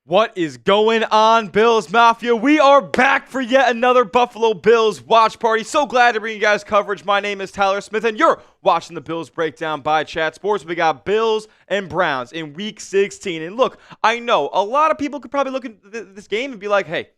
What is going on, Bills Mafia? We are back for yet another Buffalo Bills watch party. So glad to bring you guys coverage. My name is Tyler Smith, and you're watching the Bills Breakdown by Chat Sports. We got Bills and Browns in Week 16. And look, I know a lot of people could probably look at this game and be like, hey,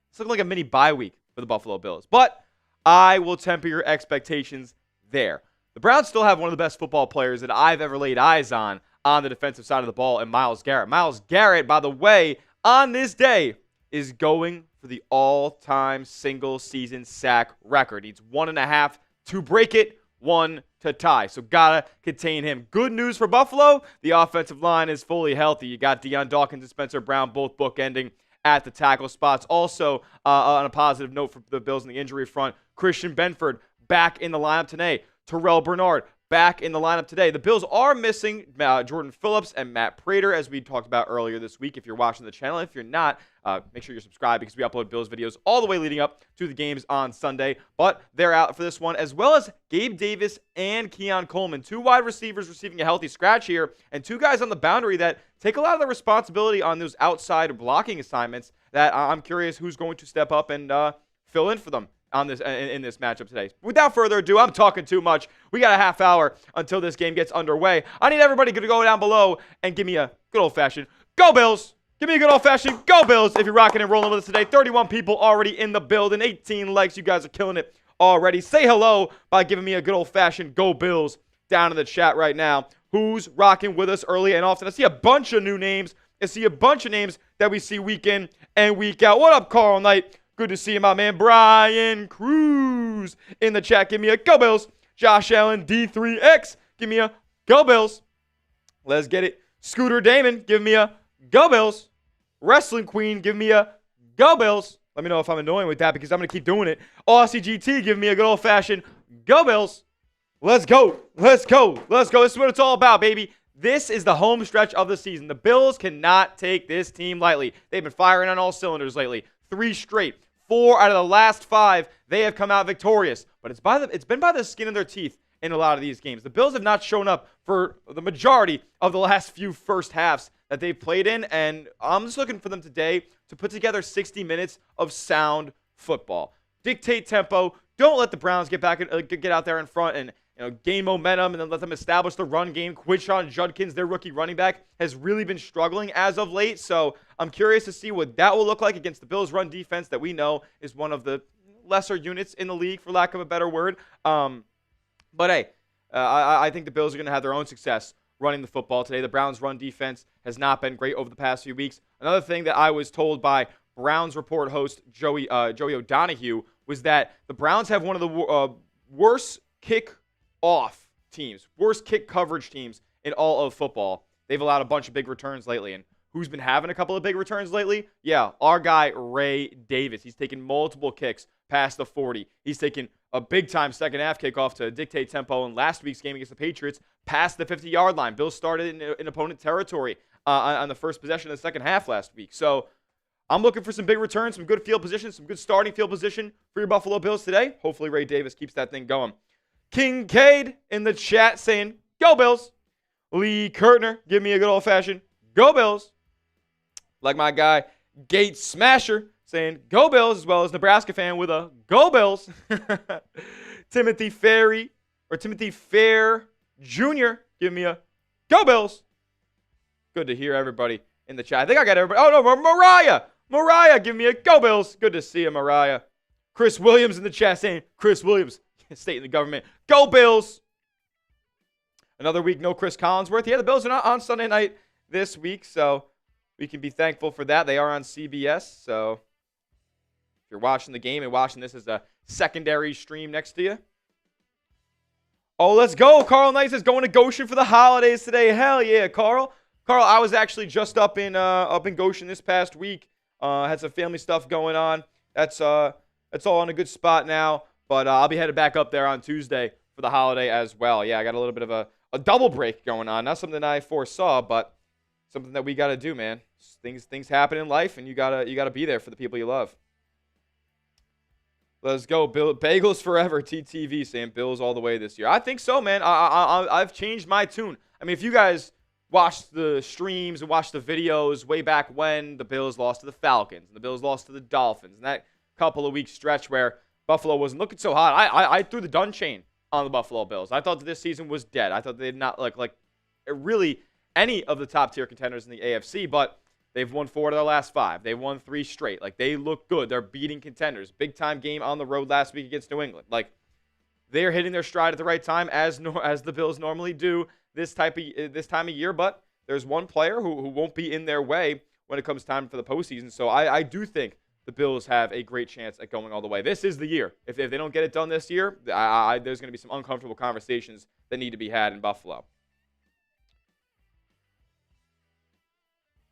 it's looking like a mini bye week for the Buffalo Bills. But I will temper your expectations there. The Browns still have one of the best football players that I've ever laid eyes on the defensive side of the ball, and Myles Garrett. Myles Garrett, by the way, on this day, is going for the all-time single-season sack record. Needs 1.5 to break it, 1 to tie. So gotta contain him. Good news for Buffalo. The offensive line is fully healthy. You got Deion Dawkins and Spencer Brown both bookending at the tackle spots. Also, on a positive note for the Bills in the injury front, Christian Benford back in the lineup today. Terrell Bernard back in the lineup today. The Bills are missing Jordan Phillips and Matt Prater, as we talked about earlier this week. If you're watching the channel, if you're not, make sure you're subscribed because we upload Bills videos all the way leading up to the games on Sunday. But they're out for this one, as well as Gabe Davis and Keon Coleman. 2 wide receivers receiving a healthy scratch here, and 2 guys on the boundary that take a lot of the responsibility on those outside blocking assignments that I'm curious who's going to step up and fill in for them on this in this matchup today. Without further ado, I'm talking too much. We got a half hour until this game gets underway. I need everybody to go down below and give me a good old-fashioned Go Bills. Give me a good old-fashioned Go Bills if you're rocking and rolling with us today. 31 people already in the building. 18 likes. You guys are killing it already. Say hello by giving me a good old-fashioned Go Bills down in the chat right now. Who's rocking with us early and often? I see a bunch of new names. I see a bunch of names that we see week in and week out. What up, Carl Knight? Good to see you, my man. Brian Cruz in the chat. Give me a Go Bills. Josh Allen, D3X. Give me a Go Bills. Let's get it. Scooter Damon, give me a Go Bills. Wrestling Queen, give me a Go Bills. Let me know if I'm annoying with that because I'm going to keep doing it. Aussie GT, give me a good old-fashioned Go Bills. Let's go. Let's go. Let's go. This is what it's all about, baby. This is the home stretch of the season. The Bills cannot take this team lightly. They've been firing on all cylinders lately. 3 straight. 4 out of the last 5, they have come out victorious. But it's been by the skin of their teeth in a lot of these games. The Bills have not shown up for the majority of the last few first halves that they've played in. And I'm just looking for them today to put together 60 minutes of sound football. Dictate tempo. Don't let the Browns get out there in front and gain momentum and then let them establish the run game. Quinshon Judkins, their rookie running back, has really been struggling as of late. So I'm curious to see what that will look like against the Bills' run defense that we know is one of the lesser units in the league, for lack of a better word. But hey, I think the Bills are going to have their own success running the football today. The Browns' run defense has not been great over the past few weeks. Another thing that I was told by Browns Report host Joey O'Donoghue was that the Browns have one of the worst kick-off teams, worst kick coverage teams in all of football. They've allowed a bunch of big returns lately. And who's been having a couple of big returns lately? Yeah, our guy, Ray Davis. He's taken multiple kicks past the 40. He's taken a big-time second-half kickoff to dictate tempo in last week's game against the Patriots past the 50-yard line. Bills started in opponent territory on the first possession of the second half last week. So I'm looking for some big returns, some good field position, some good starting field position for your Buffalo Bills today. Hopefully Ray Davis keeps that thing going. Kincaid in the chat saying, Go Bills. Lee Kurtner, give me a good old-fashioned Go Bills. Like my guy, Gate Smasher, saying Go Bills, as well as Nebraska fan with a Go Bills. Timothy Fair Jr., give me a Go Bills. Good to hear everybody in the chat. I think I got everybody. Oh, no, Mariah, give me a Go Bills. Good to see you, Mariah. Chris Williams in the chat saying, Chris Williams, state in the government, Go Bills. Another week, no Chris Collinsworth. Yeah, the Bills are not on Sunday night this week, so we can be thankful for that. They are on CBS, so if you're watching the game and watching this as a secondary stream next to you. Oh, let's go. Carl Knight is going to Goshen for the holidays today. Hell yeah, Carl. Carl, I was actually just up in Goshen this past week. Had some family stuff going on. That's all on a good spot now. But I'll be headed back up there on Tuesday for the holiday as well. Yeah, I got a little bit of a double break going on. Not something I foresaw, but something that we got to do, man. Things happen in life, and you gotta be there for the people you love. Let's go, Bill. Bagels forever. TTV saying Bills all the way this year. I think so, man. I've changed my tune. I mean, if you guys watched the streams and watched the videos way back when the Bills lost to the Falcons and the Bills lost to the Dolphins, and that couple of week stretch where Buffalo wasn't looking so hot, I threw the dun chain on the Buffalo Bills. I thought that this season was dead. I thought they did not like really any of the top tier contenders in the AFC, but they've won 4 of their last 5. They won 3 straight. Like, they look good. They're beating contenders. Big time game on the road last week against New England. Like, they're hitting their stride at the right time, as the Bills normally do this time of year. But there's one player who won't be in their way when it comes time for the postseason. So I do think the Bills have a great chance at going all the way. This is the year. If they don't get it done this year, there's going to be some uncomfortable conversations that need to be had in Buffalo.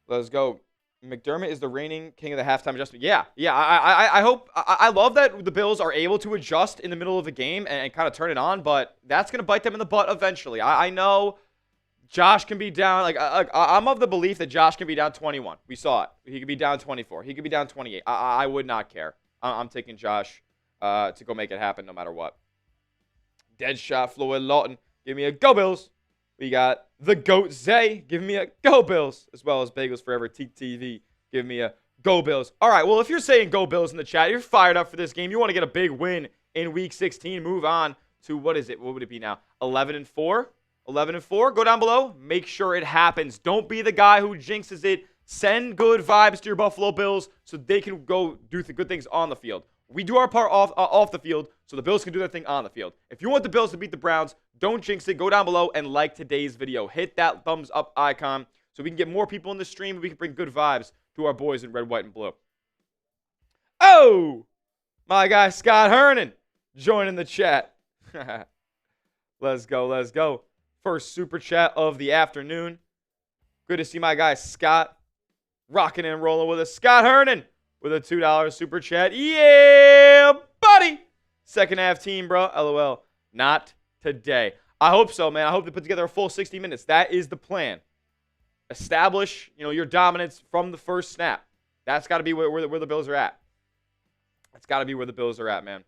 Let's go. McDermott is the reigning king of the halftime adjustment. Yeah. I hope. I love that the Bills are able to adjust in the middle of a game and kind of turn it on, but that's going to bite them in the butt eventually. I know Josh can be down. I'm of the belief that Josh can be down 21. We saw it. He could be down 24. He could be down 28. I would not care. I'm taking Josh to go make it happen no matter what. Dead shot, Floyd Lawton. Give me a go, Bills. We got the GOAT Zay giving me a go Bills, as well as Bagels Forever TTV giving me a go Bills. All right, well, if you're saying go Bills in the chat, you're fired up for this game. You want to get a big win in Week 16. Move on to, what is it? What would it be now? 11-4? 11-4? Go down below. Make sure it happens. Don't be the guy who jinxes it. Send good vibes to your Buffalo Bills so they can go do good things on the field. We do our part off the field so the Bills can do their thing on the field. If you want the Bills to beat the Browns, don't jinx it. Go down below and like today's video. Hit that thumbs up icon so we can get more people in the stream and we can bring good vibes to our boys in red, white, and blue. Oh, my guy Scott Hernan joining the chat. Let's go, let's go. First super chat of the afternoon. Good to see my guy Scott rocking and rolling with us. Scott Hernan with a $2 super chat. Yeah, buddy. Second half team, bro. LOL. Not today. I hope so, man. I hope they put together a full 60 minutes. That is the plan. Establish, your dominance from the first snap. That's got to be where the Bills are at. That's got to be where the Bills are at, man.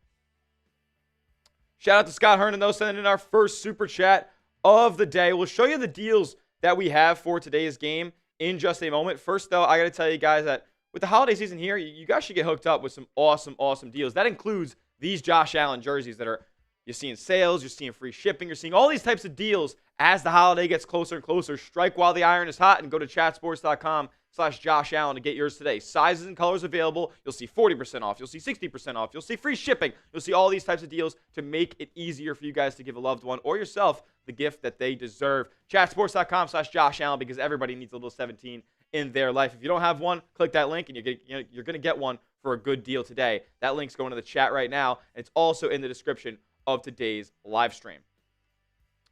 Shout out to Scott Hernan, though, sending in our first super chat of the day. We'll show you the deals that we have for today's game in just a moment. First, though, I got to tell you guys that with the holiday season here, you guys should get hooked up with some awesome deals. That includes these Josh Allen jerseys that you're seeing sales, you're seeing free shipping, you're seeing all these types of deals as the holiday gets closer and closer. Strike while the iron is hot and go to chatsports.com/Josh Allen to get yours today. Sizes and colors available. You'll see 40% off. You'll see 60% off. You'll see free shipping. You'll see all these types of deals to make it easier for you guys to give a loved one or yourself the gift that they deserve. Chatsports.com/Josh Allen, because everybody needs a little 17 in their life. If you don't have one, click that link and you're going to get one for a good deal today. That link's going to the chat right now. And it's also in the description of today's live stream.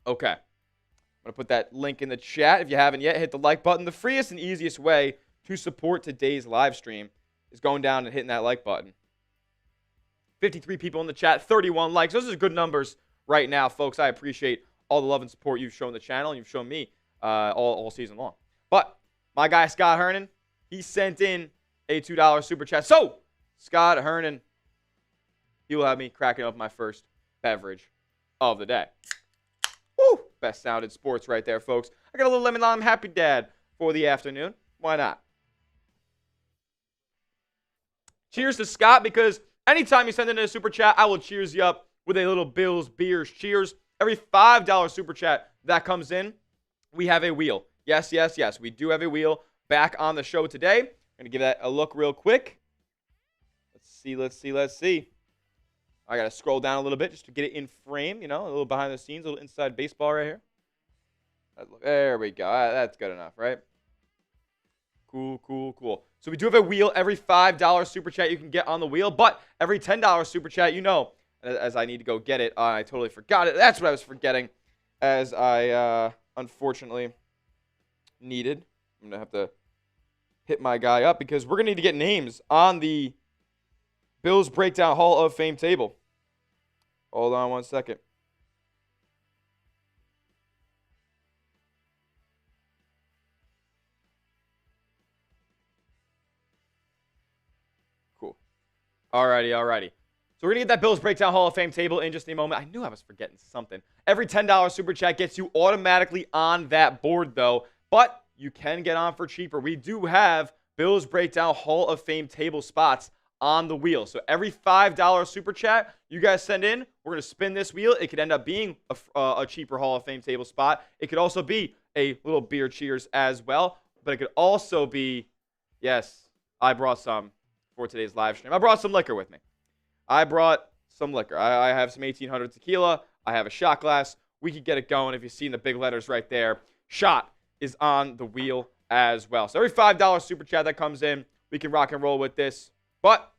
Okay. I'm going to put that link in the chat. If you haven't yet, hit the like button. The freest and easiest way to support today's live stream is going down and hitting that like button. 53 people in the chat, 31 likes. Those are good numbers right now, folks. I appreciate all the love and support you've shown the channel and you've shown me all season long. But my guy Scott Hernan, he sent in a $2 super chat. So, Scott Hernan, he will have me cracking up my first beverage of the day. Woo! Best sounded sports right there, folks. I got a little lemon lime happy dad for the afternoon. Why not? Cheers to Scott, because anytime you send in a super chat, I will cheers you up with a little Bills Beers cheers. Every $5 super chat that comes in, we have a wheel. Yes. We do have a wheel back on the show today. I'm going to give that a look real quick. Let's see. I got to scroll down a little bit just to get it in frame, a little behind the scenes, a little inside baseball right here. There we go. That's good enough, right? Cool. So we do have a wheel. Every $5 super chat you can get on the wheel, but every $10 super chat, as I need to go get it, I totally forgot it. That's what I was forgetting, as I unfortunately needed. I'm going to have to hit my guy up because we're going to need to get names on the Bills Breakdown Hall of Fame table. Hold on one second. Cool. Alrighty. So we're going to get that Bills Breakdown Hall of Fame table in just a moment. I knew I was forgetting something. Every $10 super chat gets you automatically on that board, though. but you can get on for cheaper. We do have Bills Breakdown Hall of Fame table spots on the wheel. So every $5 super chat you guys send in, we're going to spin this wheel. It could end up being a cheaper Hall of Fame table spot. It could also be a little beer cheers as well. But it could also be, yes, I brought some for today's live stream. I brought some liquor with me. I brought some liquor. I have some 1800 tequila. I have a shot glass. We could get it going if you see the big letters right there. Shot is on the wheel as well. So every $5 super chat that comes in, we can rock and roll with this. But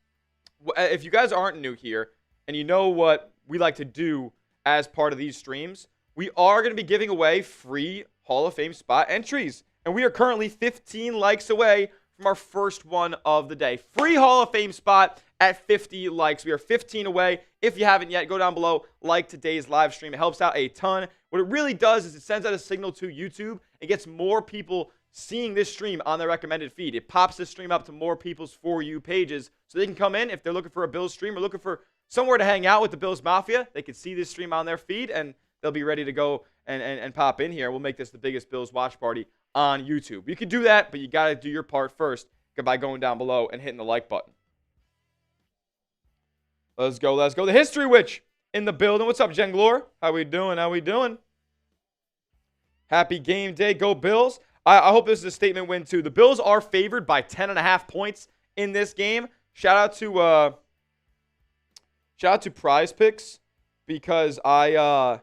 if you guys aren't new here and you know what we like to do as part of these streams, we are going to be giving away free Hall of Fame spot entries. And we are currently 15 likes away from our first one of the day. Free Hall of Fame spot at 50 likes. We are 15 away. If you haven't yet, go down below, like today's live stream. It helps out a ton. What it really does is it sends out a signal to YouTube and gets more people seeing this stream on their recommended feed. It pops this stream up to more people's For You pages so they can come in if they're looking for a Bills stream or looking for somewhere to hang out with the Bills Mafia. They can see this stream on their feed and they'll be ready to go and pop in here. We'll make this the biggest Bills watch party on YouTube. You can do that, but you got to do your part first by going down below and hitting the like button. Let's go. Let's go. The History Witch in the building. What's up, Jen Glore? How we doing? How we doing? Happy game day. Go Bills. I hope this is a statement win, too. The Bills are favored by 10.5 points in this game. Shout out to Prize Picks because I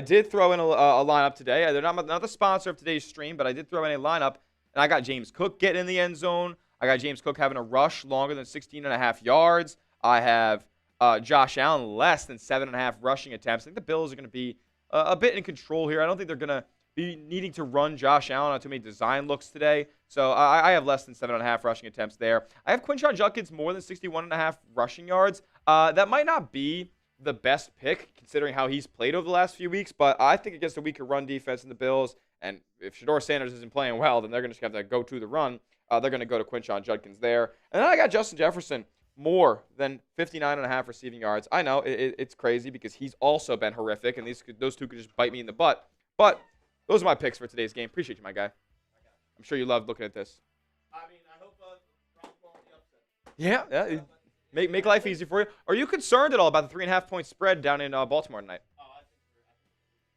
did throw in a lineup today. They're not the sponsor of today's stream, but I did throw in a lineup, and I got James Cook getting in the end zone. I got James Cook having a rush longer than 16.5 yards. I have Josh Allen less than 7.5 rushing attempts. I think the Bills are going to be a bit in control here. I don't think they're going to be needing to run Josh Allen on too many design looks today. So I have less than 7.5 rushing attempts there. I have Quinshon Judkins more than 61.5 rushing yards. That might not be the best pick considering how he's played over the last few weeks, but I think against a weaker run defense in the Bills, and if Shedeur Sanders isn't playing well, then they're going to just have to go to the run. They're going to go to Quinshon Judkins there. And then I got Justin Jefferson more than 59.5 receiving yards. I know it's crazy because he's also been horrific, and those two could just bite me in the butt. But those are my picks for today's game. Appreciate you, my guy. I'm sure you loved looking at this. I mean, I hope Ron Paul the upset. Yeah. Make life easy for you. Are you concerned at all about the 3.5-point spread down in Baltimore tonight? Oh, I think we're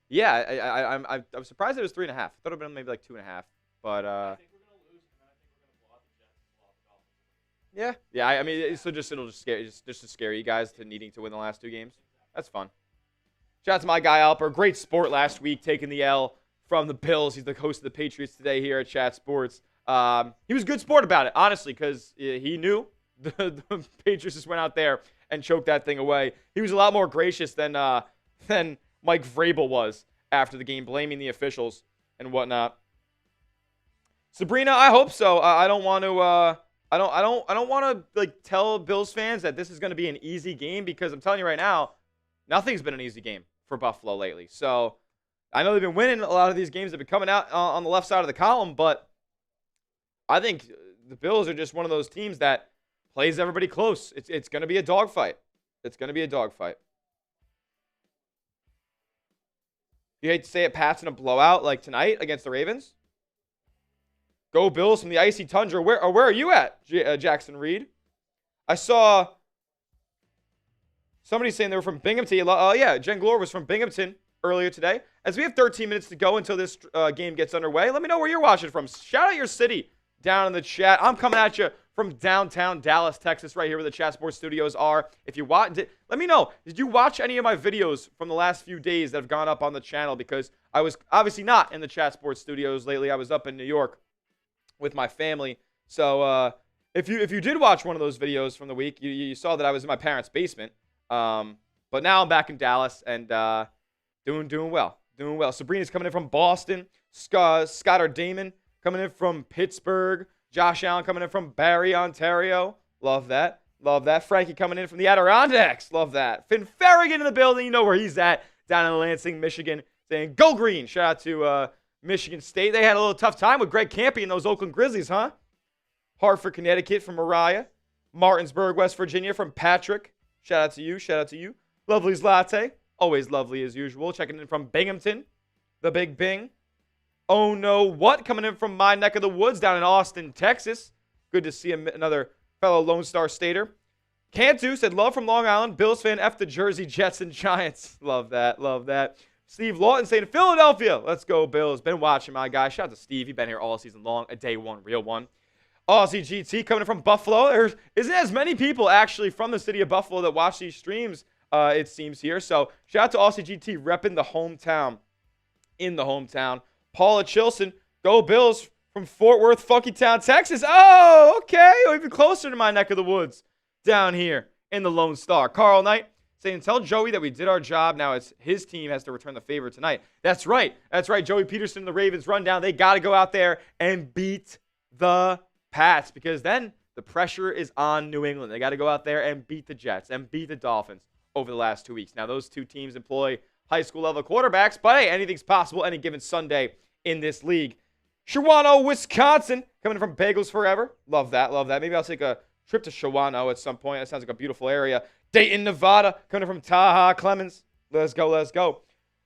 Yeah, I was surprised it was 3.5. I thought it would have been maybe like 2.5. But I think we're gonna lose, and I think we're gonna blow out the Jets and blow out the Dolphins. yeah. I mean, it'll just scare just to scare you guys to needing to win the last two games. That's fun. Shout out to my guy Alper. Great sport last week, taking the L from the Bills. He's the host of the Patriots today here at Chat Sports. He was a good sport about it, honestly, because he knew the Patriots just went out there and choked that thing away. He was a lot more gracious than Mike Vrabel was after the game, blaming the officials and whatnot. Sabrina, I hope so. I don't want to. I don't want to like tell Bills fans that this is going to be an easy game because I'm telling you right now, nothing's been an easy game for Buffalo lately. So I know they've been winning a lot of these games. They've been coming out on the left side of the column, but I think the Bills are just one of those teams that plays everybody close. It's going to be a dogfight. It's going to be a dogfight. You hate to say it, Pat's in a blowout like tonight against the Ravens. Go Bills from the icy tundra. Where are you at, Jackson Reed? I saw somebody saying they were from Binghamton. Yeah, Jen Glore was from Binghamton earlier today. As we have 13 minutes to go until this game gets underway, let me know where you're watching from. Shout out your city down in the chat. I'm coming at you from downtown Dallas, Texas, right here where the Chat Sports studios are. If you watch, let me know. Did you watch any of my videos from the last few days that have gone up on the channel? Because I was obviously not in the Chat Sports studios lately. I was up in New York with my family. So if you did watch one of those videos from the week, you saw that I was in my parents' basement. But now I'm back in Dallas and doing well. Sabrina's coming in from Boston. Skylar Damon coming in from Pittsburgh. Josh Allen coming in from Barrie, Ontario. Love that. Frankie coming in from the Adirondacks. Love that. Finn Farragut in the building. You know where he's at. Down in Lansing, Michigan. Saying, go green. Shout out to Michigan State. They had a little tough time with Greg Campy and those Oakland Grizzlies, huh? Hartford, Connecticut from Mariah. Martinsburg, West Virginia from Patrick. Shout out to you. Lovely's Latte. Always lovely as usual. Checking in from Binghamton. The Big Bing. Oh no, what? Coming in from my neck of the woods down in Austin, Texas. Good to see another fellow Lone Star Stater. Cantu said, love from Long Island. Bills fan, F the Jersey, Jets, and Giants. Love that, love that. Steve Lawton saying, Philadelphia. Let's go, Bills. Been watching, my guy. Shout out to Steve. He's been here all season long. A day one, real one. Aussie GT coming in from Buffalo. There isn't as many people actually from the city of Buffalo that watch these streams, it seems here. So shout out to Aussie GT repping the hometown. In the hometown. Paula Chilson, go Bills from Fort Worth, Funky Town, Texas. Oh, okay. Even closer to my neck of the woods down here in the Lone Star. Carl Knight saying, tell Joey that we did our job. Now it's his team has to return the favor tonight. That's right. That's right. Joey Peterson and the Ravens run down. They got to go out there and beat the Pats because then the pressure is on New England. They got to go out there and beat the Jets and beat the Dolphins over the last 2 weeks. Now, those two teams employ high school level quarterbacks, but hey, anything's possible any given Sunday in this league. Shawano, Wisconsin, coming from Bagels Forever. Love that, love that. Maybe I'll take a trip to Shawano at some point. That sounds like a beautiful area. Dayton, Nevada, coming from Taha Clemens. Let's go, let's go.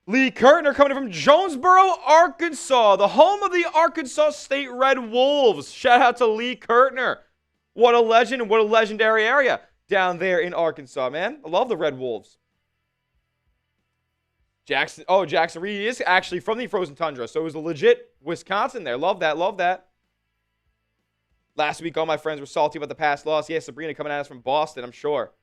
Lee Kurtner coming from Jonesboro, Arkansas, the home of the Arkansas State Red Wolves. Shout out to Lee Kurtner. What a legend and what a legendary area down there in Arkansas, man. I love the Red Wolves. Jackson Reed is actually from the Frozen Tundra, so it was a legit Wisconsin there. Love that, love that. Last week, all my friends were salty about the past loss. Yeah, Sabrina coming at us from Boston, I'm sure.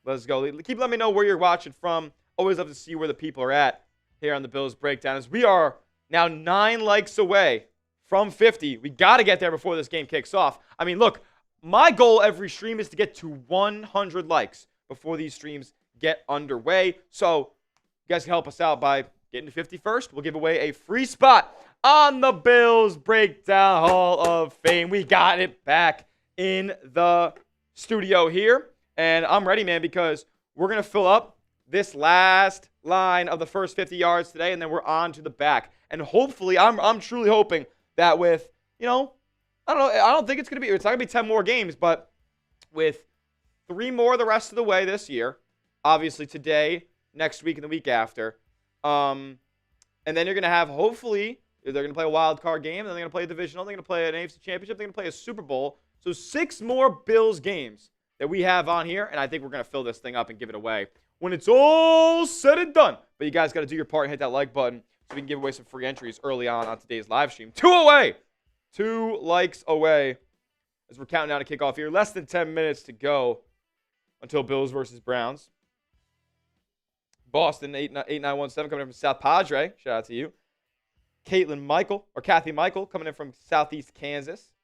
Let's go. Keep letting me know where you're watching from. Always love to see where the people are at here on the Bills Breakdown. As we are now 9 likes away from 50. We got to get there before this game kicks off. I mean, look, my goal every stream is to get to 100 likes before these streams get underway. So you guys can help us out by getting to 50 first. We'll give away a free spot on the Bills Breakdown Hall of Fame. We got it back in the studio here. And I'm ready, man, because we're going to fill up this last line of the first 50 yards today, and then we're on to the back. And hopefully, I'm truly hoping that with, I don't think it's not going to be 10 more games, but with 3 more the rest of the way this year, obviously today, next week, and the week after, and then you're going to have, hopefully, they're going to play a wild card game, then they're going to play a divisional, they're going to play an AFC Championship, they're going to play a Super Bowl. So 6 more Bills games that we have on here, and I think we're going to fill this thing up and give it away when it's all said and done. But you guys got to do your part and hit that like button so we can give away some free entries early on today's live stream. 2 away. 2 likes away as we're counting down to kickoff here. Less than 10 minutes to go until Bills versus Browns. Boston, 8917 coming in from South Padre. Shout out to you. Kathy Michael coming in from Southeast Kansas.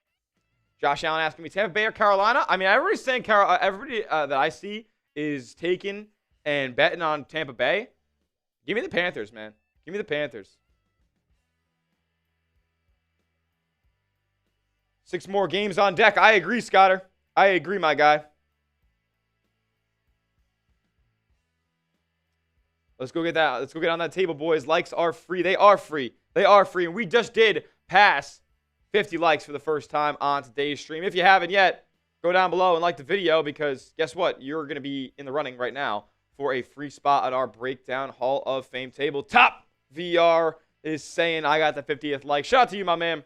Josh Allen asking me, Tampa Bay or Carolina? I mean, everybody's saying everybody that I see is taking and betting on Tampa Bay. Give me the Panthers, man. Give me the Panthers. 6 more games on deck. I agree, Scotter. I agree, my guy. Let's go get that. Let's go get on that table, boys. Likes are free. They are free. They are free. And we just did pass 50 likes for the first time on today's stream. If you haven't yet, go down below and like the video because guess what? You're going to be in the running right now for a free spot on our Breakdown Hall of Fame table. Top VR is saying I got the 50th like. Shout out to you, my man.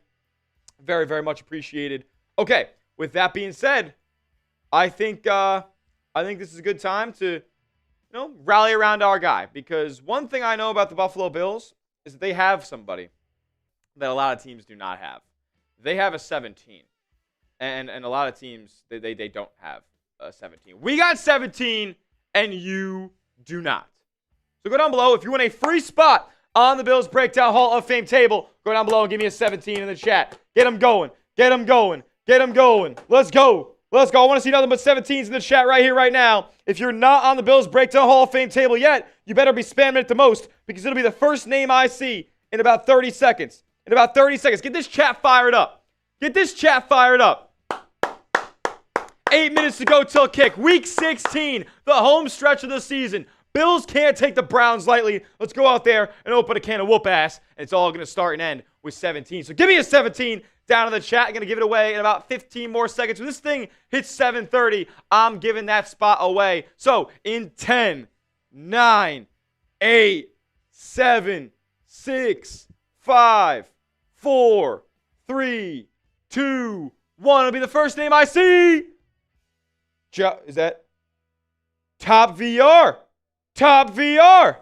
Very, very much appreciated. Okay, with that being said, I think this is a good time to rally around our guy because one thing I know about the Buffalo Bills is that they have somebody that a lot of teams do not have. They have a 17, and a lot of teams, they don't have a 17. We got 17, and you do not. So go down below. If you want a free spot on the Bills Breakdown Hall of Fame table, go down below and give me a 17 in the chat. Get them going. Get them going. Get them going. Let's go. Let's go. I want to see nothing but 17s in the chat right here, right now. If you're not on the Bills Breakdown Hall of Fame table yet, you better be spamming it the most because it'll be the first name I see in about 30 seconds. In about 30 seconds. Get this chat fired up. Get this chat fired up. 8 minutes to go till kick. Week 16, the home stretch of the season. Bills can't take the Browns lightly. Let's go out there and open a can of whoop ass. And it's all going to start and end with 17. So give me a 17 down in the chat. I'm going to give it away in about 15 more seconds. When this thing hits 7:30, I'm giving that spot away. So in 10, 9, 8, 7, 6, 5, 4, 3, 2, 1. It'll be the first name I see. Is that Top VR? Top VR.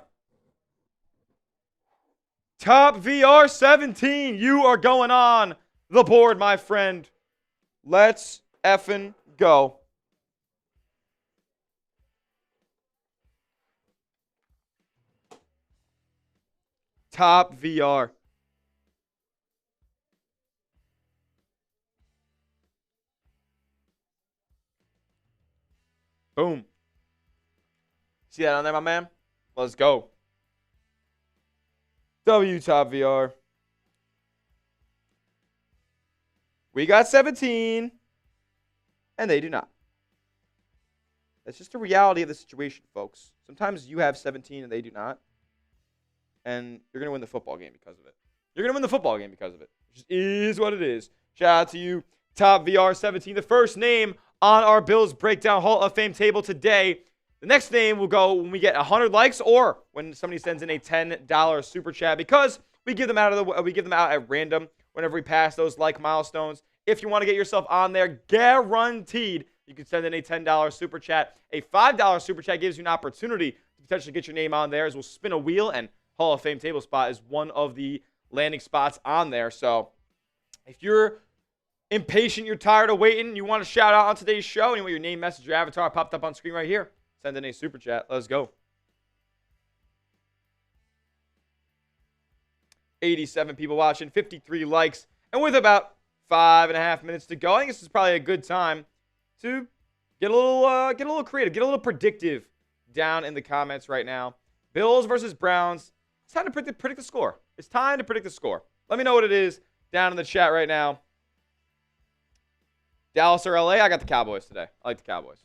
Top VR 17. You are going on the board, my friend. Let's effing go. Top VR. Boom. See that on there, my man? Let's go. W Top VR. We got 17, and they do not. That's just the reality of the situation, folks. Sometimes you have 17 and they do not, and you're going to win the football game because of it. You're going to win the football game because of it. It just is what it is. Shout out to you, Top VR 17, the first name on our Bills Breakdown Hall of Fame table today. The next name will go when we get 100 likes or when somebody sends in a $10 super chat, because we give them out at random whenever we pass those like milestones. If you want to get yourself on there, guaranteed, you can send in a $10 super chat. A $5 super chat gives you an opportunity to potentially get your name on there, as we'll spin a wheel, and Hall of Fame table spot is one of the landing spots on there. So if you're impatient, you're tired of waiting, you want to shout out on today's show, and you want your name, message, your avatar popped up on screen right here, send in a super chat. Let's go. 87 people watching, 53 likes, and with about 5.5 minutes to go, I think this is probably a good time to get a little creative, get a little predictive down in the comments right now. Bills versus Browns. It's time to predict the score. It's time to predict the score. Let me know what it is down in the chat right now. Dallas or LA? I got the Cowboys today. I like the Cowboys.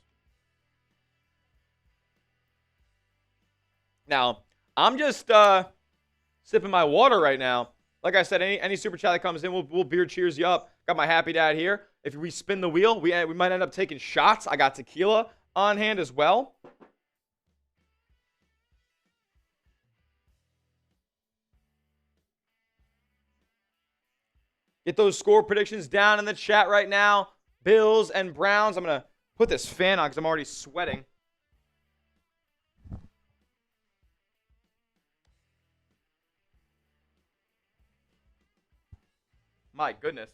Now, I'm just sipping my water right now. Like I said, any super chat that comes in, we'll beer cheers you up. Got my happy dad here. If we spin the wheel, we might end up taking shots. I got tequila on hand as well. Get those score predictions down in the chat right now. Bills and Browns. I'm going to put this fan on because I'm already sweating. My goodness.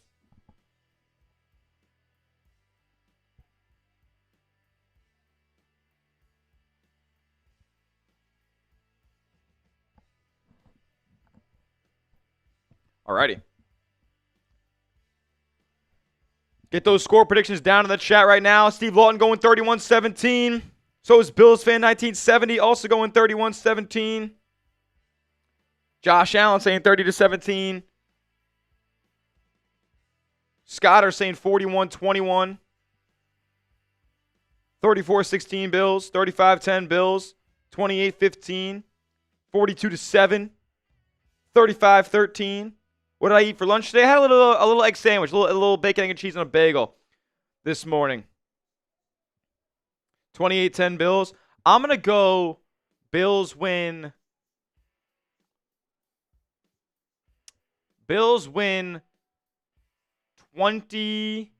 Alrighty. Get those score predictions down in the chat right now. Steve Lawton going 31-17. So is Bills fan 1970 also going 31-17. Josh Allen saying 30-17. Scott are saying 41-21. 34-16 Bills. 35-10 Bills. 28-15. 42-7. 35-13. What did I eat for lunch today? I had a little egg sandwich, a little bacon, egg, and cheese on a bagel this morning. 28-10 Bills. I'm going to go Bills win. Bills win 23-13.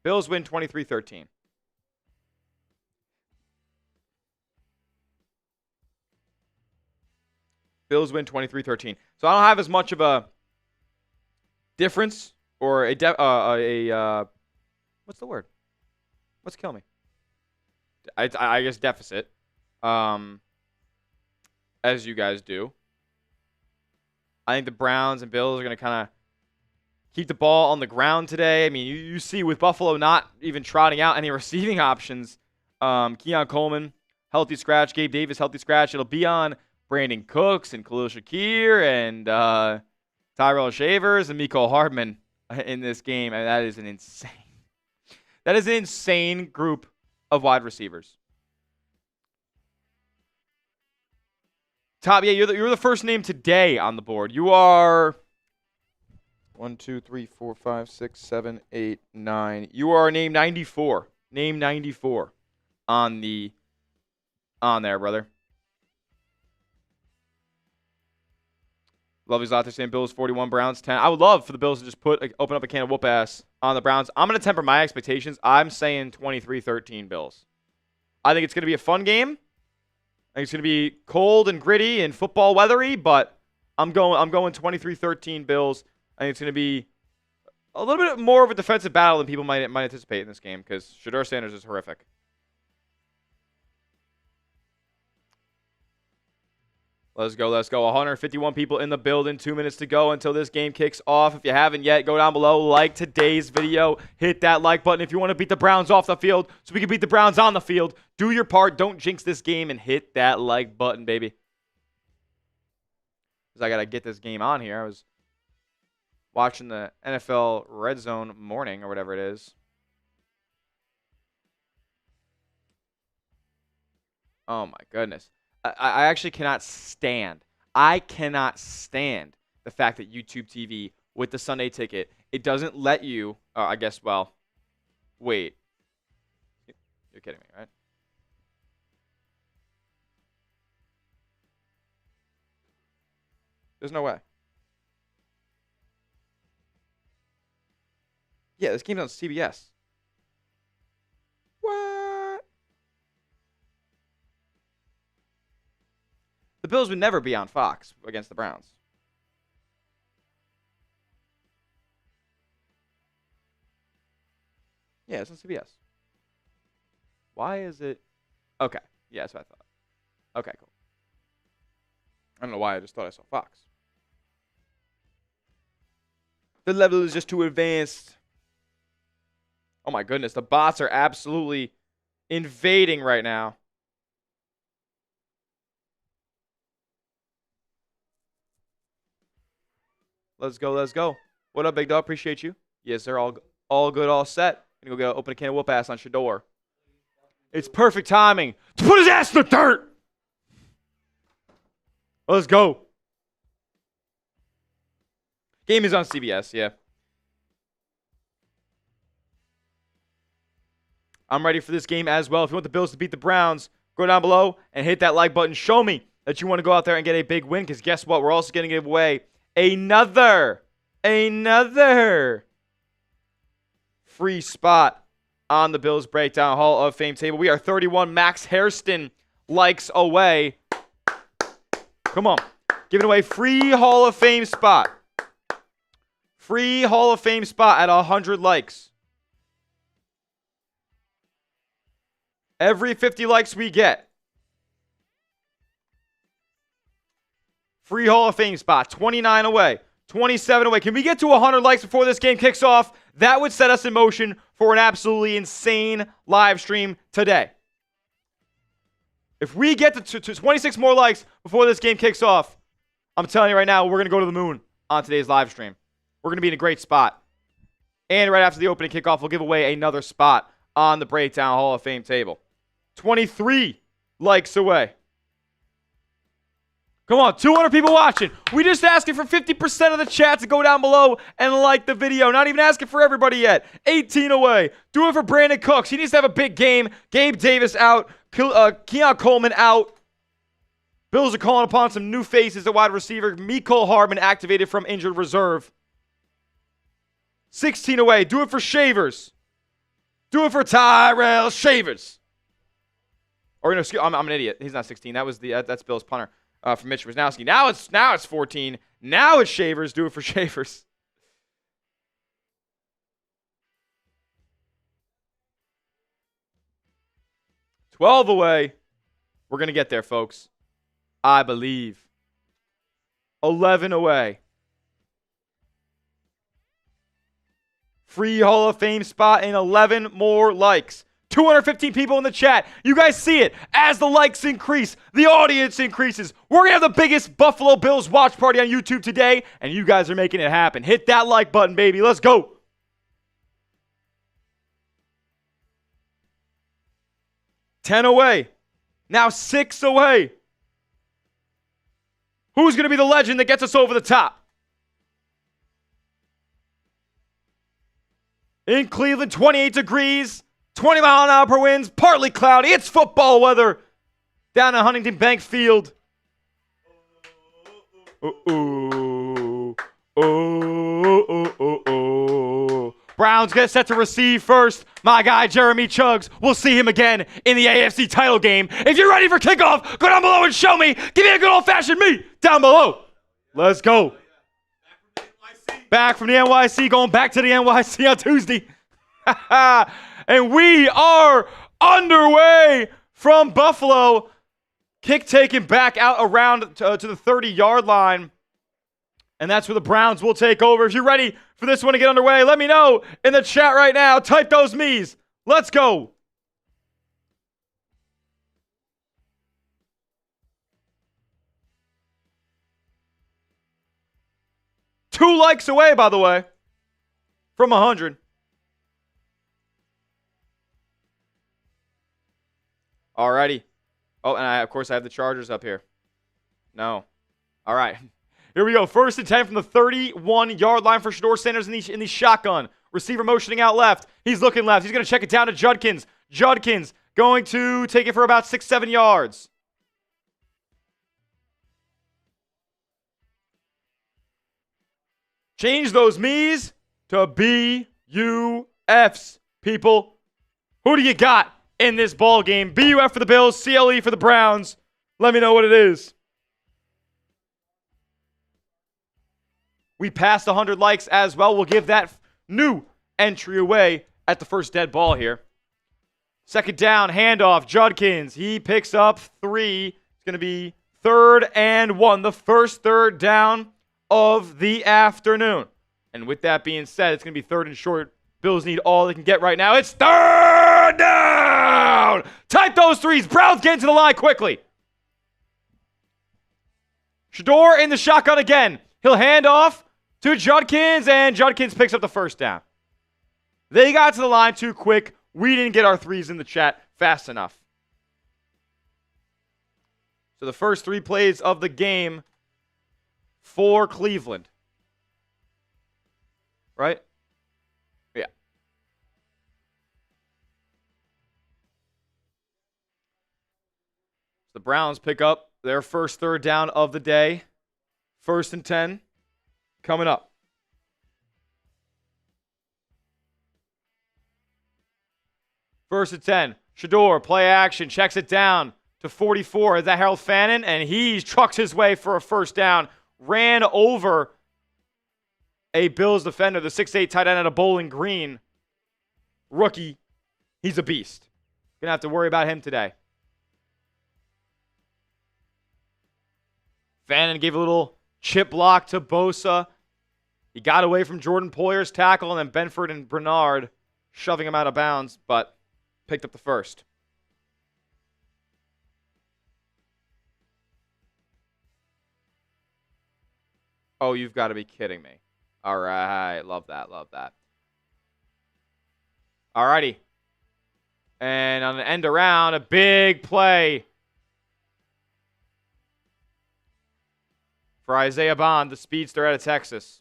Bills win 23-13. Bills win 23-13. So I don't have as much of a difference or what's the word? What's killing me? I guess deficit. As you guys do. I think the Browns and Bills are going to kind of keep the ball on the ground today. I mean, you see with Buffalo not even trotting out any receiving options. Keon Coleman, healthy scratch. Gabe Davis, healthy scratch. It'll be on Brandon Cooks and Khalil Shakir and Tyrell Shavers and Mecole Hardman in this game. And that is an insane group of wide receivers. Top, yeah, you're the first name today on the board. You are 1, 2, 3, 4, 5, 6, 7, 8, 9. You are name 94. Name 94 on there, brother. Lovely's out there saying Bills 41, Browns 10. I would love for the Bills to just open up a can of whoop ass on the Browns. I'm going to temper my expectations. I'm saying 23-13 Bills. I think it's going to be a fun game. I think it's going to be cold and gritty and football weathery, but I'm going 23-13 Bills. I think it's going to be a little bit more of a defensive battle than people might anticipate in this game because Shedeur Sanders is horrific. Let's go. 151 people in the building. 2 minutes to go until this game kicks off. If you haven't yet, go down below, like today's video, hit that like button if you want to beat the Browns off the field so we can beat the Browns on the field. Do your part. Don't jinx this game and hit that like button, baby. Because I got to get this game on here. I was watching the NFL Red Zone morning or whatever it is. Oh, my goodness. I actually cannot stand. I cannot stand the fact that YouTube TV with the Sunday ticket, it doesn't let you, I guess, well, wait. You're kidding me, right? There's no way. Yeah, this game's on CBS. What? The Bills would never be on Fox against the Browns. Yeah, it's on CBS. Why is it? Okay. Yeah, that's what I thought. Okay, cool. I don't know why. I just thought I saw Fox. The level is just too advanced. Oh, my goodness. The bots are absolutely invading right now. Let's go. What up, big dog? Appreciate you. Yes, they're all good, all set. Gonna go open a can of whoop ass on Shedeur. It's perfect timing to put his ass in the dirt. Let's go. Game is on CBS, yeah. I'm ready for this game as well. If you want the Bills to beat the Browns, go down below and hit that like button. Show me that you want to go out there and get a big win, because guess what? We're also going to give away another free spot on the Bills Breakdown Hall of Fame table. We are 31 Max Hairston likes away. Come on. Giving away free Hall of Fame spot. Free Hall of Fame spot at 100 likes. Every 50 likes we get. Free Hall of Fame spot. 29 away. 27 away. Can we get to 100 likes before this game kicks off? That would set us in motion for an absolutely insane live stream today. If we get to 26 more likes before this game kicks off, I'm telling you right now, we're going to go to the moon on today's live stream. We're going to be in a great spot. And right after the opening kickoff, we'll give away another spot on the Breakdown Hall of Fame table. 23 likes away. Come on, 200 people watching. We just asking for 50% of the chat to go down below and like the video. Not even asking for everybody yet. 18 away. Do it for Brandon Cooks. He needs to have a big game. Gabe Davis out. Keon Coleman out. Bills are calling upon some new faces at wide receiver. Mecole Hardman activated from injured reserve. 16 away. Do it for Shavers. Do it for Tyrell Shavers. Or no, I'm an idiot. He's not 16. That's Bill's punter. From Mitch Wisnowski. Now it's 14. Now it's Shavers. Do it for Shavers. $12 away. We're going to get there, folks. I believe. 11 away. Free Hall of Fame spot and 11 more likes. 215 people in the chat. You guys see it. As the likes increase, the audience increases. We're going to have the biggest Buffalo Bills watch party on YouTube today, and you guys are making it happen. Hit that like button, baby. Let's go. $10 away. Now 6 away. Who's going to be the legend that gets us over the top? In Cleveland, 28 degrees. 20-mile-an-hour winds, partly cloudy. It's football weather down at Huntington Bank Field. Browns get set to receive first. My guy, Jeremy Chuggs. We'll see him again in the AFC title game. If you're ready for kickoff, go down below and show me. Give me a good old-fashioned me down below. Let's go. Back from the NYC, going back to the NYC on Tuesday. And we are underway from Buffalo. Kick taken back out around to the 30-yard line. And that's where the Browns will take over. If you're ready for this one to get underway, let me know in the chat right now. Type those me's. Let's go. Two likes away, by the way, from 100. Alrighty. Oh, and of course I have the Chargers up here. No. All right. Here we go. First and 10 from the 31-yard line for Shedeur Sanders in the shotgun. Receiver motioning out left. He's looking left. He's going to check it down to Judkins. Judkins going to take it for about 6-7 yards. Change those me's to B-U-F's, people. Who do you got in this ball game? B-U-F for the Bills, CLE for the Browns. Let me know what it is. We passed 100 likes as well. We'll give that new entry away at the first dead ball here. Second down, handoff, Judkins. He picks up 3. It's going to be 3rd and 1. The first third down of the afternoon. And with that being said, it's going to be 3rd and short. Bills need all they can get right now. It's 3rd down! Type those 3s. Browns get into the line quickly. Shedeur in the shotgun again. He'll hand off to Judkins, and Judkins picks up the first down. They got to the line too quick. We didn't get our 3s in the chat fast enough. So the first 3 plays of the game for Cleveland. Right? Yeah. The Browns pick up their first 3rd down of the day. 1st and 10 coming up. First and 10. Shedeur, play action, checks it down to 44. Is that Harold Fannin? And he trucks his way for a first down. Ran over a Bills defender, the 6'8 tight end out of Bowling Green. Rookie. He's a beast. Gonna have to worry about him today. Fannin gave a little chip block to Bosa. He got away from Jordan Poyer's tackle, and then Benford and Bernard shoving him out of bounds, but picked up the first. Oh, you've got to be kidding me. All right. Love that. Love that. All righty. And on the end around, a big play for Isaiah Bond, the speedster out of Texas.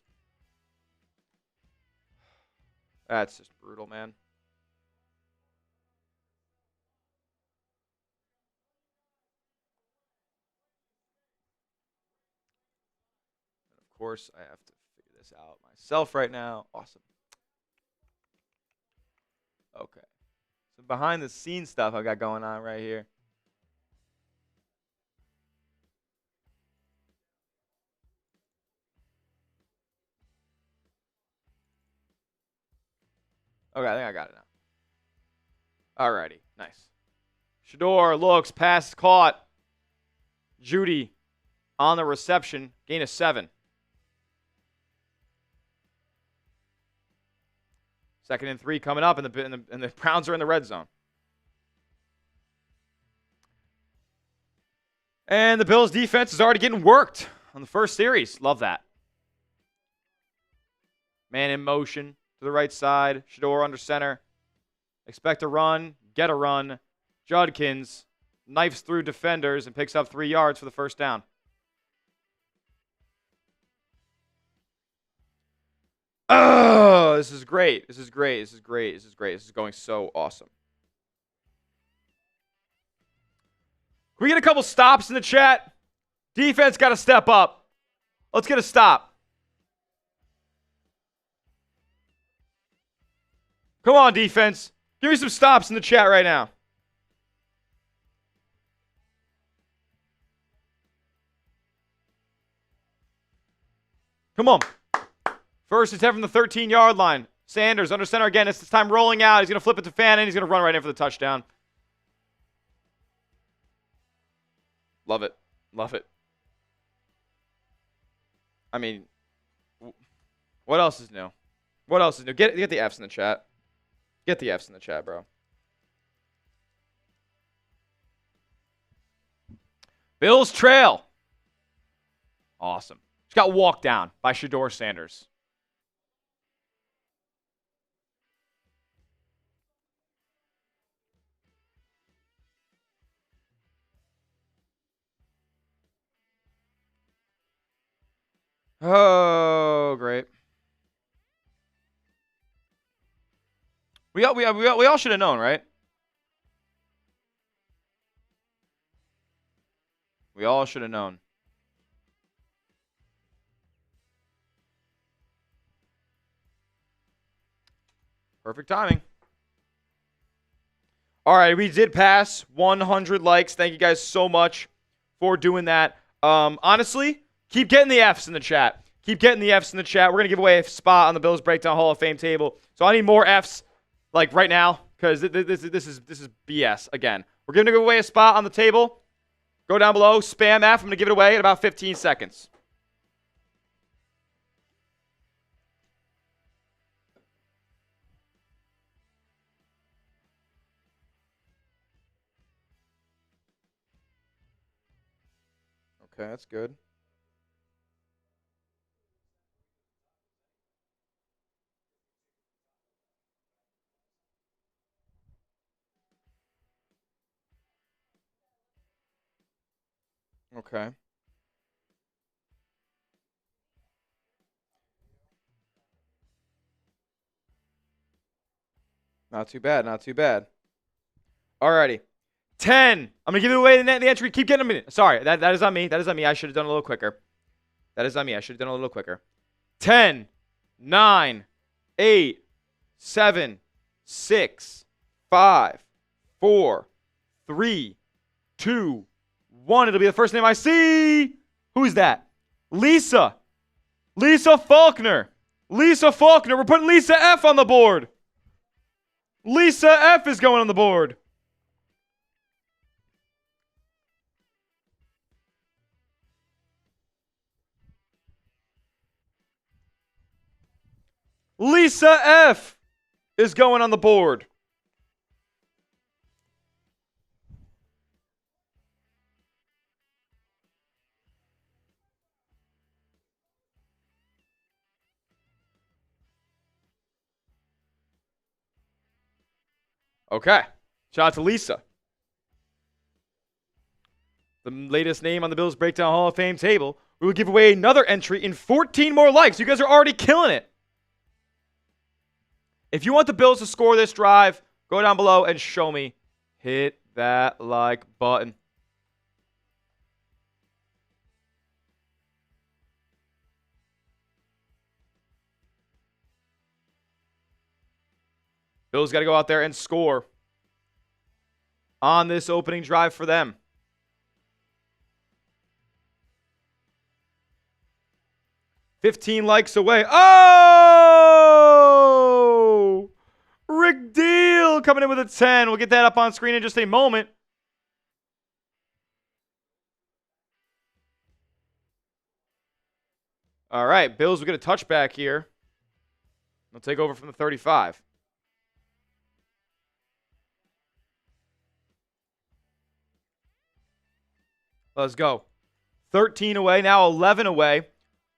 That's just brutal, man. And of course, I have to figure this out myself right now. Awesome. Okay. So behind the scenes stuff I got going on right here. Okay, I think I got it now. Alrighty, nice. Shedeur looks, pass caught. Judy on the reception, gain of 7. 2nd and 3 coming up, and the Browns are in the red zone. And the Bills' defense is already getting worked on the first series. Love that. Man in motion to the right side. Shedeur under center. Expect a run. Get a run. Judkins knifes through defenders and picks up 3 yards for the first down. Oh, this is great. This is great. This is great. This is great. This is going so awesome. Can we get a couple stops in the chat? Defense got to step up. Let's get a stop. Come on, defense. Give me some stops in the chat right now. Come on. First and 10 from the 13-yard line. Sanders under center again. It's this time rolling out. He's going to flip it to Fannin. He's going to run right in for the touchdown. Love it. Love it. I mean, what else is new? What else is new? Get the Fs in the chat. Get the Fs in the chat, bro. Bills trail. Awesome. Just got walked down by Shedeur Sanders. Oh, great. We all should have known, right? We all should have known. Perfect timing. All right, we did pass 100 likes. Thank you guys so much for doing that. Honestly, keep getting the Fs in the chat. Keep getting the Fs in the chat. We're going to give away a spot on the Bills Breakdown Hall of Fame table. So I need more Fs like right now because this is BS again. We're going to give away a spot on the table. Go down below, spam F. I'm going to give it away in about 15 seconds. Okay, that's good. Okay. Not too bad, not too bad. Alrighty. 10. I'm going to give you away the entry. Keep getting them in. Sorry, that is on me. That is on me. I should have done a little quicker. That is on me. I should have done a little quicker. 10, 9, 8, 7, 6, 5, 4, 3, 2, 1. It'll be the first name I see. Who's that? Lisa. Lisa Faulkner. Lisa Faulkner. We're putting Lisa F on the board. Lisa F is going on the board. Lisa F is going on the board. Okay. Shout out to Lisa. The latest name on the Bills Breakdown Hall of Fame table. We will give away another entry in 14 more likes. You guys are already killing it. If you want the Bills to score this drive, go down below and show me. Hit that like button. Bills got to go out there and score on this opening drive for them. $15 likes away. Oh! Rick Deal coming in with a 10. We'll get that up on screen in just a moment. All right, Bills will get a touchback here. They'll take over from the 35. Let's go. 13 away, now 11 away.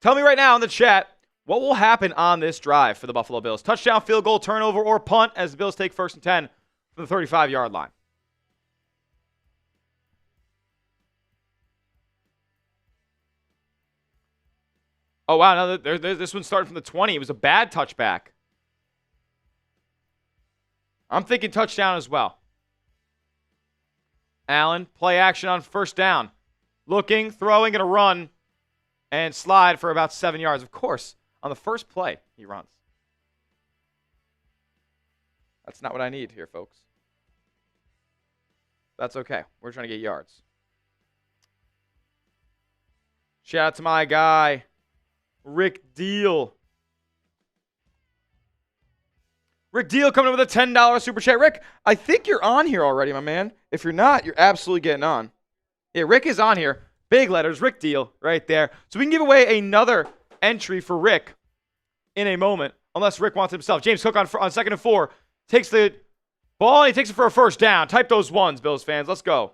Tell me right now in the chat, what will happen on this drive for the Buffalo Bills? Touchdown, field goal, turnover, or punt as the Bills take first and 10 from the 35-yard line. Oh, wow. Now this one's starting from the 20. It was a bad touchback. I'm thinking touchdown as well. Allen, play action on first down. Looking, throwing, and a run. And slide for about 7 yards. Of course, on the first play, he runs. That's not what I need here, folks. That's okay. We're trying to get yards. Shout out to my guy, Rick Deal. Rick Deal coming in with a $10 super chat. Rick, I think you're on here already, my man. If you're not, you're absolutely getting on. Yeah, Rick is on here. Big letters, Rick Deal, right there. So we can give away another entry for Rick in a moment, unless Rick wants it himself. James Cook on 2nd and 4. Takes the ball, and he takes it for a first down. Type those ones, Bills fans. Let's go.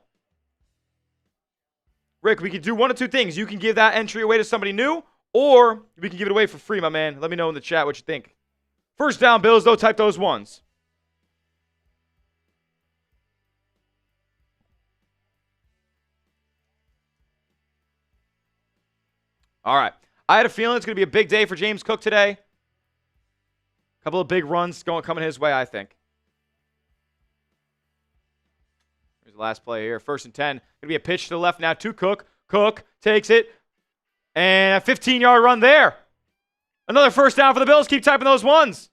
Rick, we can do one of two things. You can give that entry away to somebody new, or we can give it away for free, my man. Let me know in the chat what you think. First down, Bills, though. Type those ones. All right. I had a feeling it's going to be a big day for James Cook today. A couple of big runs coming his way, I think. Here's the last play here. 1st and 10. Going to be a pitch to the left now to Cook. Cook takes it. And a 15-yard run there. Another first down for the Bills. Keep typing those ones.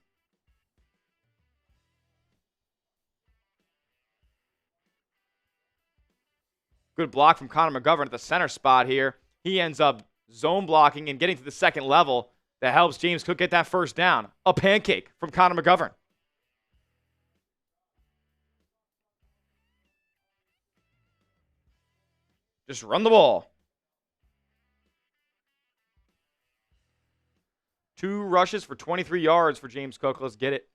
Good block from Connor McGovern at the center spot here. He ends up zone blocking and getting to the second level. That helps James Cook get that first down. A pancake from Connor McGovern. Just run the ball. 2 rushes for 23 yards for James Cook. Let's get it.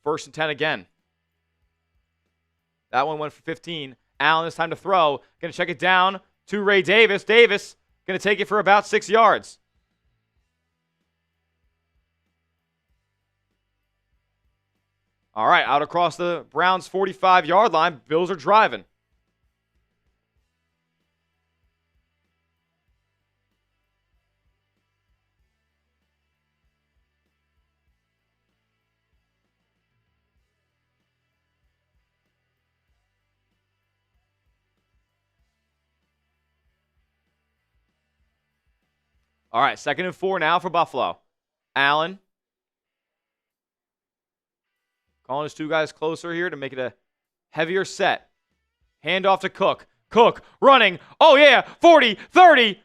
1st and 10 again. That one went for 15. Allen this time to throw. Going to check it down to Ray Davis. Davis going to take it for about 6 yards. All right, out across the Browns' 45-yard line. Bills are driving. All right, 2nd and 4 now for Buffalo. Allen calling his 2 guys closer here to make it a heavier set. Hand off to Cook. Cook running. Oh, yeah. 40, 30.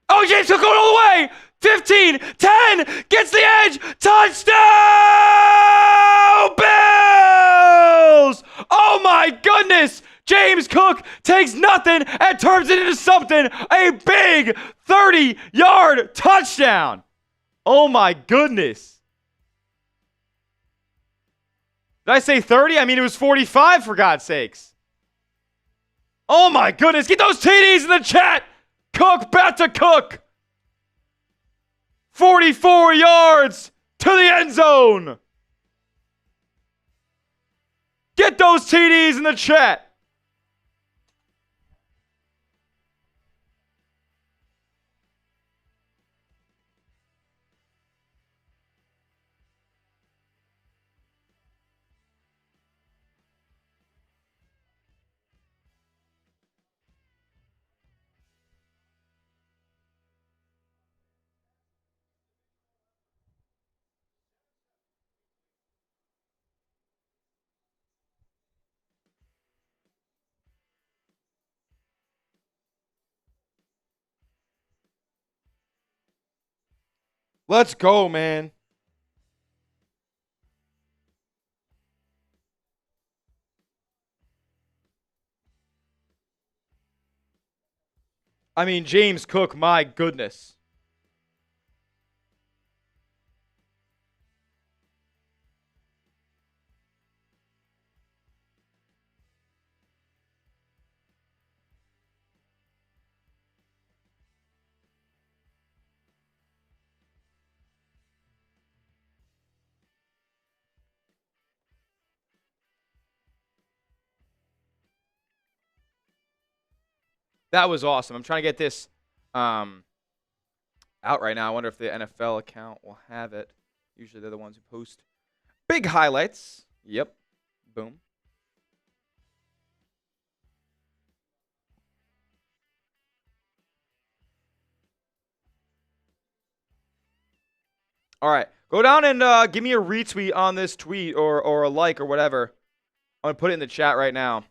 Oh, James Cook going all the way. 15, 10. Gets the edge. Touchdown, Bills. Oh, my goodness. James Cook takes nothing and turns it into something. A big 30-yard touchdown. Oh, my goodness. Did I say 30? I mean, it was 45, for God's sakes. Oh, my goodness. Get those TDs in the chat. Cook back to Cook. 44 yards to the end zone. Get those TDs in the chat. Let's go, man. I mean, James Cook, my goodness. That was awesome. I'm trying to get this out right now. I wonder if the NFL account will have it. Usually they're the ones who post big highlights. Yep. Boom. All right. Go down and give me a retweet on this tweet or a like or whatever. I'm going to put it in the chat right now.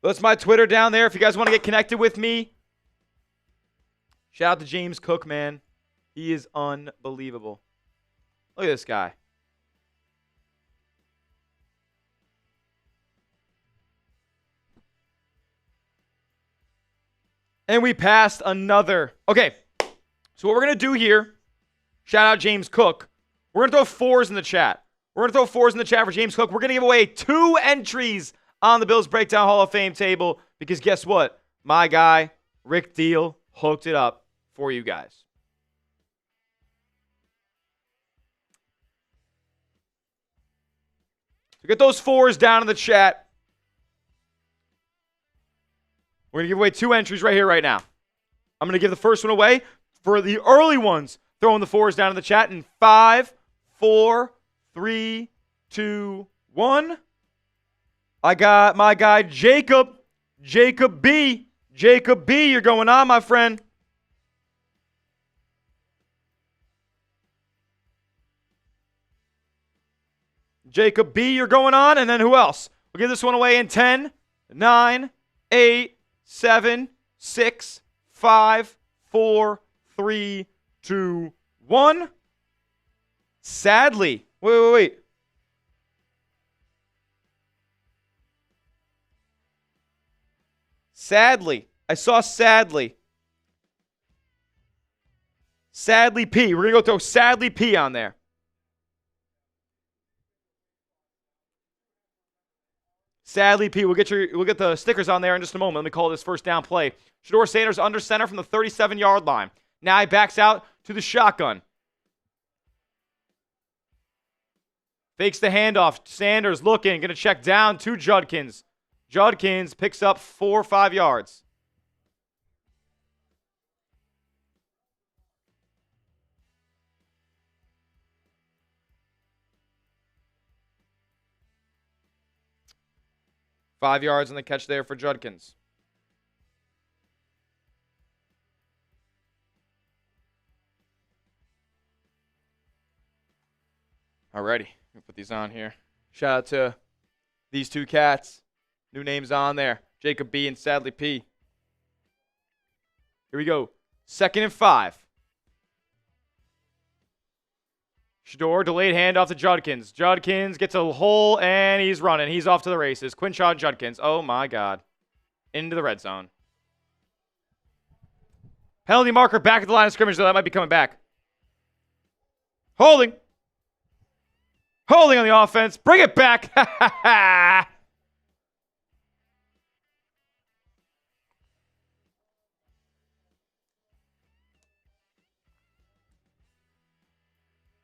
That's my Twitter down there if you guys want to get connected with me. Shout out to James Cook, man. He is unbelievable. Look at this guy. And we passed another. Okay, so what we're going to do here, shout out James Cook. We're going to throw fours in the chat. We're going to throw fours in the chat for James Cook. We're going to give away 2 entries on the Bills Breakdown Hall of Fame table because guess what? My guy, Rick Deal, hooked it up for you guys. So get those fours down in the chat. We're going to give away 2 entries right here, right now. I'm going to give the first one away for the early ones. Throwing the fours down in the chat in 5, 4, 3, 2, 1. I got my guy, Jacob. Jacob B. Jacob B, you're going on, my friend. Jacob B, you're going on. And then who else? We'll give this one away in 10, 9, 8, 7, 6, 5, 4, 3, 2, 1. Sadly. Wait. Sadly. I saw sadly. Sadly P. We're going to go throw sadly P on there. Sadly P. We'll get the stickers on there in just a moment. Let me call this first down play. Shedeur Sanders under center from the 37-yard line. Now he backs out to the shotgun. Fakes the handoff. Sanders looking. Going to check down to Judkins. Judkins picks up 4 or 5 yards. Five yards on the catch there for Judkins. Alrighty, put these on here. Shout out to these 2 cats. New names on there. Jacob B and Sadly P. Here we go. 2nd and 5. Shedeur, delayed handoff to Judkins. Judkins gets a hole, and he's running. He's off to the races. Quinshon Judkins. Oh, my God. Into the red zone. Penalty marker back at the line of scrimmage, though. That might be coming back. Holding. Holding on the offense. Bring it back. Ha, ha, ha.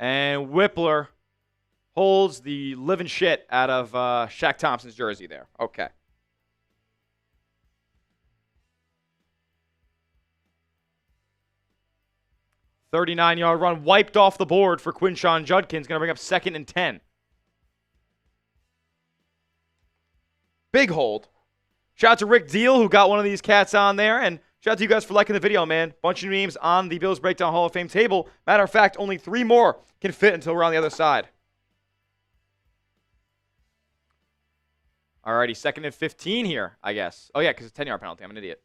And Whippler holds the living shit out of Shaq Thompson's jersey there. Okay. $39-yard run wiped off the board for Quinshon Judkins. Going to bring up 2nd and 10. Big hold. Shout out to Rick Deal, who got one of these cats on there. And shout out to you guys for liking the video, man. Bunch of new names on the Bills Breakdown Hall of Fame table. Matter of fact, only 3 more can fit until we're on the other side. Alrighty, 2nd and 15 here, I guess. Oh, yeah, because it's a 10-yard penalty. I'm an idiot.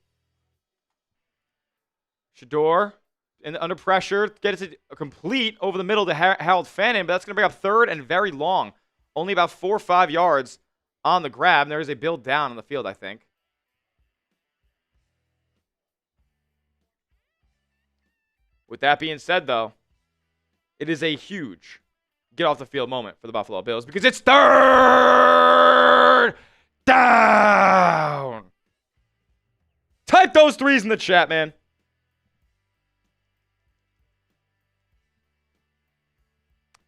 Shedeur, under pressure, gets it complete over the middle to Harold Fannin, but that's going to bring up 3rd and very long. Only about 4 or 5 yards on the grab. And there is a build down on the field, I think. With that being said, though, it is a huge get off the field moment for the Buffalo Bills because it's 3rd down. Type those 3s in the chat, man.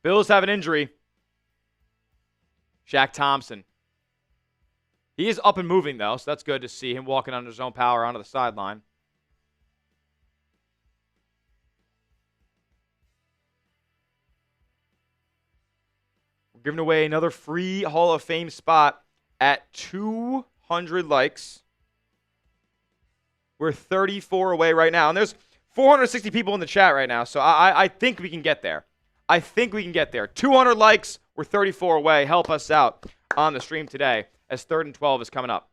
Bills have an injury. Shaq Thompson. He is up and moving, though, so that's good to see him walking under his own power onto the sideline. giving away another free Hall of Fame spot at 200 likes. We're 34 away right now. And there's 460 people in the chat right now, so I think we can get there. I think we can get there. 200 likes, we're 34 away. Help us out on the stream today as 3rd and 12 is coming up.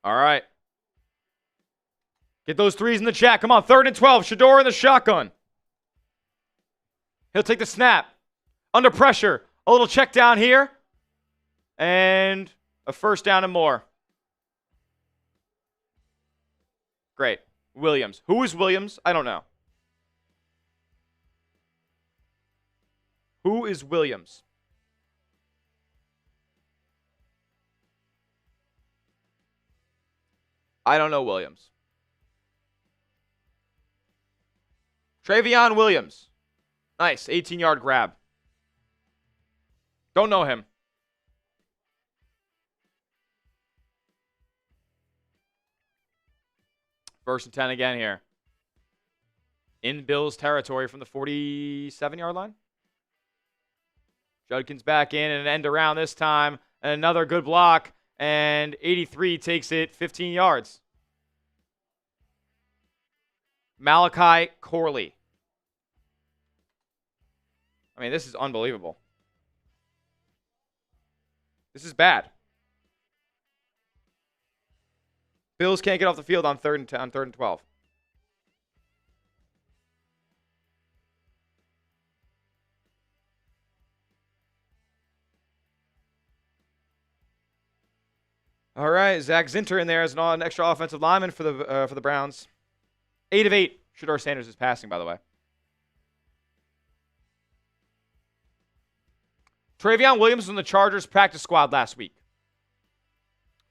All right. Get those threes in the chat. Come on, 3rd and 12. Shedeur in the shotgun. He'll take the snap. Under pressure. A little check down here. And a first down and more. Great. Williams. Who is Williams? I don't know. Who is Williams? I don't know Williams. Travion Williams. Nice. 18-yard grab. Don't know him. First and 10 again here. In Bills territory from the 47-yard line. Judkins back in and an end around this time. And another good block. And 83 takes it 15 yards. Malachi Corley. I mean, this is unbelievable. This is bad. Bills can't get off the field on 3rd and 10, on 3rd and 12. All right, Zach Zinter in there as an extra offensive lineman for the Browns. 8 of 8. Shedeur Sanders is passing, by the way. Travion Williams was in the Chargers practice squad last week.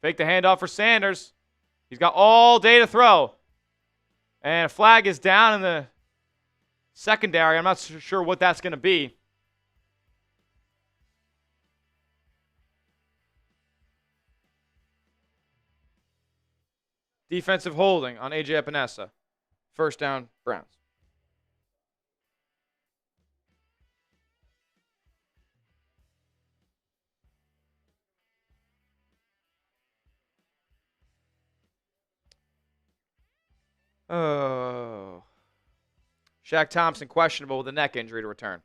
Fake the handoff for Sanders. He's got all day to throw. And a flag is down in the secondary. I'm not sure what that's going to be. Defensive holding on A.J. Epinesa. First down, Browns. Oh. Shaq Thompson questionable with a neck injury to return.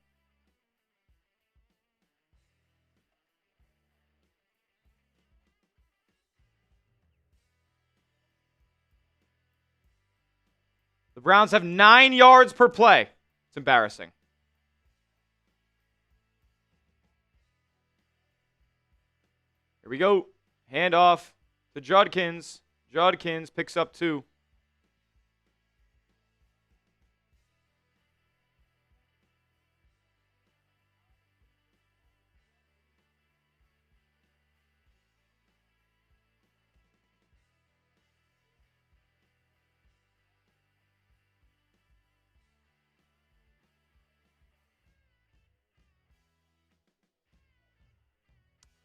The Browns have 9 yards per play. It's embarrassing. Here we go. Handoff to Judkins. Judkins picks up 2.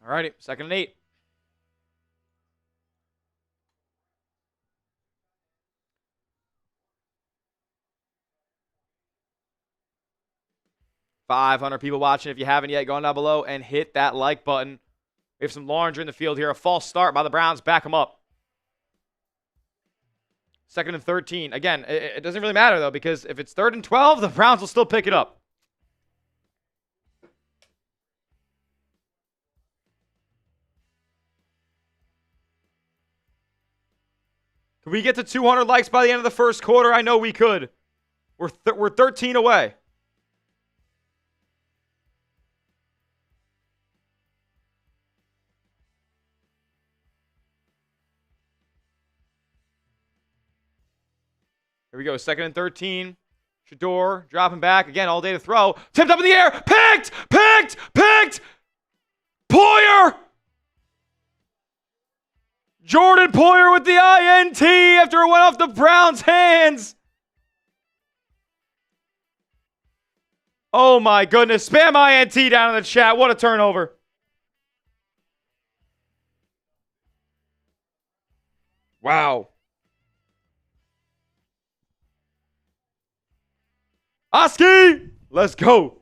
All righty, 2nd and 8. $500 people watching. If you haven't yet, go on down below and hit that like button. We have some laundry in the field here. A false start by the Browns. Back them up. 2nd and 13. Again, it doesn't really matter, though, because if it's 3rd and 12, the Browns will still pick it up. Can we get to 200 likes by the end of the first quarter? I know we could. We're 13 away. Here we go, 2nd and 13. Shedeur dropping back. Again, all day to throw. Tipped up in the air. Picked! Picked! Picked! Poyer! Jordan Poyer with the INT after it went off the Browns' hands. Oh my goodness. Spam INT down in the chat. What a turnover. Wow. Oski! Let's go.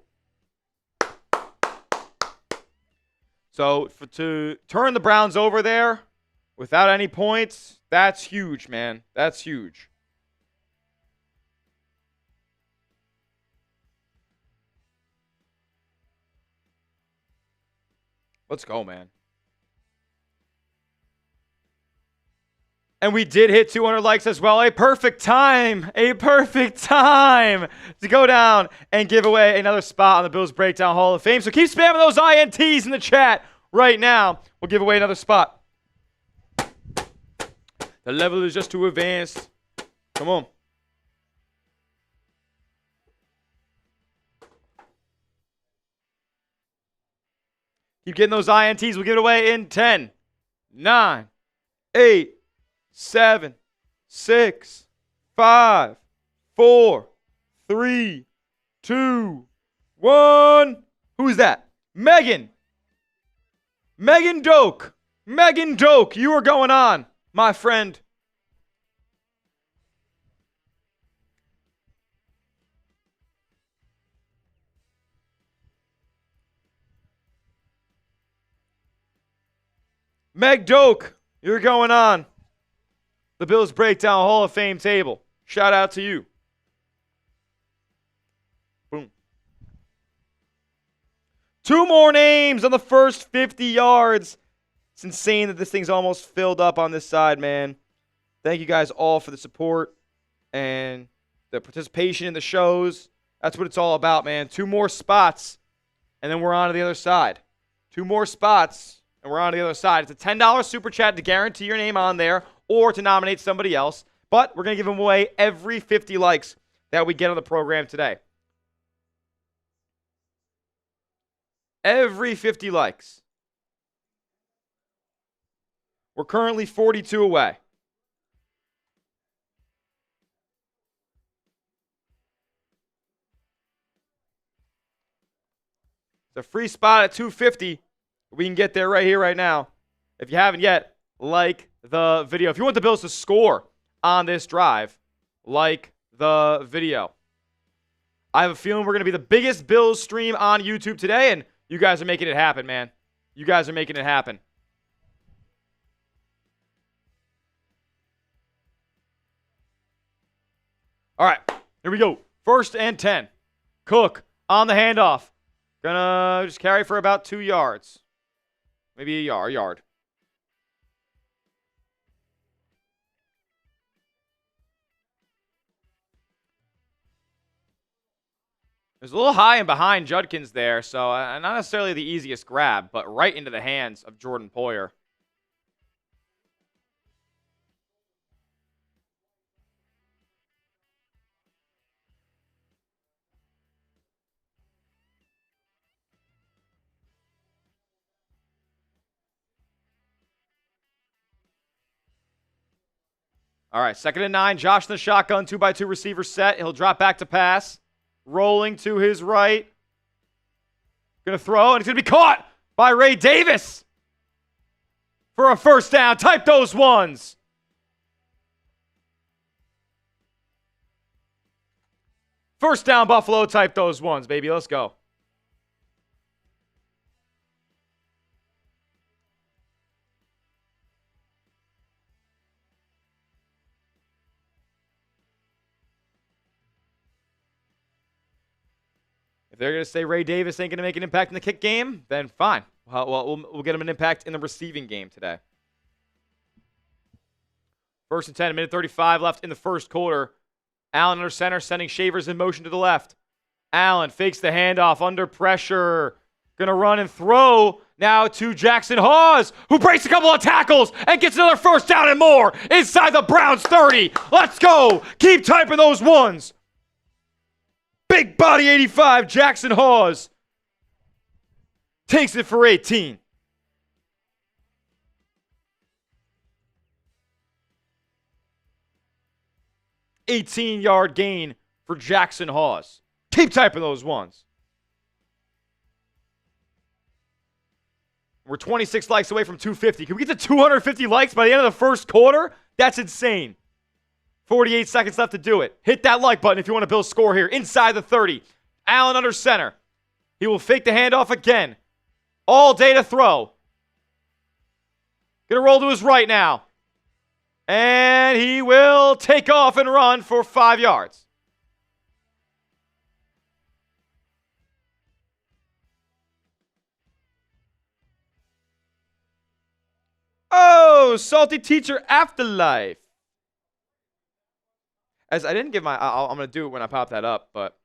So to turn the Browns over there without any points, that's huge, man. That's huge. Let's go, man. And we did hit 200 likes as well. A perfect time to go down and give away another spot on the Bills Breakdown Hall of Fame. So keep spamming those INTs in the chat right now. We'll give away another spot. The level is just too advanced. Come on. Keep getting those INTs. We'll give it away in 10, 9, 8, 7, 6, 5, 4, 3, 2, 1. Who's that? Megan. Megan Doak. Megan Doak, you are going on, my friend. Meg Doak, you're going on the Bills Breakdown Hall of Fame table. Shout out to you. Boom. 2 more names on the first 50 yards. It's insane that this thing's almost filled up on this side, man. Thank you guys all for the support and the participation in the shows. That's what it's all about, man. 2 more spots, and then we're on to the other side. 2 more spots. And we're on to the other side. It's a $10 super chat to guarantee your name on there or to nominate somebody else. But we're going to give them away every 50 likes that we get on the program today. Every 50 likes. We're currently 42 away. It's a free spot at 250. We can get there right here, right now. If you haven't yet, like the video. If you want the Bills to score on this drive, like the video. I have a feeling we're going to be the biggest Bills stream on YouTube today, and you guys are making it happen, man. You guys are making it happen. All right, here we go. 1st and 10. Cook on the handoff. Gonna just carry for about 2 yards. Maybe a yard. There's a little high and behind Judkins there, so not necessarily the easiest grab, but right into the hands of Jordan Poyer. All right, 2nd and 9. Josh in the shotgun, 2x2 receiver set. He'll drop back to pass. Rolling to his right. Going to throw, and he's going to be caught by Ray Davis for a 1st down. Type those ones. First down, Buffalo. Type those ones, baby. Let's go. If they're going to say Ray Davis ain't going to make an impact in the kick game, then fine. Well, we'll get him an impact in the receiving game today. 1st and 10, 1:35 left in the 1st quarter. Allen under center, sending Shavers in motion to the left. Allen fakes the handoff under pressure. Going to run and throw now to Jackson Hawes, who breaks a couple of tackles and gets another 1st down and more inside the Browns 30. Let's go. Keep typing those ones. Big body 85, Jackson Hawes takes it for 18. $18-yard gain for Jackson Hawes. Keep typing those ones. We're 26 likes away from 250. Can we get to 250 likes by the end of the 1st quarter? That's insane. 48 seconds left to do it. Hit that like button if you want to build score here. Inside the 30. Allen under center. He will fake the handoff again. All day to throw. Gonna roll to his right now. And he will take off and run for 5 yards. Oh, Salty Teacher Afterlife. As I didn't give my, I'm going to do it when I pop that up, but.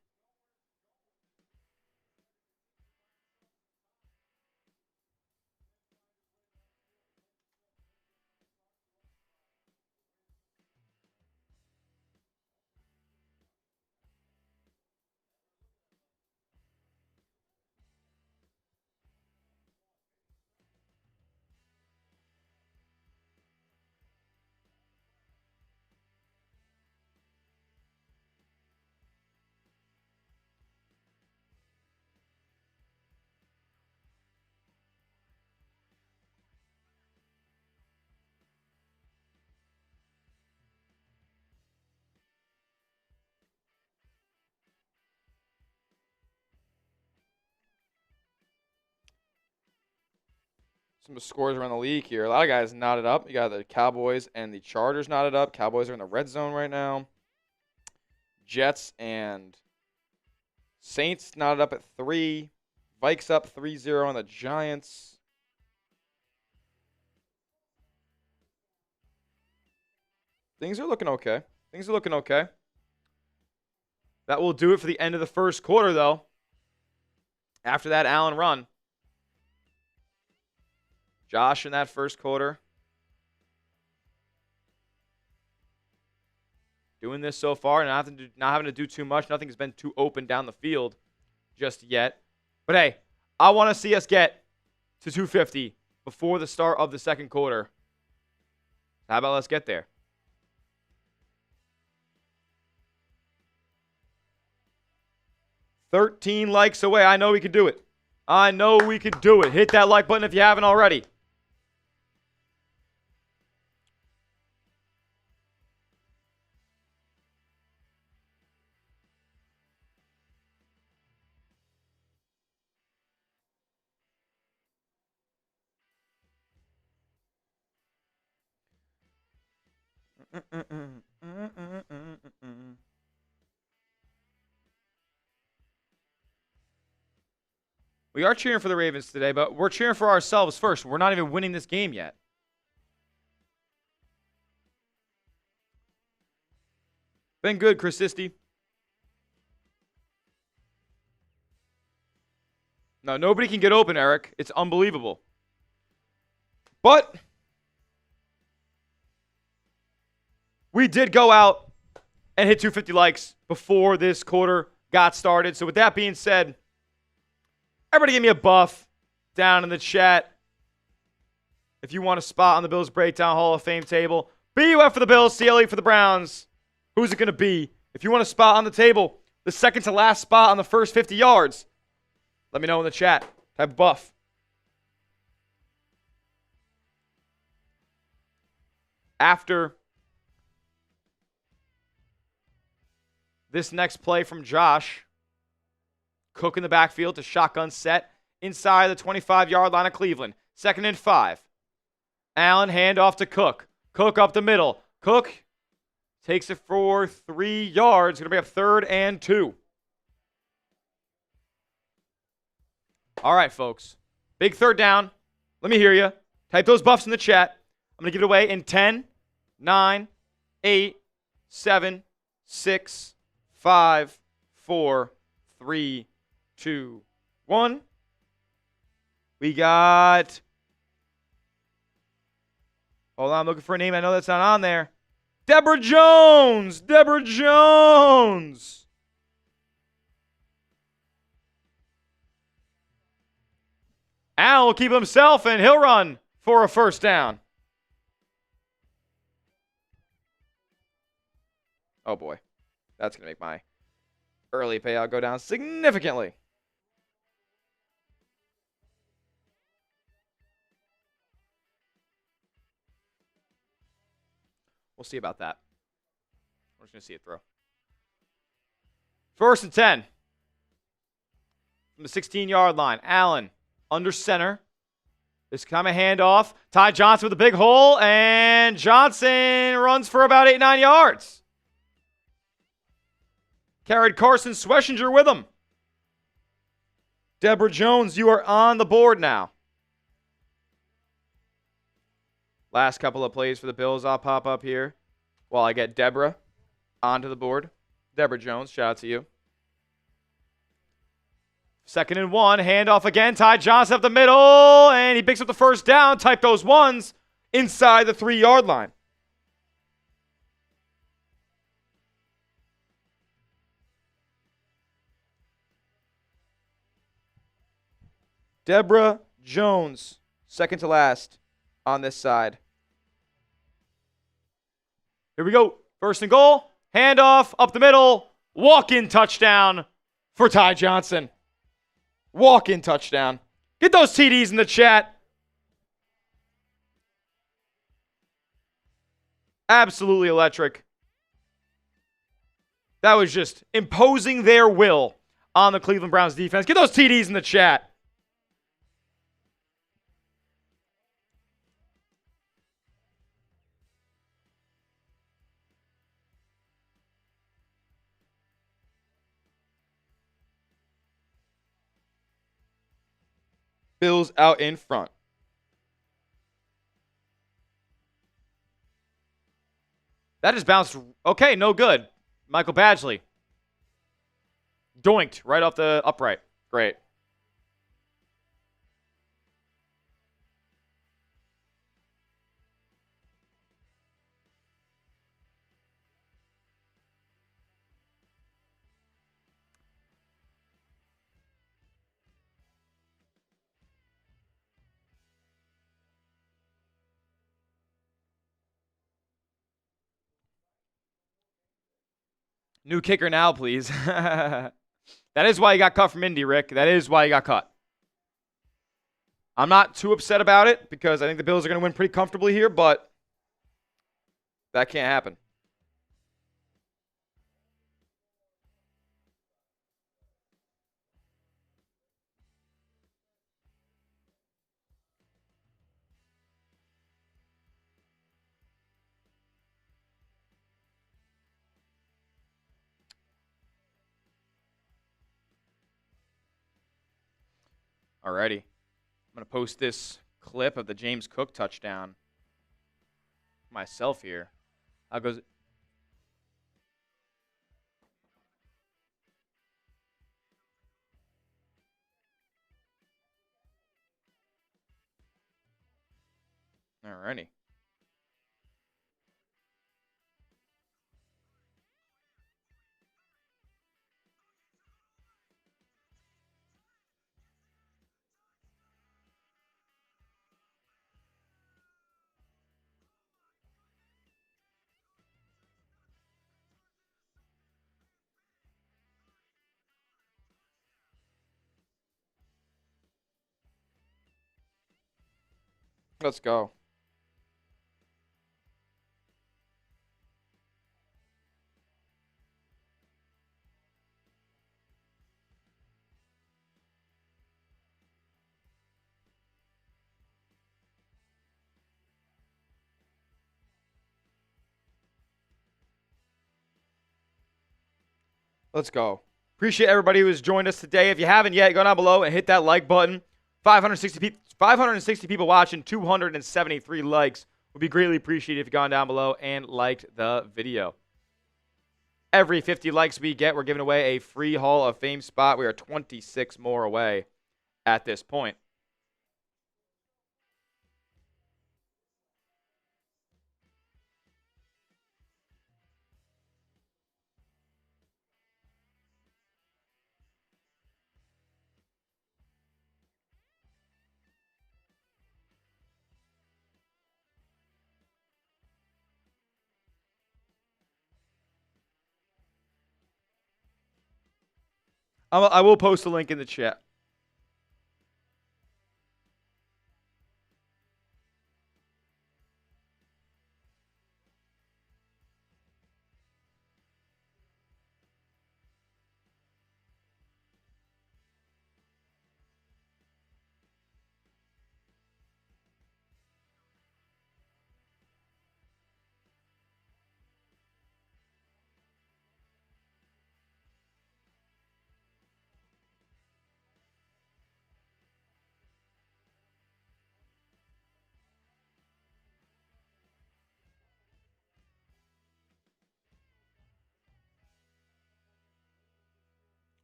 Some of the scores around the league here. A lot of guys knotted up. You got the Cowboys and the Chargers knotted up. Cowboys are in the red zone right now. Jets and Saints knotted up at 3. Vikes up 3-0 on the Giants. Things are looking okay. Things are looking okay. That will do it for the end of the first quarter, though. After that Allen run. Josh in that first quarter. Doing this so far, not having to do too much. Nothing's been too open down the field just yet. But hey, I want to see us get to 250 before the start of the second quarter. How about let's get there? $13 likes away. I know we can do it. I know we can do it. Hit that like button if you haven't already. We are cheering for the Ravens today, but we're cheering for ourselves first. We're not even winning this game yet. Been good, Chris Sisti. No, nobody can get open, Eric. It's unbelievable. But we did go out and hit 250 likes before this quarter got started. So with that being said, everybody give me a buff down in the chat. If you want a spot on the Bills Breakdown Hall of Fame table, BUF for the Bills, CLE for the Browns. Who's it going to be? If you want a spot on the table, the second to last spot on the first 50 yards, let me know in the chat. Type of buff. After this next play from Josh, Cook in the backfield to shotgun set inside the 25-yard line of Cleveland. 2nd and 5. Allen handoff to Cook. Cook up the middle. Cook takes it for 3 yards. Going to be up 3rd and 2. All right, folks. Big third down. Let me hear you. Type those buffs in the chat. I'm going to give it away in 10, 9, 8, 7, 6, 5, 4, 3, 2, 1. We got... Hold on, I'm looking for a name. I know that's not on there. Deborah Jones! Deborah Jones! Al will keep himself, and he'll run for a first down. Oh, boy. That's going to make my early payout go down significantly. We'll see about that. We're just going to see it throw. 1st and 10. From the 16-yard line. Allen under center. This kind of handoff. Ty Johnson with a big hole. And Johnson runs for about 8-9 yards. Carried Carson Schweschinger with him. Deborah Jones, you are on the board now. Last couple of plays for the Bills I'll pop up here while I get Deborah onto the board. Deborah Jones, shout out to you. 2nd and 1, handoff again. Ty Johnson up the middle, and he picks up the 1st down. Type those ones inside the 3-yard line. Deborah Jones, second to last on this side. Here we go. 1st and goal. Handoff up the middle. Walk-in touchdown for Ty Johnson. Walk-in touchdown. Get those TDs in the chat. Absolutely electric. That was just imposing their will on the Cleveland Browns defense. Get those TDs in the chat. Bills out in front. That just bounced. Okay, no good. Michael Badgley. Doinked right off the upright. Great. New kicker now, please. That is why he got cut from Indy, Rick. That is why he got cut. I'm not too upset about it because I think the Bills are going to win pretty comfortably here, but that can't happen. Alrighty. I'm going to post this clip of the James Cook touchdown myself here. How goes it? Alrighty. Let's go. Let's go. Appreciate everybody who has joined us today. If you haven't yet, go down below and hit that like button. 560 people watching, 273 likes. Would be greatly appreciated if you gone down below and liked the video. Every 50 likes we get, we're giving away a free Hall of Fame spot. We are 26 more away at this point. I will post a link in the chat.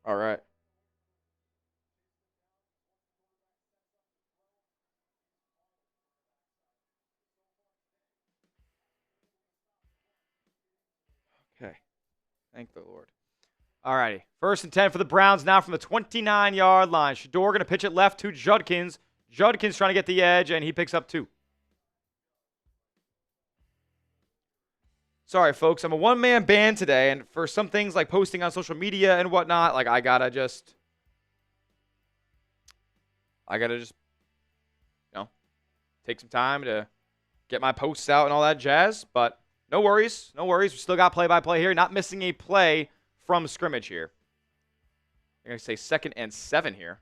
All right. Okay. Thank the Lord. All righty. 1st and 10 for the Browns now from the 29-yard line. Shedeur going to pitch it left to Judkins. Judkins trying to get the edge, and he picks up 2. Sorry, folks. I'm a one-man band today, and for some things like posting on social media and whatnot, like I gotta just, take some time to get my posts out and all that jazz. But no worries. No worries. We still got play-by-play here. Not missing a play from scrimmage here. I'm going to say 2nd and 7 here.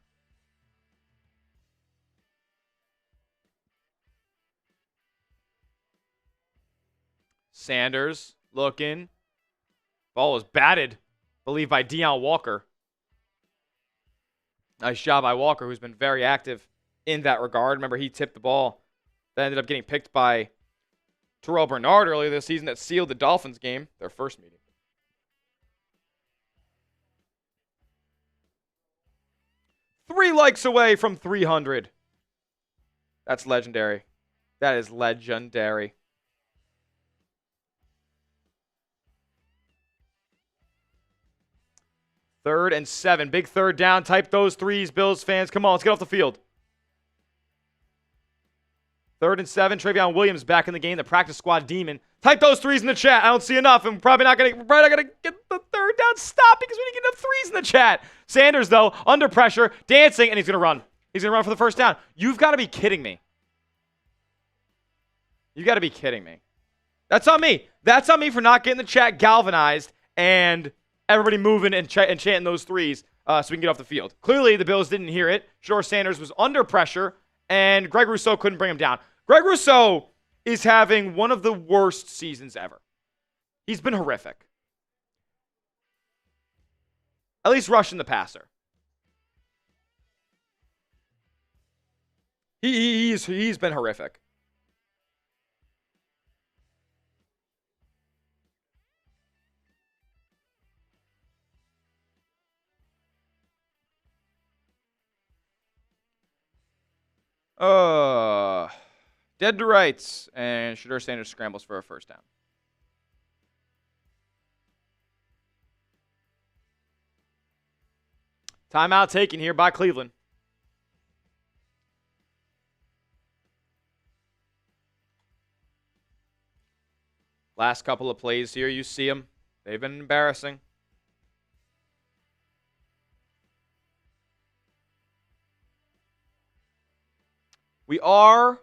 Sanders looking. Ball was batted, I believe, by Deion Walker. Nice job by Walker, who's been very active in that regard. Remember, he tipped the ball. That ended up getting picked by Terrell Bernard earlier this season that sealed the Dolphins game, their first meeting. Three likes away from 300. That's legendary. That is legendary. Third and 7. Big third down. Type those threes, Bills fans. Come on, let's get off the field. 3rd and 7. Travion Williams back in the game. The practice squad demon. Type those threes in the chat. I don't see enough. And we're probably not gonna get the 3rd down stop because we didn't get enough threes in the chat. Sanders, though, under pressure, dancing, and he's gonna run. He's gonna run for the 1st down. You've got to be kidding me. You got to be kidding me. That's on me. That's on me for not getting the chat galvanized and everybody moving and chanting those threes so we can get off the field. Clearly, the Bills didn't hear it. Shedeur Sanders was under pressure, and Greg Rousseau couldn't bring him down. Greg Rousseau is having one of the worst seasons ever. He's been horrific. At least rushing the passer. He's been horrific. Dead to rights, and Shedeur Sanders scrambles for a 1st down. Timeout taken here by Cleveland. Last couple of plays here, you see them. They've been embarrassing. We are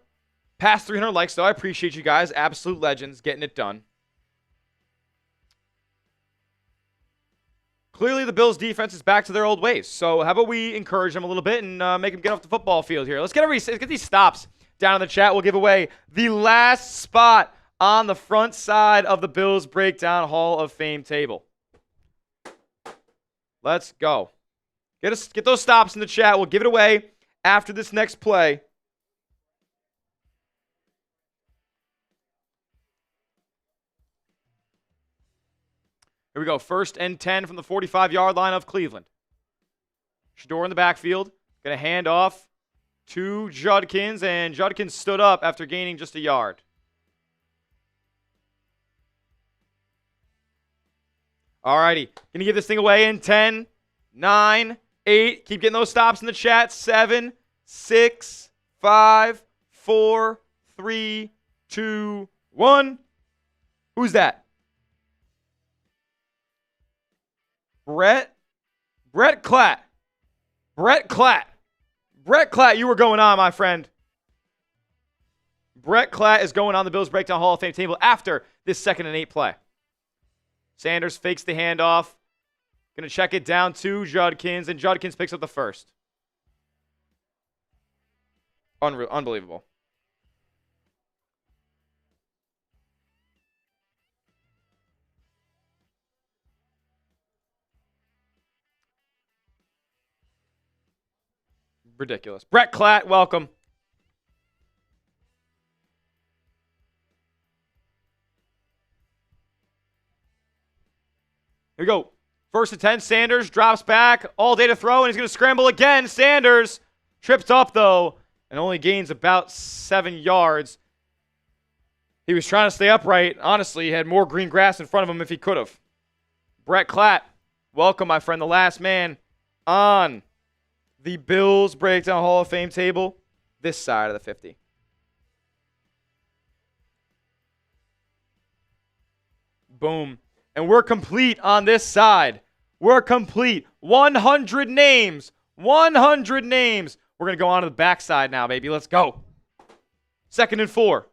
past 300 likes, though. I appreciate you guys. Absolute legends getting it done. Clearly, the Bills' defense is back to their old ways. So how about we encourage them a little bit and make them get off the football field here. Let's get these stops down in the chat. We'll give away the last spot on the front side of the Bills Breakdown Hall of Fame table. Let's go. Get those stops in the chat. We'll give it away after this next play. Here we go. 1st and 10 from the 45-yard line of Cleveland. Shedeur in the backfield. Going to hand off to Judkins, and Judkins stood up after gaining just a yard. Alrighty. Going to give this thing away in 10, 9, 8. Keep getting those stops in the chat. 7, 6, 5, 4, 3, 2, 1. Who's that? Brett Klatt. Brett Klatt, you were going on, my friend. Brett Klatt is going on the Bills Breakdown Hall of Fame table after this 2nd and 8 play. Sanders fakes the handoff. Going to check it down to Judkins, and Judkins picks up the 1st. Unbelievable. Ridiculous. Brett Klatt, welcome. Here we go. First and 10, Sanders drops back, all day to throw, and he's going to scramble again. Sanders trips up, though, and only gains about 7 yards. He was trying to stay upright. Honestly, he had more green grass in front of him if he could have. Brett Klatt, welcome, my friend, the last man on the Bills Breakdown Hall of Fame table, this side of the 50. Boom. And we're complete on this side. We're complete. 100 names. 100 names. We're going to go on to the backside now, baby. Let's go. 2nd and 4.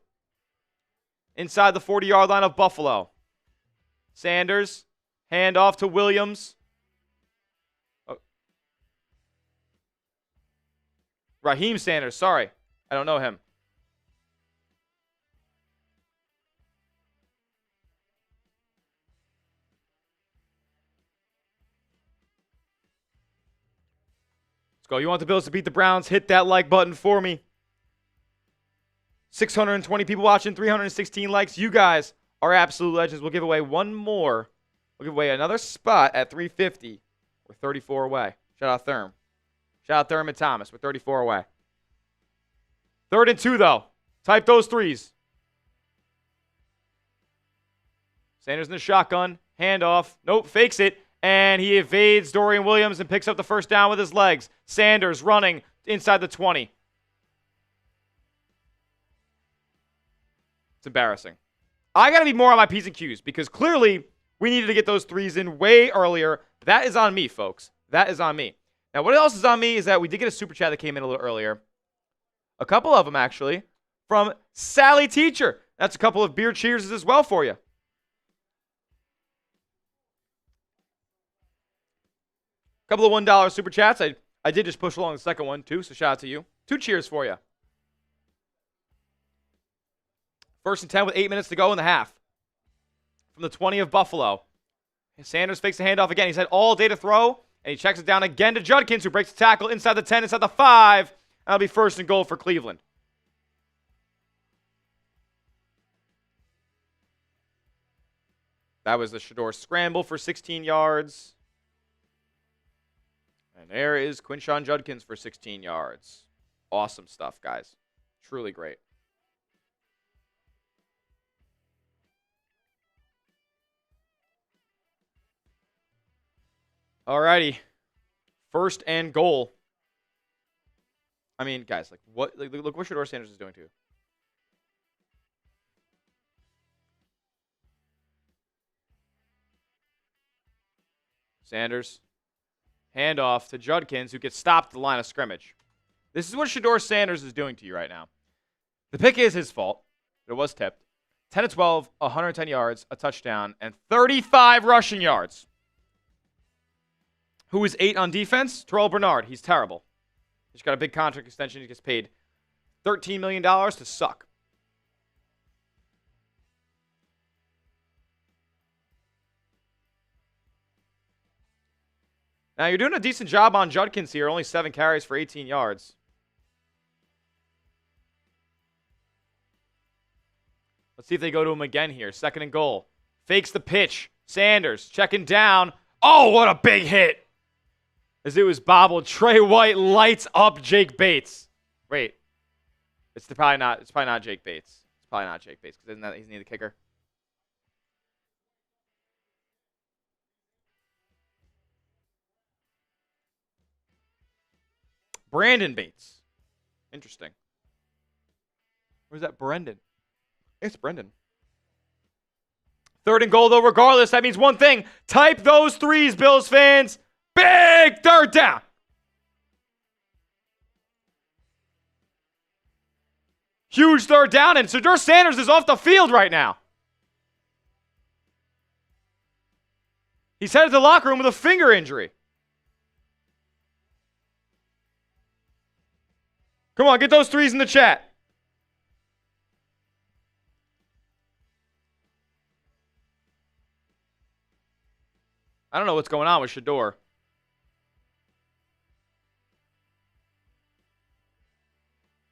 Inside the 40-yard line of Buffalo. Sanders. Hand off to Williams. Oh. Raheem Sanders. Sorry. I don't know him. Go. You want the Bills to beat the Browns? Hit that like button for me. 620 people watching, 316 likes. You guys are absolute legends. We'll give away one more. We'll give away another spot at 350. We're 34 away. Shout out Therm. Shout out Thurman Thomas. We're 34 away. 3rd and 2, though. Type those threes. Sanders in the shotgun. Handoff. Nope, fakes it. And he evades Dorian Williams and picks up the first down with his legs. Sanders running inside the 20. It's embarrassing. I got to be more on my P's and Q's because clearly we needed to get those threes in way earlier. That is on me, folks. That is on me. Now, what else is on me is that we did get a super chat that came in a little earlier. A couple of them, actually, from Sally Teacher. That's a couple of beer cheers as well for you. Couple of $1 super chats. I did just push along the second one, too, so shout out to you. 2 cheers for you. 1st and 10 with 8 minutes to go in the half. From the 20 of Buffalo. Sanders fakes the handoff again. He's had all day to throw, and he checks it down again to Judkins, who breaks the tackle inside the 10, inside the 5. That'll be 1st and goal for Cleveland. That was the Shedeur scramble for 16 yards. And there is Quinshon Judkins for 16 yards. Awesome stuff, guys. Truly great. Alrighty. 1st and goal. I mean, guys, like what? Like, look what Shedeur Sanders is doing to you. Sanders. Handoff to Judkins, who gets stopped at the line of scrimmage. This is what Shedeur Sanders is doing to you right now. The pick is his fault. It was tipped. 10 to 12, 110 yards, a touchdown, and 35 rushing yards. Who is 8 on defense? Terrell Bernard. He's terrible. He's got a big contract extension. He gets paid $13 million to suck. Now, you're doing a decent job on Judkins here. Only 7 carries for 18 yards. Let's see if they go to him again here. 2nd and goal. Fakes the pitch. Sanders checking down. Oh, what a big hit. As it was bobbled. Trey White lights up Jake Bates. Wait. It's probably not Jake Bates. It's probably not Jake Bates because isn't he the kicker? Brandon Bates. Interesting. Where's that Brendan? It's Brendan. 3rd and goal, though, regardless. That means one thing. Type those threes, Bills fans. Big 3rd down. Huge 3rd down, and Shedeur Sanders is off the field right now. He's headed to the locker room with a finger injury. Come on, get those threes in the chat. I don't know what's going on with Shedeur.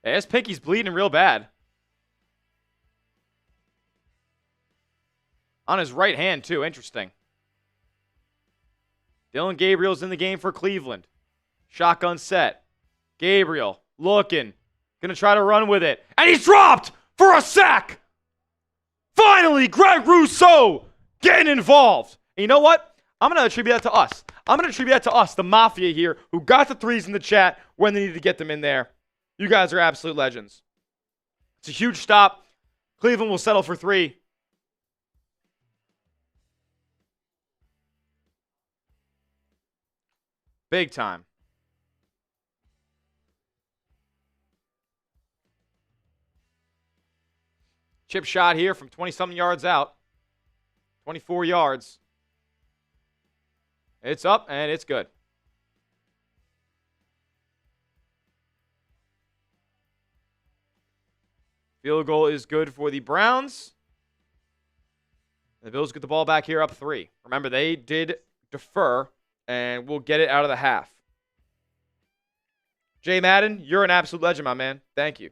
Yeah, his pinky's bleeding real bad. On his right hand, too. Interesting. Dylan Gabriel's in the game for Cleveland. Shotgun set. Gabriel looking. Going to try to run with it. And he's dropped for a sack. Finally, Greg Rousseau getting involved. And you know what? I'm going to attribute that to us. I'm going to attribute that to us, the Mafia here, who got the threes in the chat when they needed to get them in there. You guys are absolute legends. It's a huge stop. Cleveland will settle for 3. Big time. Chip shot here from 20-something yards out. 24 yards. It's up, and it's good. Field goal is good for the Browns. The Bills get the ball back here up 3. Remember, they did defer, and we'll get it out of the half. Jay Madden, you're an absolute legend, my man. Thank you.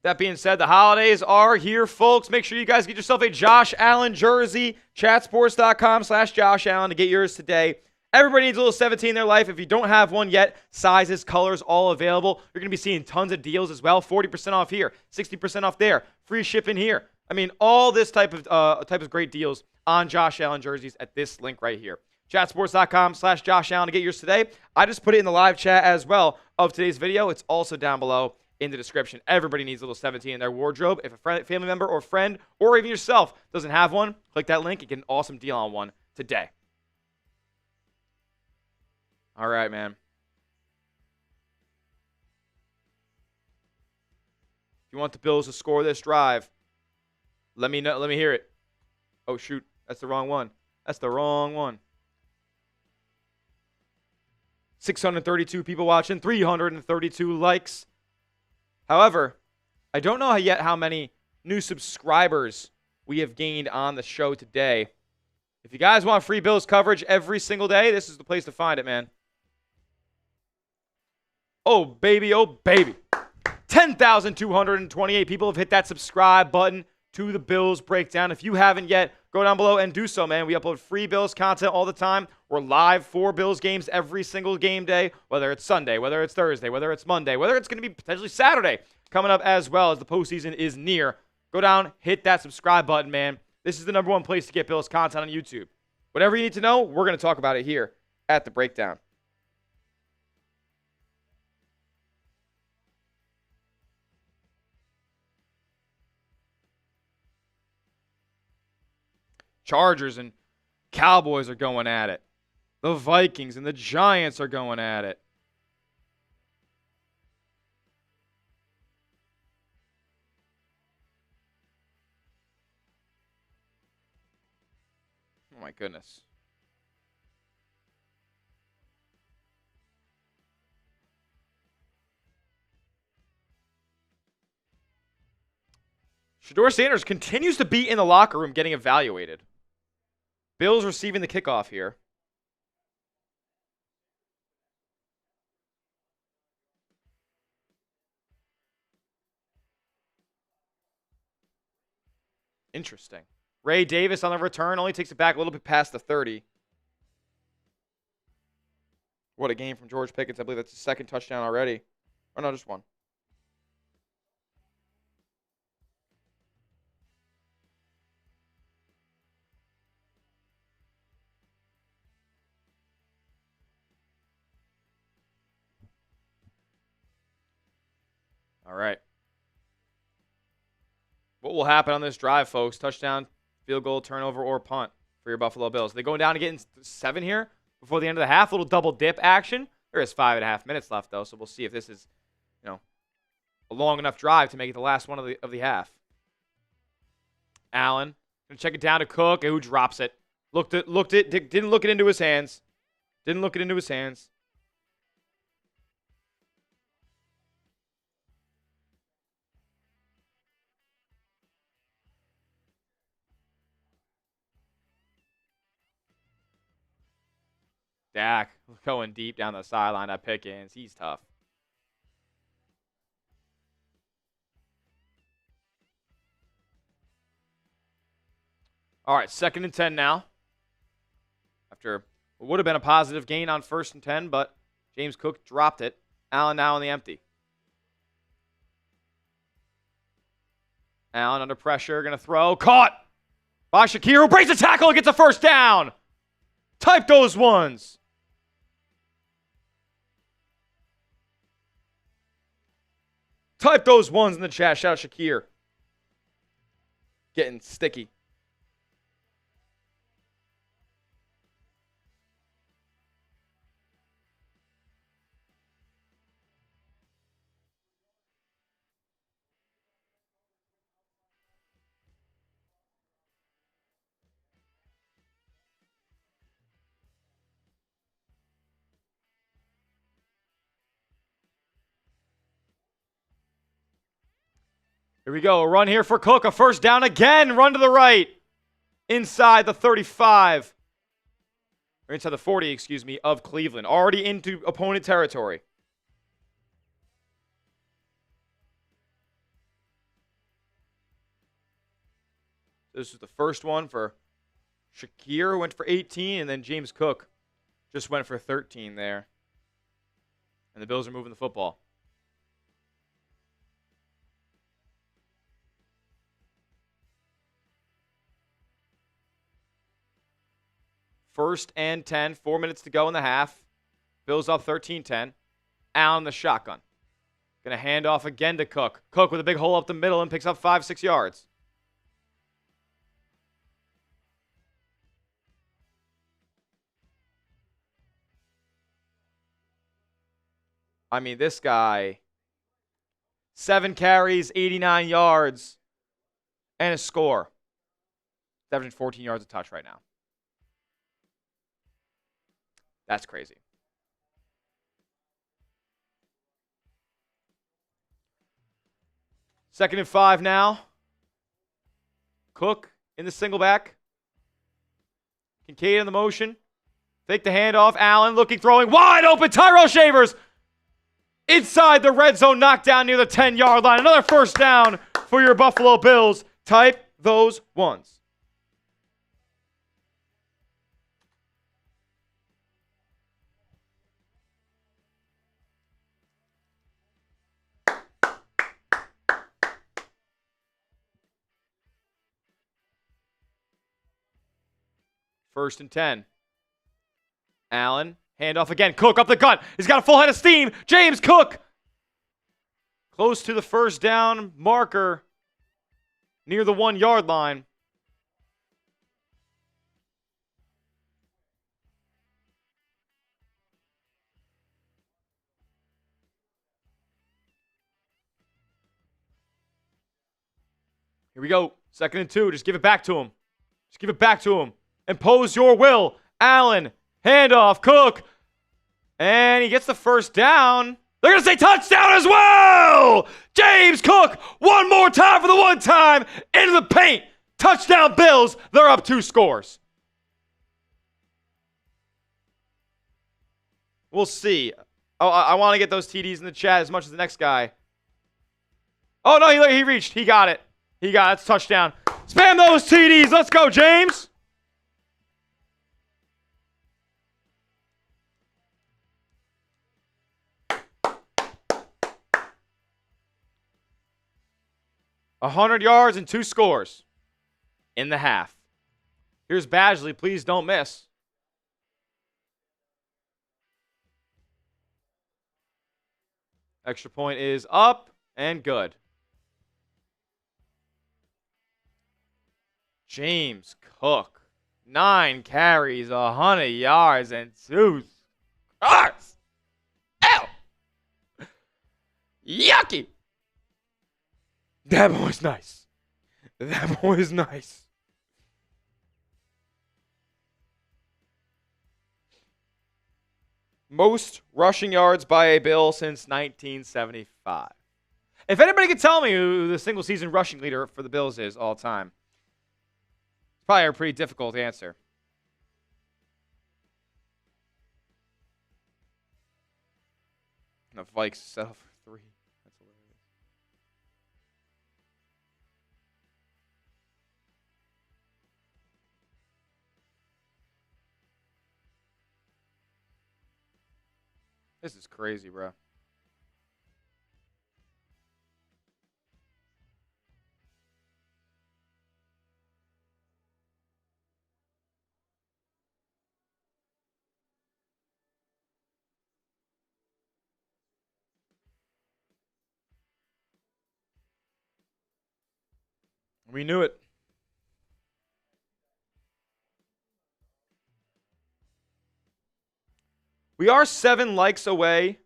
That being said, the holidays are here, folks. Make sure you guys get yourself a Josh Allen jersey. Chatsports.com/Josh Allen to get yours today. Everybody needs a little 17 in their life. If you don't have one yet, sizes, colors, all available. You're going to be seeing tons of deals as well. 40% off here, 60% off there, free shipping here. I mean, all this type of great deals on Josh Allen jerseys at this link right here. Chatsports.com/Josh Allen to get yours today. I just put it in the live chat as well of today's video. It's also down below in the description. Everybody needs a little 17 in their wardrobe. If a family member or friend or even yourself doesn't have one, click that link and get an awesome deal on one today. All right, man. If you want the Bills to score this drive, let me know. Let me hear it. Oh, shoot. That's the wrong one. That's the wrong one. 632 people watching, 332 likes. However, I don't know yet how many new subscribers we have gained on the show today. If you guys want free Bills coverage every single day, this is the place to find it, man. Oh, baby, oh, baby. 10,228 people have hit that subscribe button to the Bills Breakdown. If you haven't yet, go down below and do so, man. We upload free Bills content all the time. We're live for Bills games every single game day, whether it's Sunday, whether it's Thursday, whether it's Monday, whether it's going to be potentially Saturday coming up as well as the postseason is near. Go down, hit that subscribe button, man. This is the #1 place to get Bills content on YouTube. Whatever you need to know, we're going to talk about it here at the Breakdown. Chargers and Cowboys are going at it. The Vikings and the Giants are going at it. Oh my goodness. Shedeur Sanders continues to be in the locker room getting evaluated. Bills receiving the kickoff here. Interesting. Ray Davis on the return only takes it back a little bit past the 30. What a game from George Pickens. I believe that's his second touchdown already. Or no, just one. All right. What will happen on this drive, folks? Touchdown, field goal, turnover, or punt for your Buffalo Bills. Are they going down and getting 7 here before the end of the half? A little double dip action. There is 5.5 minutes left, though, so we'll see if this is, a long enough drive to make it the last one of the half. Allen gonna check it down to Cook, who drops it. Looked it, didn't look it into his hands. Didn't look it into his hands. Dak going deep down the sideline at Pickens. He's tough. All right, 2nd and 10 now. After what would have been a positive gain on 1st and 10, but James Cook dropped it. Allen now in the empty. Allen under pressure, going to throw. Caught by Shakir, who breaks the tackle and gets a 1st down. Type those ones. Type those ones in the chat. Shout out Shakir. Getting sticky. Here we go. A run here for Cook. A 1st down again. Run to the right. Inside the 35. Or inside the 40, excuse me, of Cleveland. Already into opponent territory. This was the first one for Shakir, who went for 18, and then James Cook just went for 13 there. And the Bills are moving the football. First and 10, 4 minutes to go in the half. Bills up 13-10. Allen the shotgun. Going to hand off again to Cook. Cook with a big hole up the middle and picks up 5-6 yards. I mean, this guy, 7 carries, 89 yards, and a score. He's averaging 14 yards a touch right now. That's crazy. Second and 5 now. Cook in the single back. Kincaid in the motion. Fake the handoff. Allen looking, throwing wide open. Tyrell Shavers inside the red zone, knockdown near the 10-yard line. Another 1st down for your Buffalo Bills. Type those ones. First and 10. Allen, handoff again. Cook up the gut. He's got a full head of steam. James Cook. Close to the 1st down marker. Near the 1-yard line. Here we go. 2nd and 2. Just give it back to him. Just give it back to him. Impose your will. Allen, handoff, Cook. And he gets the 1st down. They're going to say touchdown as well. James Cook, one more time for the one time. Into the paint. Touchdown Bills. They're up 2 scores. We'll see. Oh, I want to get those TDs in the chat as much as the next guy. Oh, no, he reached. He got it. He got it. It's touchdown. Spam those TDs. Let's go, James. A 100 yards and 2 scores in the half. Here's Badgley. Please don't miss. Extra point is up and good. James Cook, 9 carries, 100 yards, and 2 scores. Ow! Yucky! That boy's nice. That boy's nice. Most rushing yards by a Bill since 1975. If anybody could tell me who the single season rushing leader for the Bills is all time, it's probably a pretty difficult answer. The Vikes settle for 3. That's hilarious. This is crazy, bro. We knew it. We are 7 likes away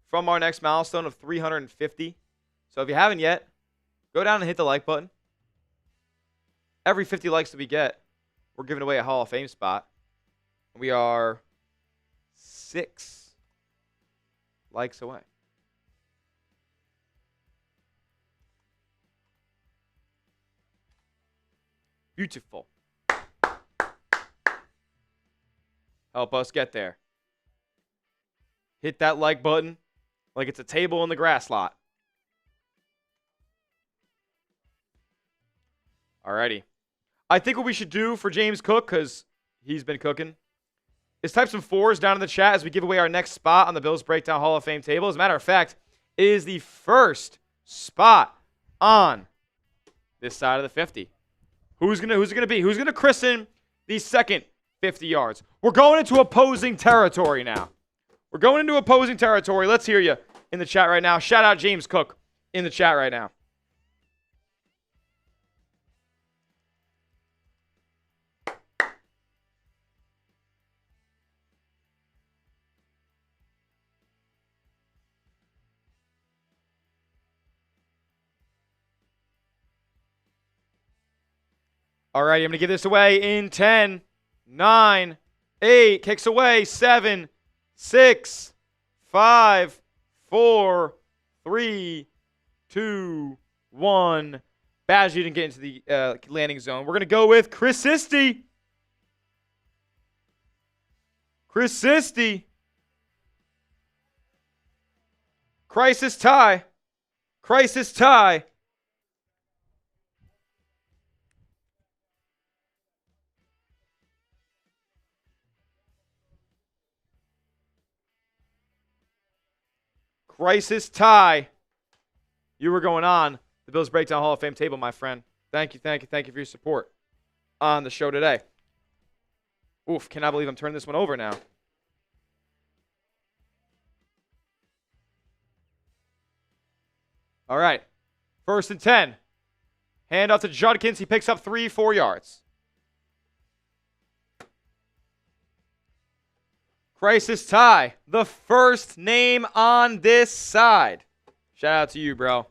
from our next milestone of 350. So if you haven't yet, go down and hit the like button. Every 50 likes that we get, we're giving away a Hall of Fame spot. We are 6 likes away. Beautiful. Help us get there. Hit that like button like it's a table in the grass lot. Alrighty. I think what we should do for James Cook, because he's been cooking, is type some 4s down in the chat as we give away our next spot on the Bills Breakdown Hall of Fame table. As a matter of fact, it is the first spot on this side of the 50. Who's gonna be? Who's gonna christen the second 50 yards? We're going into opposing territory now. We're going into opposing territory. Let's hear you in the chat right now. Shout out James Cook in the chat right now. All right, I'm going to give this away in 10, 9, 8, kicks away, 7, 6, 5, 4, 3, 2, 1. Badge didn't get into the landing zone. We're going to go with Chris Sisti. Chris Sisti. Crisis tie. Crisis tie. Crisis tie. You were going on the Bills Breakdown Hall of Fame table, my friend. Thank you for your support on the show today. Oof, cannot believe I'm turning this one over now. All right. 1st and 10. Hand off to Judkins. He picks up 4 yards. Crisis tie. The first name on this side. Shout out to you, bro.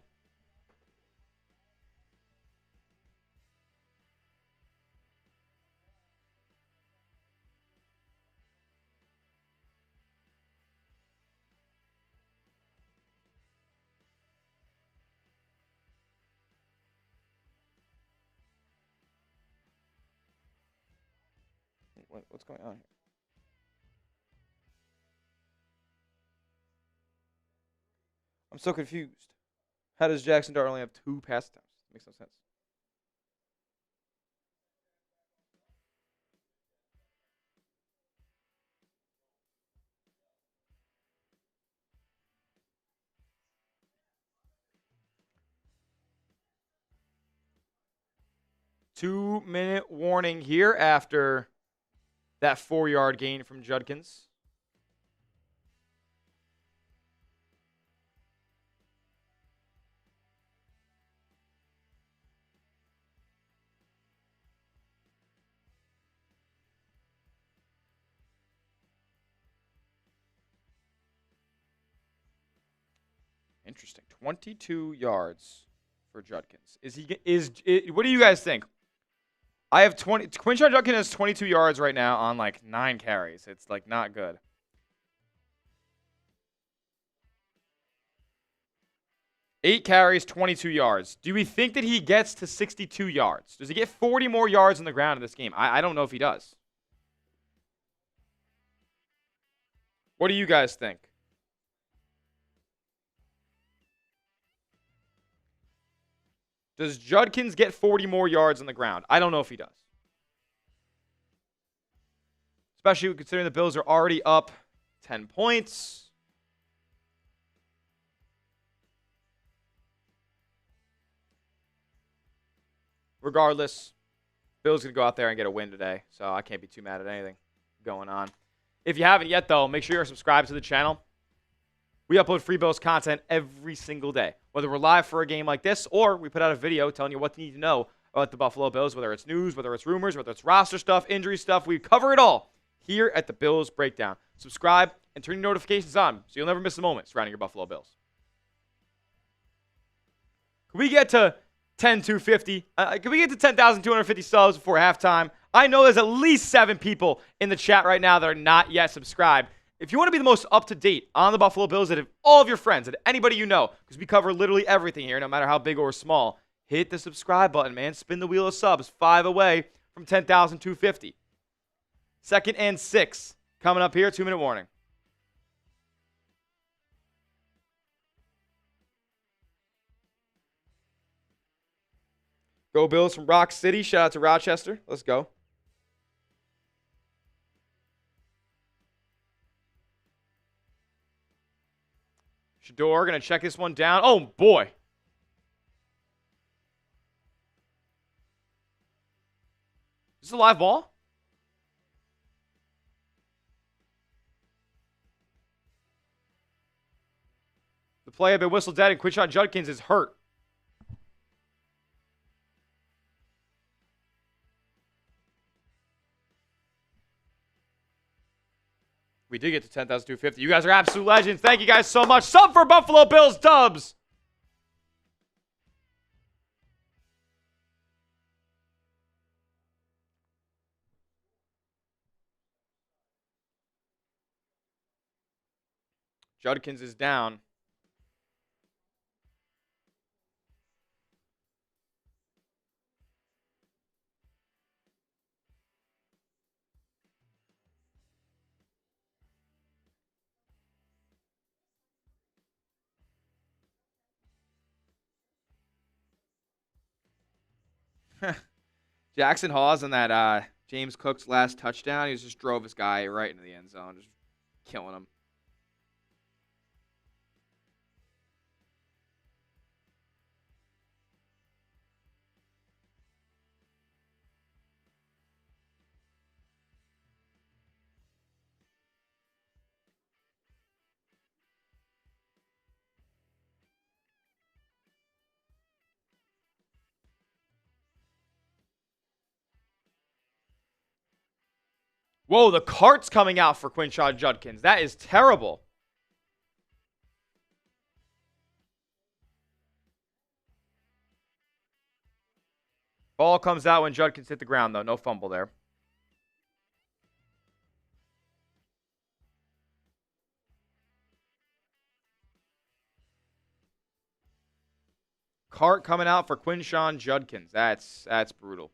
What's going on here? I'm so confused. How does Jackson Dart only have 2 pass attempts? Makes no sense. Two-minute warning here after that 4-yard gain from Judkins. Interesting. 22 yards for Judkins. What do you guys think? I have 20. Quinshon Judkins has 22 yards right now on like 9 carries. It's like not good. Eight carries, 22 yards. Do we think that he gets to 62 yards? Does he get 40 more yards on the ground in this game? I don't know if he does. What do you guys think? Does Judkins get 40 more yards on the ground? I don't know if he does. Especially considering the Bills are already up 10 points. regardless, Bills going to go out there and get a win today, so I can't be too mad at anything going on. If you haven't yet, though, make sure you're subscribed to the channel. We upload free Bills content every single day, whether we're live for a game like this or we put out a video telling you what you need to know about the Buffalo Bills, whether it's news, whether it's rumors, whether it's roster stuff, injury stuff. We cover it all here at the Bills Breakdown. Subscribe and turn your notifications on so you'll never miss a moment surrounding your Buffalo Bills. Can we get to 10,250? Can we get to 10,250 subs before halftime? I know there's at least 7 people in the chat right now that are not yet subscribed. If you want to be the most up-to-date on the Buffalo Bills, that all of your friends, that anybody you know, because we cover literally everything here, no matter how big or small, hit the subscribe button, man. Spin the wheel of subs. 5 away from 10,250. 2nd and 6 coming up here. 2-minute warning. Go Bills from Rock City. Shout out to Rochester. Let's go. Shedeur going to check this one down. Oh, boy. Is this a live ball? The play had been whistled dead, and Quinshon Judkins is hurt. We did get to 10,250. You guys are absolute legends. Thank you guys so much. Sub for Buffalo Bills dubs. Judkins is down. Jackson Hawes on that James Cook's last touchdown. He just drove his guy right into the end zone, just killing him. Whoa, the cart's coming out for Quinshon Judkins. That is terrible. Ball comes out when Judkins hit the ground, though. No fumble there. Cart coming out for Quinshon Judkins. That's brutal.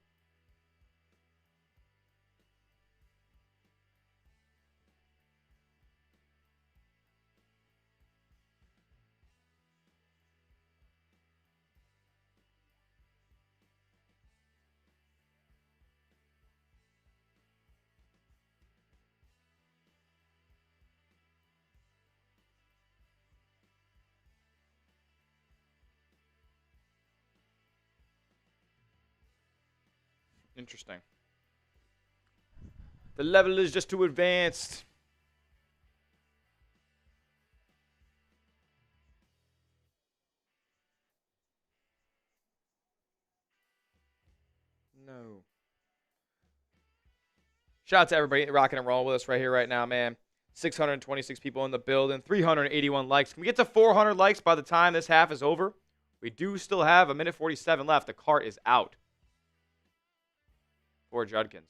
Interesting. The level is just too advanced. No. Shout out to everybody rocking and rolling with us right here, right now, man. 626 people in the building, 381 likes. Can we get to 400 likes by the time this half is over? We do still have a minute 47 left. The cart is out for Judkins.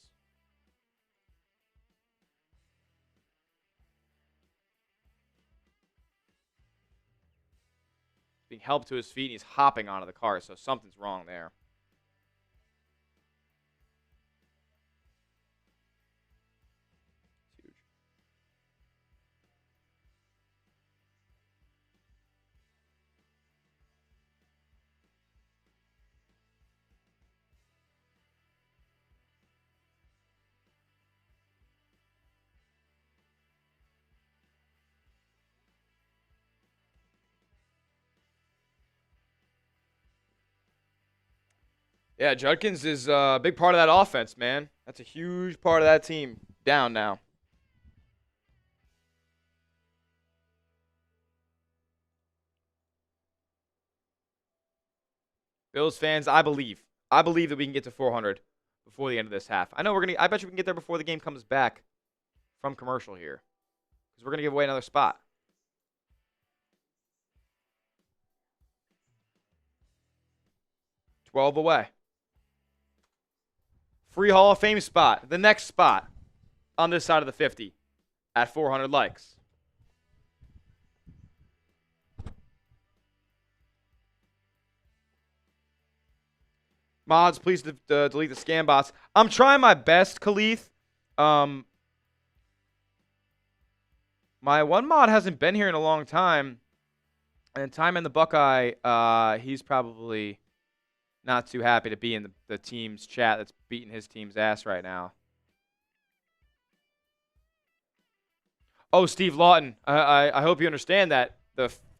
Being helped to his feet, and he's hopping onto the cart, so something's wrong there. Yeah, Judkins is a big part of that offense, man. That's a huge part of that team. Down now. Bills fans, I believe that we can get to 400 before the end of this half. I bet you we can get there before the game comes back from commercial here. Because we're going to give away another spot. $12 away. Free Hall of Fame spot. The next spot on this side of the 50 at 400 likes. Mods, please delete the scam bots. I'm trying my best, Khalith. My one mod hasn't been here in a long time. And Time in the Buckeye, he's probably not too happy to be in the team's chat that's beating his team's ass right now. Oh, Steve Lawton. I hope you understand that.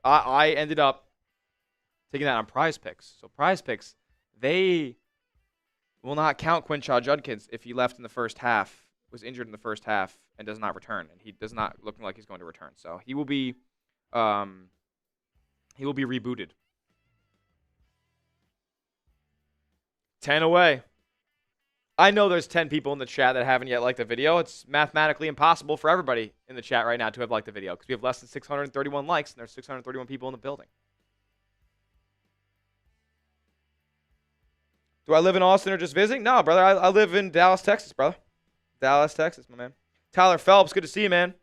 I ended up taking that on Prize Picks. So Prize Picks, they will not count Quinshon Judkins if he left in the first half, was injured in the first half, and does not return. And he does not look like he's going to return. So he will be rebooted. 10 away. I know there's 10 people in the chat that haven't yet liked the video. It's mathematically impossible for everybody in the chat right now to have liked the video because we have less than 631 likes and there's 631 people in the building. Do I live in Austin or just visiting? No, brother. I live in Dallas, Texas, brother. Dallas, Texas, my man. Tyler Phelps, good to see you, man.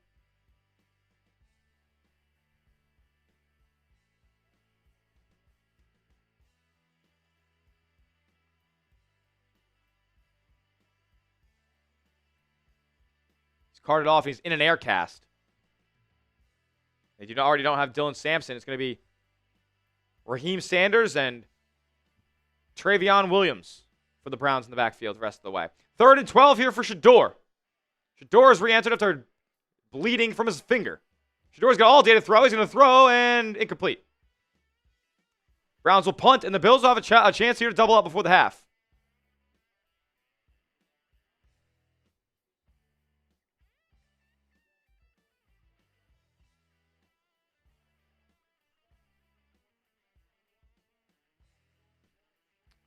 He's carted off. He's in an air cast. They already don't have Dylan Sampson. It's going to be Raheem Sanders and Travion Williams for the Browns in the backfield the rest of the way. 3rd and 12 here for Shedeur. Shedeur has re-entered after bleeding from his finger. Shedeur's got all day to throw. He's going to throw and incomplete. Browns will punt, and the Bills will have a chance here to double up before the half.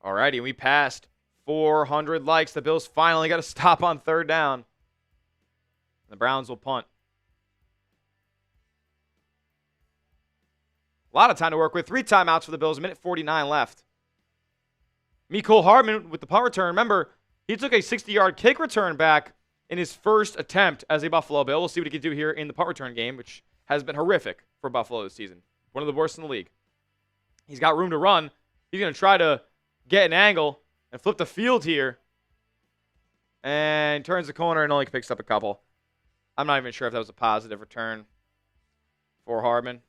Alrighty, we passed 400 likes. The Bills finally got to stop on 3rd down. The Browns will punt. A lot of time to work with. 3 timeouts for the Bills. 1:49 left. Mecole Hardman with the punt return. Remember, he took a 60-yard kick return back in his first attempt as a Buffalo Bill. We'll see what he can do here in the punt return game, which has been horrific for Buffalo this season. One of the worst in the league. He's got room to run. He's going to try to get an angle and flip the field here. And turns the corner and only picks up a couple. I'm not even sure if that was a positive return for Hardman.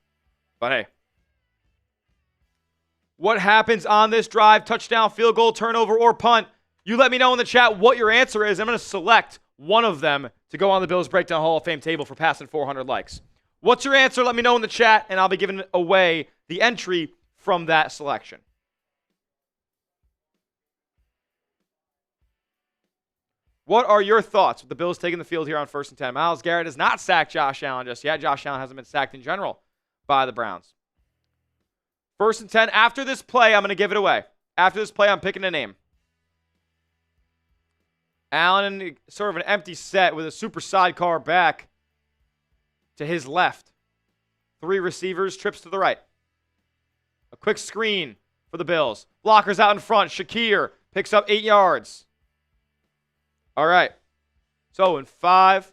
But hey. What happens on this drive? Touchdown, field goal, turnover, or punt? You let me know in the chat what your answer is. I'm going to select one of them to go on the Bills Breakdown Hall of Fame table for passing 400 likes. What's your answer? Let me know in the chat, and I'll be giving away the entry from that selection. What are your thoughts with the Bills taking the field here on 1st and 10? Myles Garrett has not sacked Josh Allen just yet. Josh Allen hasn't been sacked in general by the Browns. 1st and 10. After this play, I'm going to give it away. After this play, I'm picking a name. Allen, sort of an empty set with a super sidecar back to his left. 3 receivers, trips to the right. A quick screen for the Bills. Blockers out in front. Shakir picks up 8 yards. All right. So in 5,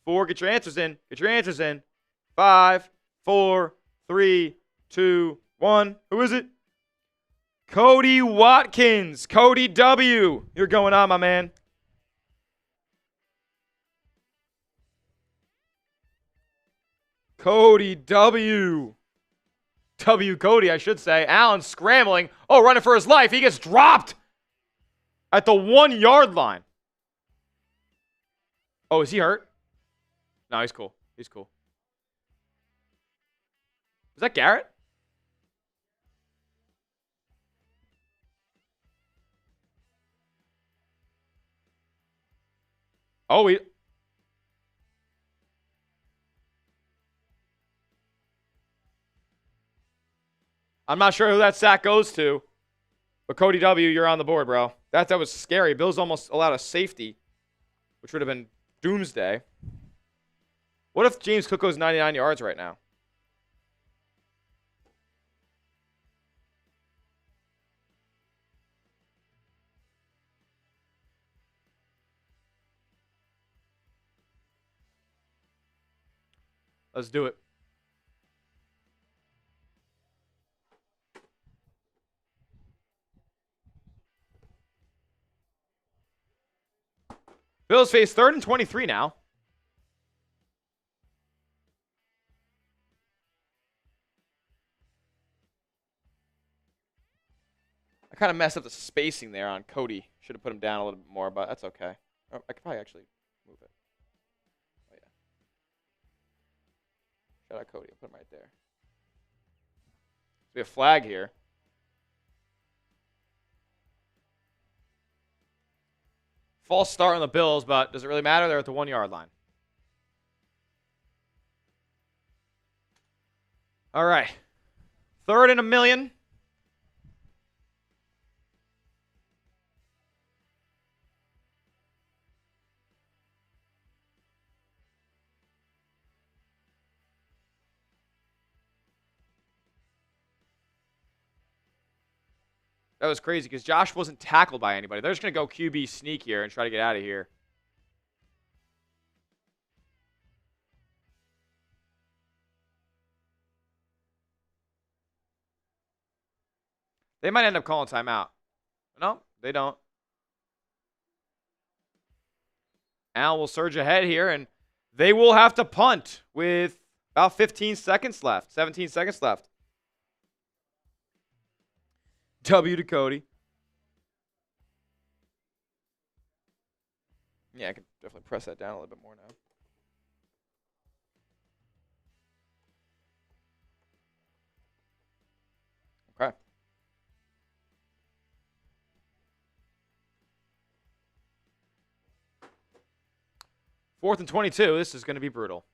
4, get your answers in. Get your answers in. 5, 4, 3, 2, 1. Who is it? Cody Watkins. Cody W. You're going on, my man. Cody W. W. Cody, I should say. Allen scrambling. Oh, running for his life. He gets dropped at the 1-yard line. Oh, is he hurt? No, he's cool. He's cool. Is that Garrett? Oh, I'm not sure who that sack goes to, but Cody W., you're on the board, bro. That was scary. Bills almost allowed a safety, which would have been doomsday. What if James Cook goes 99 yards right now? Let's do it. Bills face 3rd and 23 now. I kind of messed up the spacing there on Cody. Should have put him down a little bit more, but that's okay. Oh, I could probably actually move it. Oh, yeah. Shout out Cody. I'll put him right there. So we have flag here. False start on the Bills, but does it really matter? They're at the 1-yard line. All right. 3rd and 1,000,000. That was crazy because Josh wasn't tackled by anybody. They're just going to go QB sneak here and try to get out of here. They might end up calling timeout. No, they don't. Al will surge ahead here, and they will have to punt with about 15 seconds left, 17 seconds left. W to Cody. Yeah, I can definitely press that down a little bit more now. Okay. Fourth and 22. This is going to be brutal.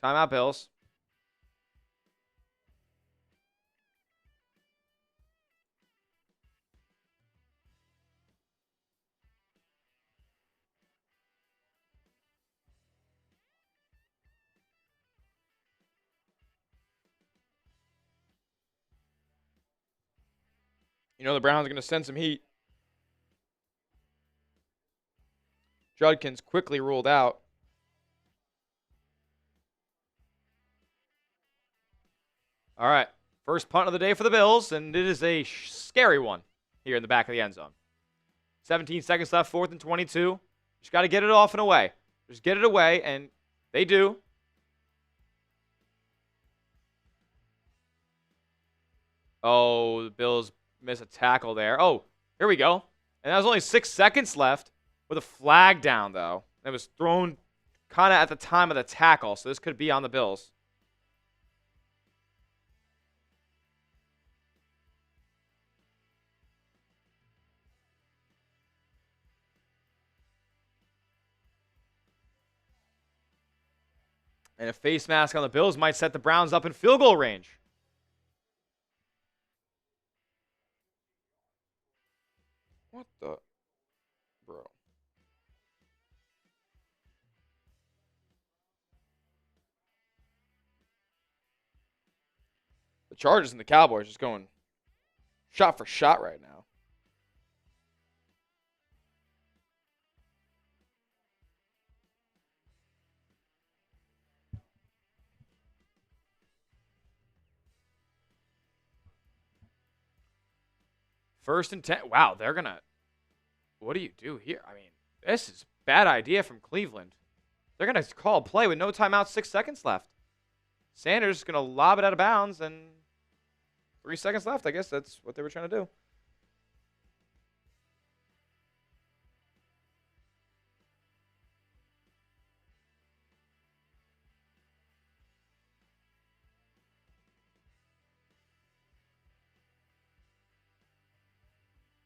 Timeout, Bills. You know the Browns are going to send some heat. Judkins quickly ruled out. All right. First punt of the day for the Bills, and it is a scary one here in the back of the end zone. 17 seconds left, 4th and 22. Just got to get it off and away. Just get it away, and they do. Oh, the Bills miss a tackle there. Oh, here we go. And that was only 6 seconds left with a flag down, though. It was thrown kind of at the time of the tackle, so this could be on the Bills. And a face mask on the Bills might set the Browns up in field goal range. What the? Bro. The Chargers and the Cowboys just going shot for shot right now. First and 10. Wow, they're going to. What do you do here? I mean, this is a bad idea from Cleveland. They're going to call a play with no timeout, 6 seconds left. Sanders is going to lob it out of bounds, and 3 seconds left. I guess that's what they were trying to do.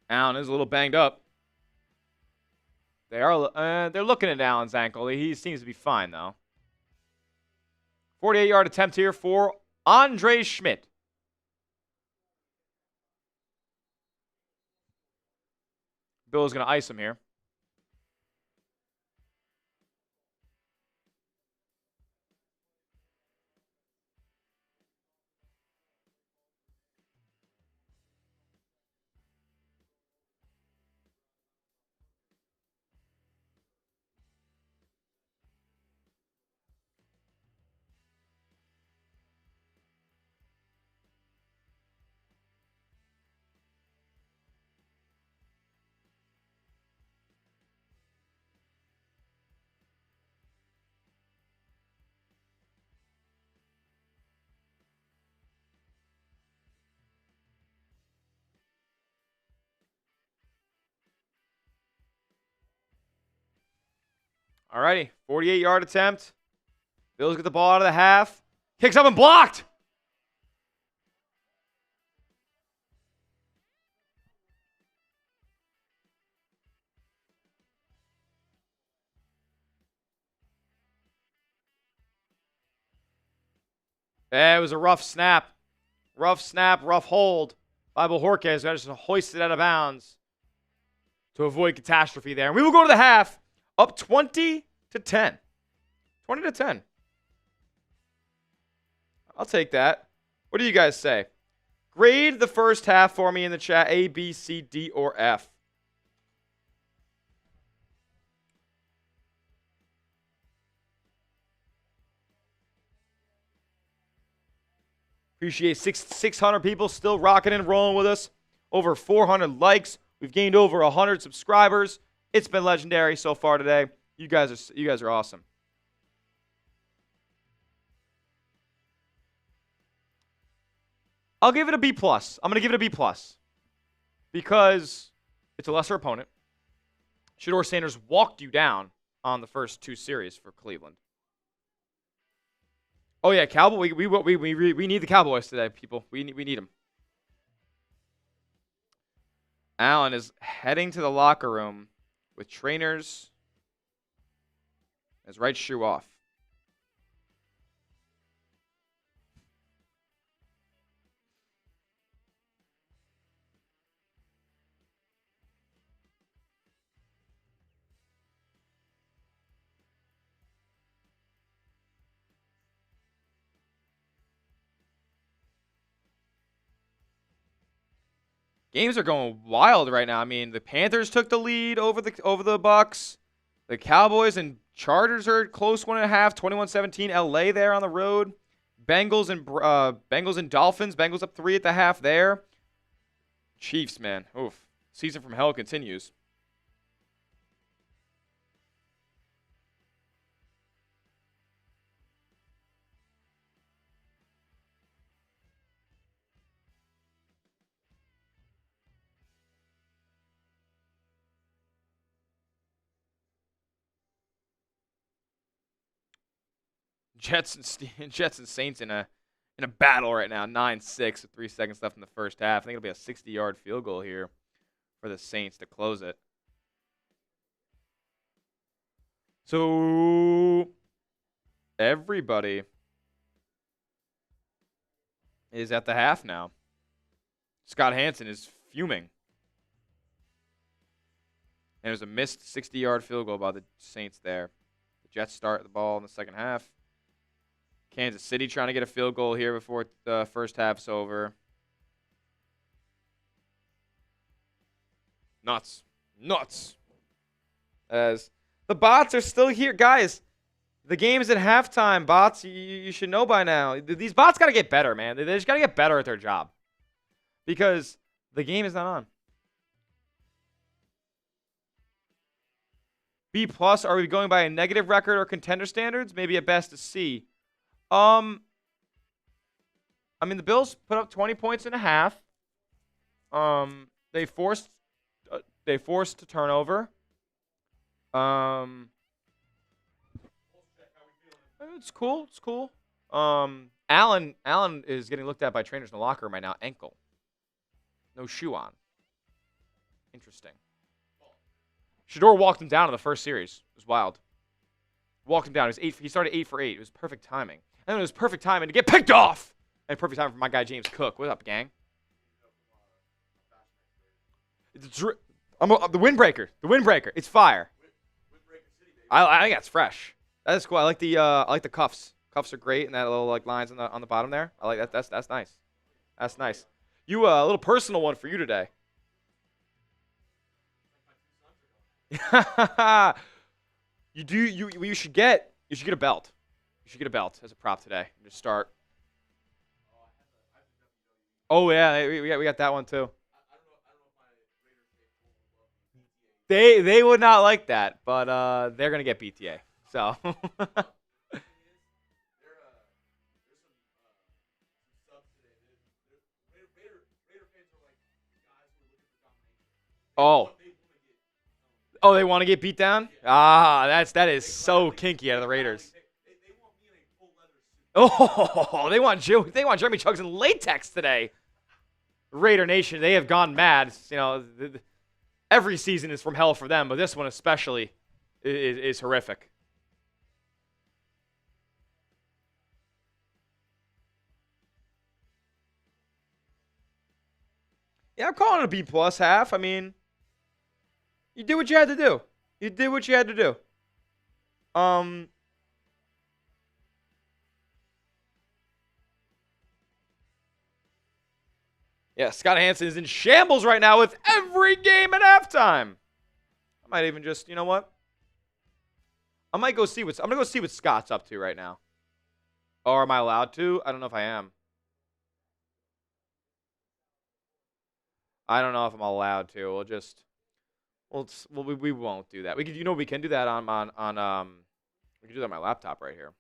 Allen is a little banged up. They're looking at Allen's ankle. He seems to be fine, though. 48-yard attempt here for Andre Schmidt. Bill's going to ice him here. Alrighty, 48-yard attempt. Bills get the ball out of the half. Kicks up and blocked. It was a rough snap. Rough snap, rough hold. Bible Jorquez got just hoisted out of bounds to avoid catastrophe there. And we will go to the half, up 20 to 10. 20 to 10. I'll take that. What do you guys say? Grade the first half for me in the chat. A, B, C, D, or F. Appreciate 600 people still rocking and rolling with us. Over 400 likes. We've gained over 100 subscribers. It's been legendary so far today. You guys are awesome. I'll give it a B+. I'm going to give it a B+. Because it's a lesser opponent. Shedeur Sanders walked you down on the first 2 series for Cleveland. Oh yeah, Cowboy. We need the Cowboys today, people. We need them. Allen is heading to the locker room with trainers. His right shoe off. Games are going wild right now. I mean, the Panthers took the lead over the Bucks. The Cowboys and Chargers are close 1.5, 21-17. LA there on the road. Bengals and Dolphins. Bengals up 3 at the half there. Chiefs, man. Oof. Season from hell continues. Jets and Saints in a battle right now. 9-6 with 3 seconds left in the first half. I think it'll be a 60-yard field goal here for the Saints to close it. So everybody is at the half now. Scott Hansen is fuming. And there's a missed 60-yard field goal by the Saints there. The Jets start the ball in the second half. Kansas City trying to get a field goal here before the first half's over. Nuts. As the bots are still here. Guys, the game is at halftime. Bots, you should know by now. These bots got to get better, man. They just got to get better at their job. Because the game is not on. B+, are we going by a negative record or contender standards? Maybe at best a C. I mean, the Bills put up 20 points and a half. They forced a turnover. It's cool. Allen is getting looked at by trainers in the locker room right now. Ankle. No shoe on. Interesting. Shedeur walked him down in the first series. It was wild. Walked him down. He started 8 for 8. It was perfect timing. And then it was perfect timing to get picked off. And perfect time for my guy James Cook. What up, gang? The windbreaker. The windbreaker. It's fire. I think that's fresh. That is cool. I like the cuffs. Cuffs are great, and that little like lines on the bottom there. I like that. That's nice. That's nice. You a little personal one for you today. You should get a belt. You should get a belt as a prop today. Just start. Oh yeah, we got that one too. They would not like that, but they're gonna get BTA. So. Oh. Oh, they want to get beat down? Ah, that is so kinky out of the Raiders. Oh, they want Jeremy Chugs in latex today. Raider Nation, they have gone mad. You know, every season is from hell for them, but this one especially is horrific. Yeah, I'm calling it a B+ half. I mean, you did what you had to do. You did what you had to do. Yeah, Scott Hansen is in shambles right now with every game at halftime. I might even just, you know what? I'm gonna go see what Scott's up to right now. Or am I allowed to? I don't know if I am. I don't know if I'm allowed to. We won't do that. We can do that on we can do that on my laptop right here.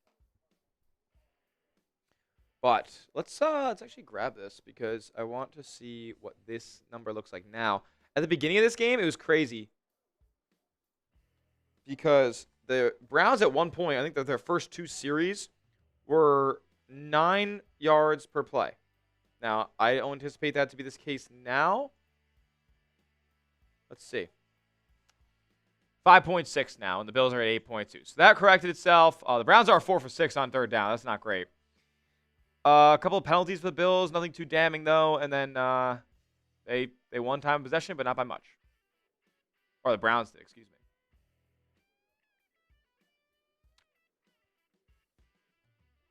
But let's actually grab this because I want to see what this number looks like now. At the beginning of this game, it was crazy because the Browns at one point, I think that their first 2 series were 9 yards per play. Now, I don't anticipate that to be this case now. Let's see. 5.6 now, and the Bills are at 8.2. So that corrected itself. The Browns are 4 for 6 on third down. That's not great. A couple of penalties for the Bills. Nothing too damning, though. And then they won time of possession, but not by much. Or the Browns did, excuse me.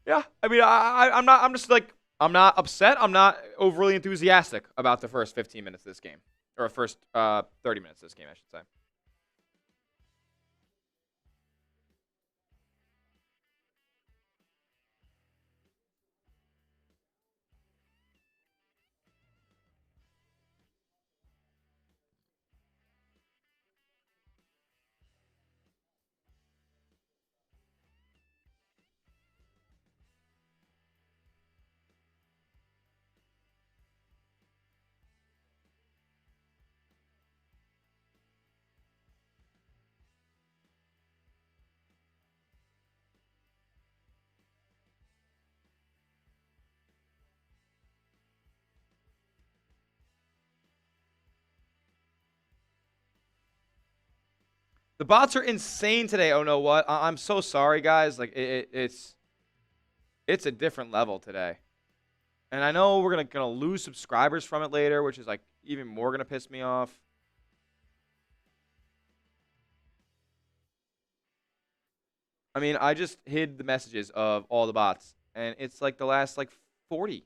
Yeah, I mean, I'm not upset. I'm not overly enthusiastic about the first 15 minutes of this game. Or first 30 minutes of this game, I should say. The bots are insane today. Oh, no, what? I'm so sorry, guys. Like, it's a different level today. And I know we're gonna lose subscribers from it later, which is, like, even more going to piss me off. I mean, I just hid the messages of all the bots. And it's, like, the last, like, 40.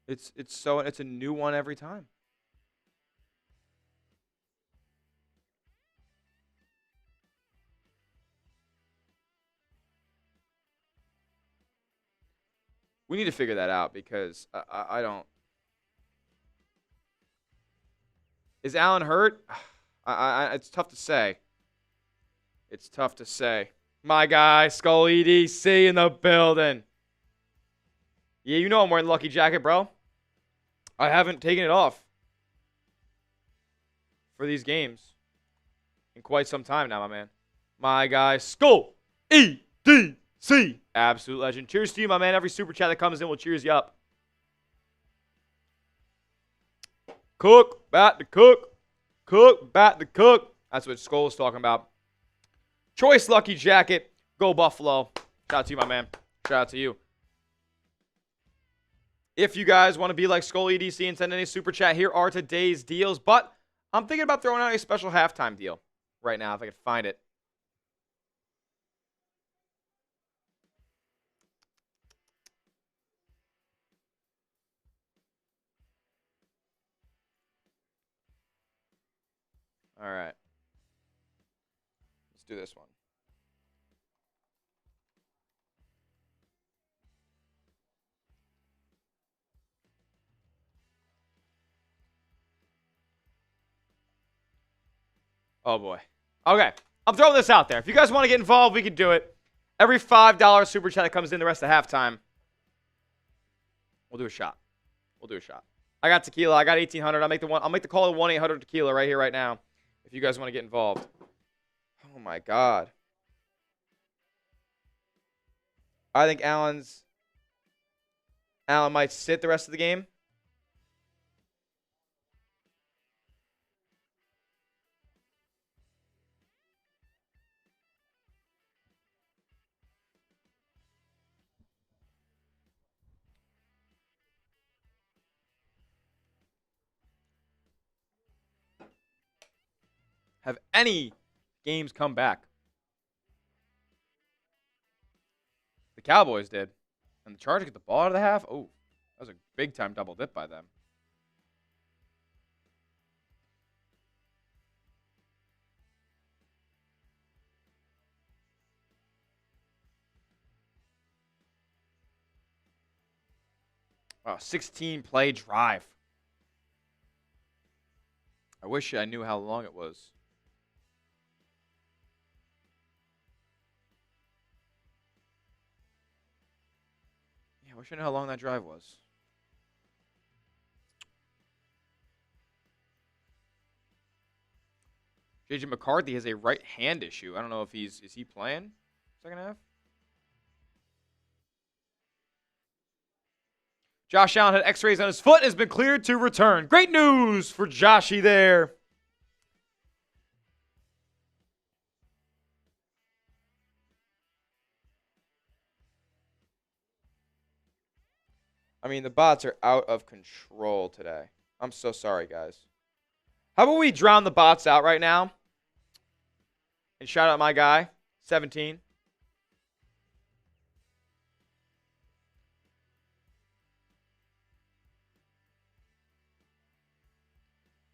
It's a new one every time. We need to figure that out because I don't. Is Allen hurt? It's tough to say. It's tough to say. My guy, Skull EDC in the building. Yeah, you know I'm wearing the Lucky Jacket, bro. I haven't taken it off for these games in quite some time now, my man. My guy, Skull EDC. Absolute legend. Cheers to you, my man. Every super chat that comes in will cheers you up. cook, bat to cook, cook, bat to cook. That's what Skull is talking about. Choice Lucky Jacket. Go Buffalo. Shout out to you, my man. Shout out to you. If you guys want to be like Skull EDC and send any super chat, here are today's deals. But I'm thinking about throwing out a special halftime deal right now if I can find it. All right. Let's do this one. Oh, boy. Okay. I'm throwing this out there. If you guys want to get involved, we can do it. Every $5 super chat that comes in the rest of halftime, we'll do a shot. We'll do a shot. I got tequila. I got 1,800. I'll make the call to 1-800 tequila right here, right now, if you guys want to get involved. Oh, my God. I think Allen might sit the rest of the game. Have any games come back? The Cowboys did. And the Chargers get the ball out of the half? Oh, that was a big-time double dip by them. Oh, 16-play drive. I wish I knew how long it was. I wish I knew how long that drive was. JJ McCarthy has a right hand issue. I don't know if is he playing second half? Josh Allen had x-rays on his foot and has been cleared to return. Great news for Joshy there. I mean, the bots are out of control today. I'm so sorry, guys. How about we drown the bots out right now? And shout out my guy, 17.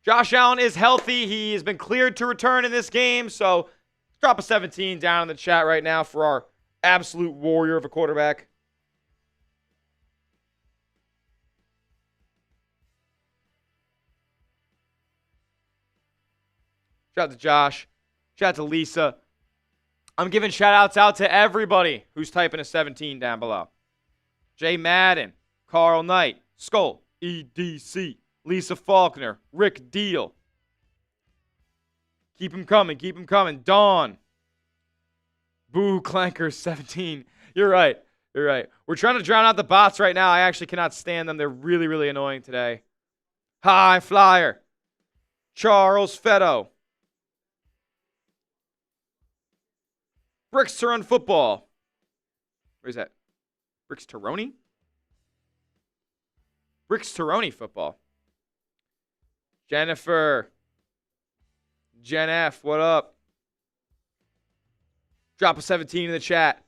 Josh Allen is healthy. He has been cleared to return in this game. So drop a 17 down in the chat right now for our absolute warrior of a quarterback. Shout out to Josh. Shout out to Lisa. I'm giving shout outs out to everybody who's typing a 17 down below. Jay Madden, Carl Knight, Skull, EDC, Lisa Faulkner, Rick Deal. Keep them coming. Keep them coming. Dawn. Boo Clanker 17. You're right. You're right. We're trying to drown out the bots right now. I actually cannot stand them. They're really, really annoying today. High Flyer. Charles Fetto. Bricks to Run Football. Where's that? Bricks Taroni? Bricks Taroni Football. Jennifer. Jen F, what up? Drop a 17 in the chat.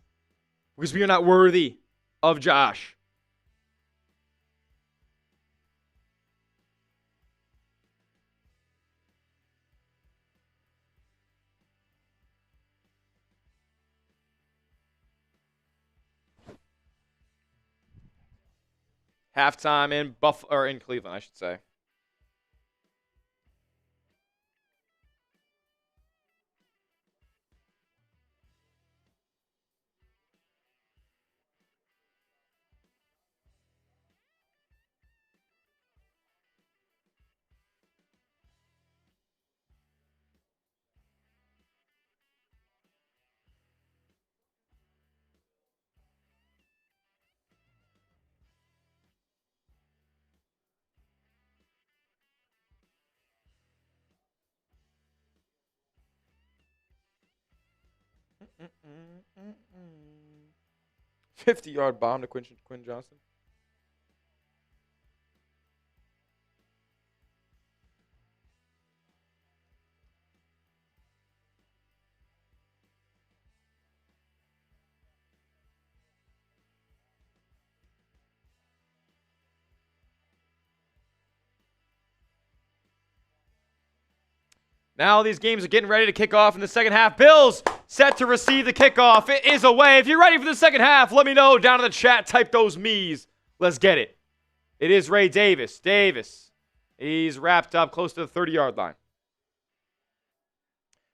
Because we are not worthy of Josh. Halftime in Cleveland, I should say. 50-yard bomb to Quinn Johnson. Now these games are getting ready to kick off in the second half. Bills set to receive the kickoff. It is away. If you're ready for the second half, let me know down in the chat. Type those me's. Let's get it. It is Ray Davis. He's wrapped up close to the 30-yard line.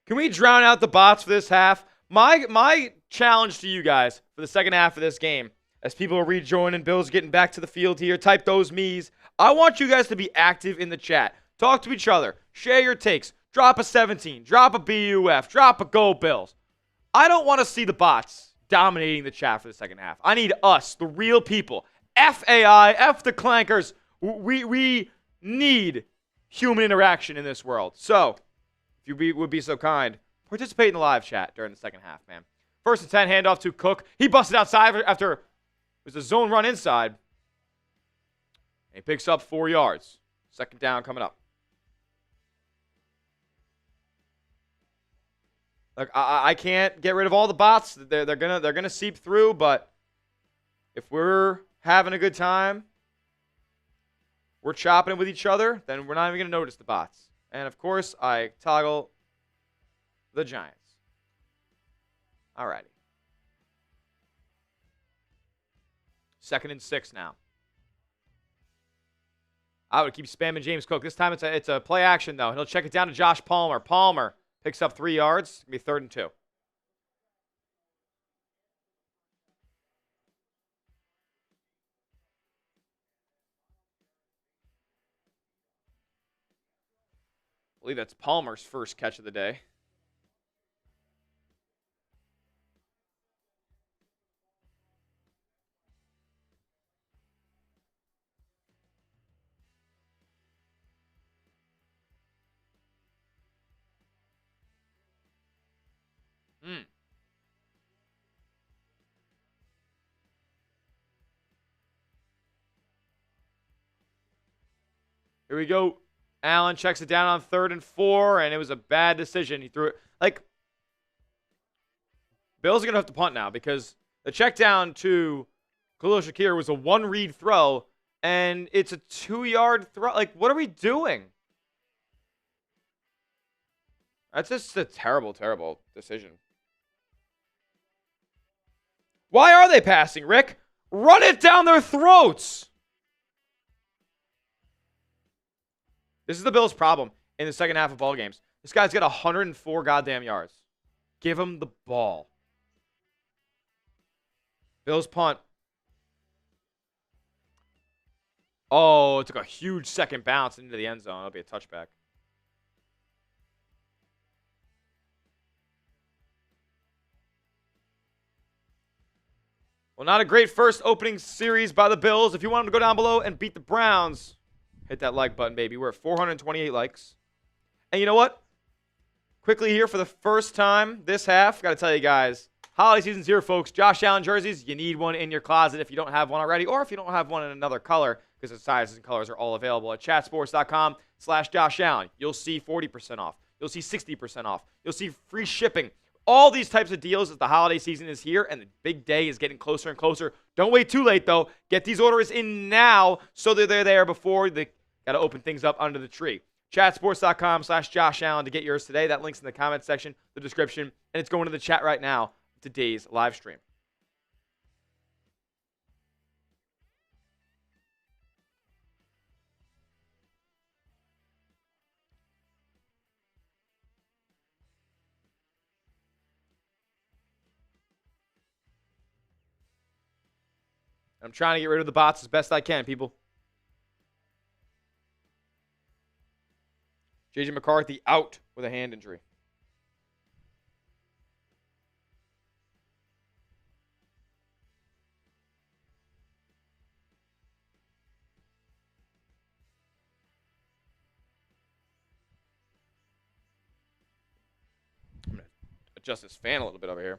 Can we drown out the bots for this half? My challenge to you guys for the second half of this game, as people are rejoining, Bills getting back to the field here, type those me's. I want you guys to be active in the chat. Talk to each other. Share your takes. Drop a 17. Drop a BUF. Drop a Go Bills. I don't want to see the bots dominating the chat for the second half. I need us, the real people. F AI, F the clankers. We need human interaction in this world. So, if you would be so kind, participate in the live chat during the second half, man. 1st and 10, handoff to Cook. He busted outside after it was a zone run inside. And he picks up 4 yards. Second down coming up. Look, I can't get rid of all the bots. They're gonna seep through, but if we're having a good time, we're chopping it with each other, then we're not even gonna notice the bots. And of course, I toggle the Giants. Alrighty. 2nd and 6 now. I would keep spamming James Cook. This time it's a play action though. He'll check it down to Josh Palmer. Palmer picks up 3 yards. It's going to be 3rd and 2. I believe that's Palmer's first catch of the day. Here we go. Allen checks it down on 3rd and 4, and it was a bad decision. He threw it. Like, Bills are going to have to punt now because the check down to Khalil Shakir was a 1-read throw, and it's a 2-yard throw. Like, what are we doing? That's just a terrible, terrible decision. Why are they passing, Rick? Run it down their throats. This is the Bills' problem in the second half of ball games. This guy's got 104 goddamn yards. Give him the ball. Bills punt. Oh, it took a huge second bounce into the end zone. It'll be a touchback. Well, not a great first opening series by the Bills. If you want them to go down below and beat the Browns, hit that like button, baby. We're at 428 likes. And you know what? Quickly here for the first time this half, got to tell you guys, holiday season's here, folks. Josh Allen jerseys, you need one in your closet if you don't have one already, or if you don't have one in another color, because the sizes and colors are all available at chatsports.com/Josh Allen. You'll see 40% off. You'll see 60% off. You'll see free shipping. All these types of deals as the holiday season is here and the big day is getting closer and closer. Don't wait too late, though. Get these orders in now so that they're there before they got to open things up under the tree. Chatsports.com/Josh Allen to get yours today. That link's in the comment section, the description, and it's going to the chat right now. Today's live stream. I'm trying to get rid of the bots as best I can, people. J.J. McCarthy out with a hand injury. I'm going to adjust this fan a little bit over here.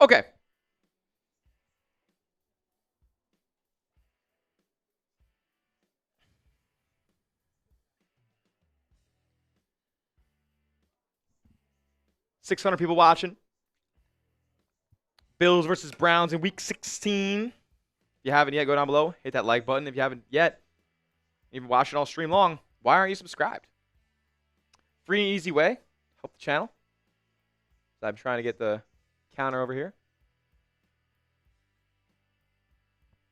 Okay. $600 people watching. Bills versus Browns in Week 16. If you haven't yet, go down below. Hit that like button. If you haven't yet, even watching all stream long, why aren't you subscribed? Free and easy way. Help the channel. So I'm trying to get the counter over here.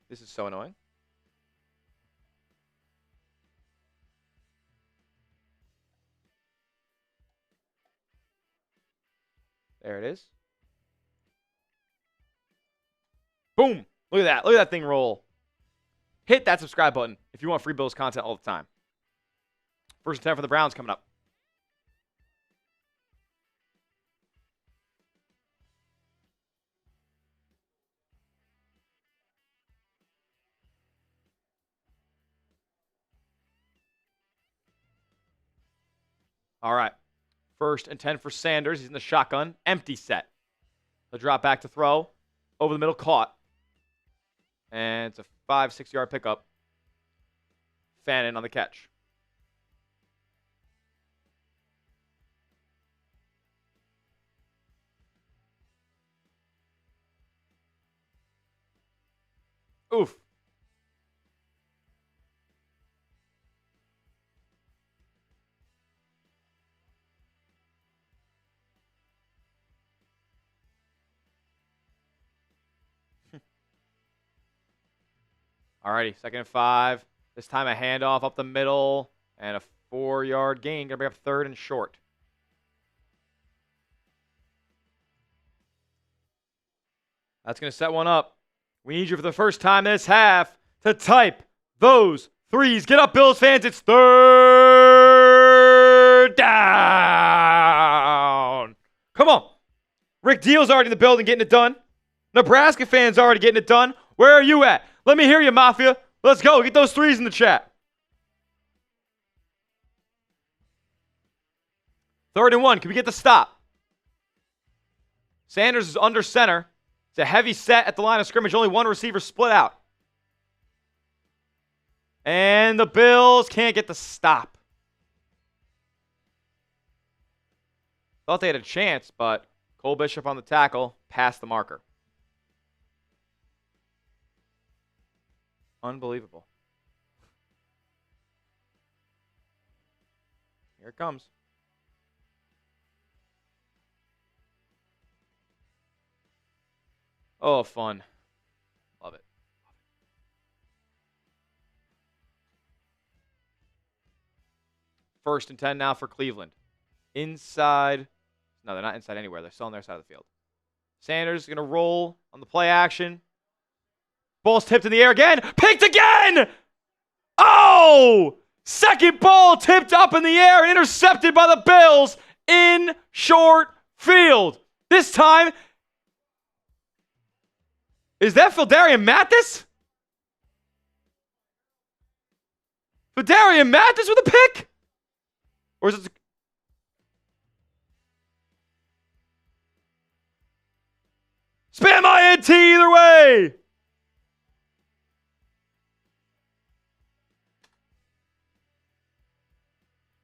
This is so annoying. There it is. Boom. Look at that. Look at that thing roll. Hit that subscribe button if you want free Bills content all the time. First and 10 for the Browns coming up. All right. First and 10 for Sanders. He's in the shotgun. Empty set. He'll drop back to throw. Over the middle, caught. And it's a 5-6 yard pickup. Fannin on the catch. Oof. Alrighty, 2nd and 5. This time a handoff up the middle and a 4-yard gain. Gonna bring up 3rd and short. That's gonna set one up. We need you for the first time this half to type those threes. Get up, Bills fans. It's 3rd down. Come on. Rick Deal's already in the building getting it done. Nebraska fans already getting it done. Where are you at? Let me hear you, Mafia. Let's go. Get those threes in the chat. 3rd and 1. Can we get the stop? Sanders is under center. It's a heavy set at the line of scrimmage. Only one receiver split out. And the Bills can't get the stop. Thought they had a chance, but Cole Bishop on the tackle, past the marker. Unbelievable. Here it comes. Oh, fun. Love it. First and 10 now for Cleveland. Inside. No, they're not inside anywhere. They're still on their side of the field. Sanders is going to roll on the play action. Ball's tipped in the air again. Picked again! Oh! Second ball tipped up in the air and intercepted by the Bills in short field. This time, is that Phidarian Mathis? Phidarian Mathis with a pick? Or is it... Spam INT either way!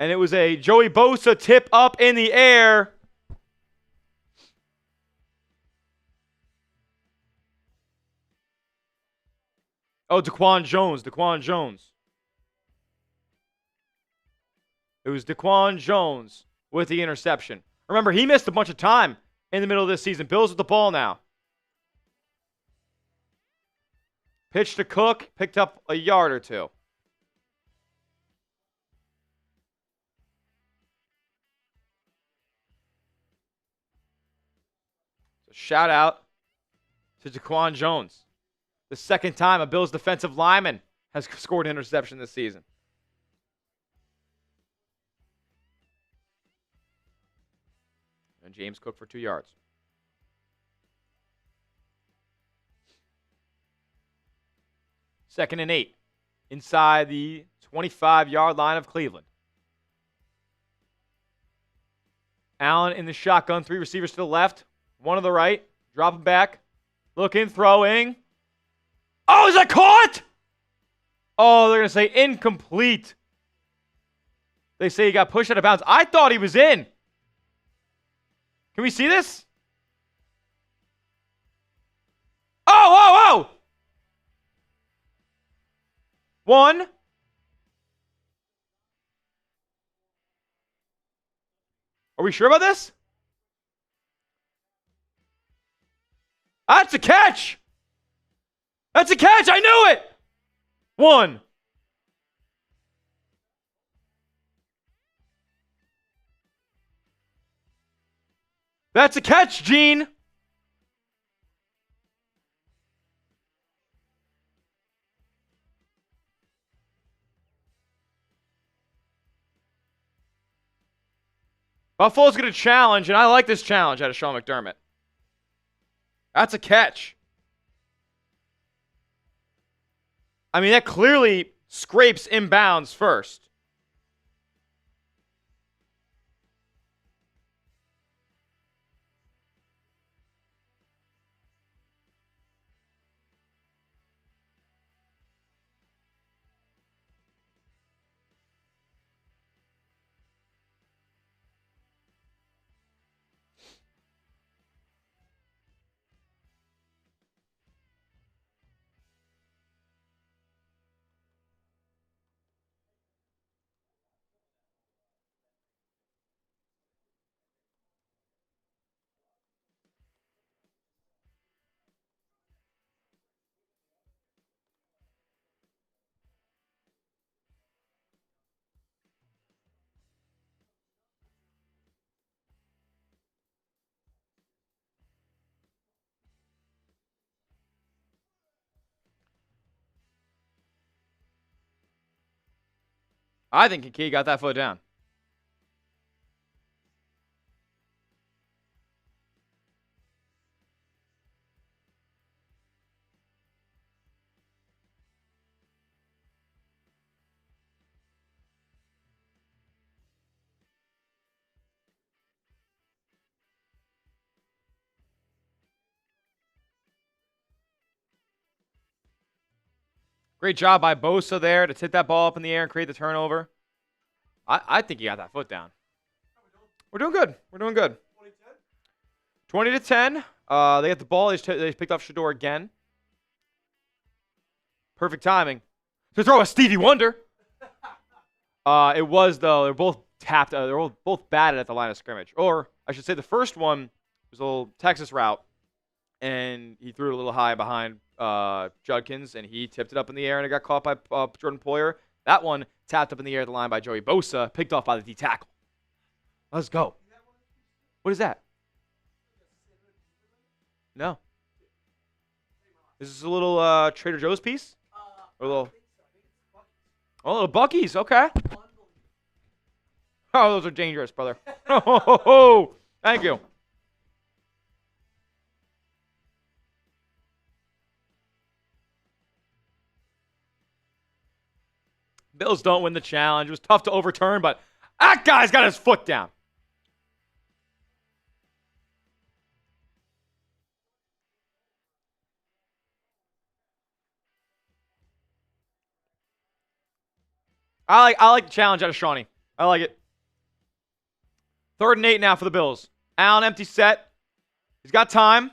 And it was a Joey Bosa tip up in the air. Oh, Daquan Jones. It was Daquan Jones with the interception. Remember, he missed a bunch of time in the middle of this season. Bills with the ball now. Pitch to Cook, picked up a yard or two. Shout out to Daquan Jones. The second time a Bills defensive lineman has scored an interception this season. And James Cook for 2 yards. Second and 8. Inside the 25-yard line of Cleveland. Allen in the shotgun. 3 receivers to the left. 1 on the right. Dropping back. Looking, throwing. Oh, is that caught? Oh, they're going to say incomplete. They say he got pushed out of bounds. I thought he was in. Can we see this? Oh! One. Are we sure about this? That's a catch. That's a catch. I knew it. One. That's a catch, Gene. Buffalo's going to challenge, and I like this challenge out of Sean McDermott. That's a catch. I mean, that clearly scrapes inbounds first. I think Kincaid got that foot down. Great job by Bosa there to tip that ball up in the air and create the turnover. I think he got that foot down. We're doing good. We're doing good. 20 to 10. They got the ball. They picked off Shedeur again. Perfect timing to throw a Stevie Wonder. It was, though. They're both tapped. They're both batted at the line of scrimmage. Or I should say the first one was a little Texas route, and he threw it a little high behind Judkins, and he tipped it up in the air, and it got caught by Jordan Poyer. That one tapped up in the air at the line by Joey Bosa, picked off by the D tackle. Let's go. What is that? No. Is this a little Trader Joe's piece? Or a little? Oh, a little Buc-ee's. Okay. Oh, those are dangerous, brother. Oh, thank you. Bills don't win the challenge. It was tough to overturn, but that guy's got his foot down. I like the challenge out of Shawnee. I like it. 3rd and 8 now for the Bills. Allen empty set. He's got time.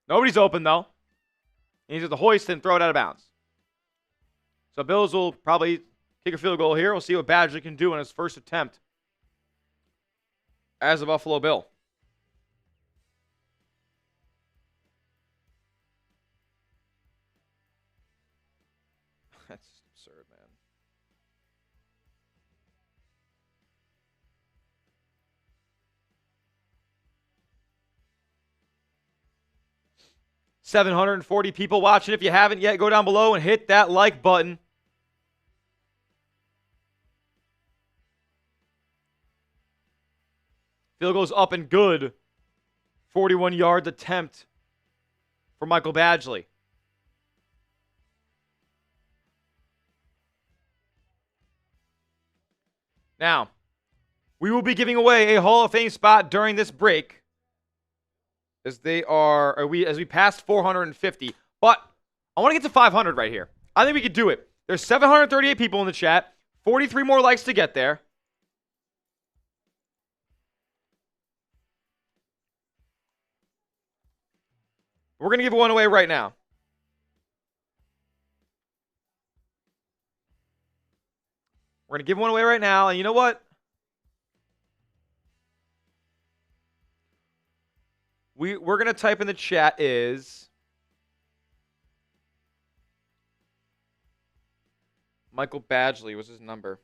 Nobody's open, though. He's at the hoist and throw it out of bounds. So Bills will probably kick a field goal here. We'll see what Badgley can do on his first attempt as a Buffalo Bill. That's absurd, man. $740 people watching. If you haven't yet, go down below and hit that like button. Field goes up and good. 41-yard attempt for Michael Badgley. Now, we will be giving away a Hall of Fame spot during this break. as we passed 450. But I want to get to 500 right here. I think we could do it. There's 738 people in the chat. 43 more likes to get there. We're going to give one away right now. We're going to give one away right now. And you know what? We're going to type in the chat is Michael Badgley was his number.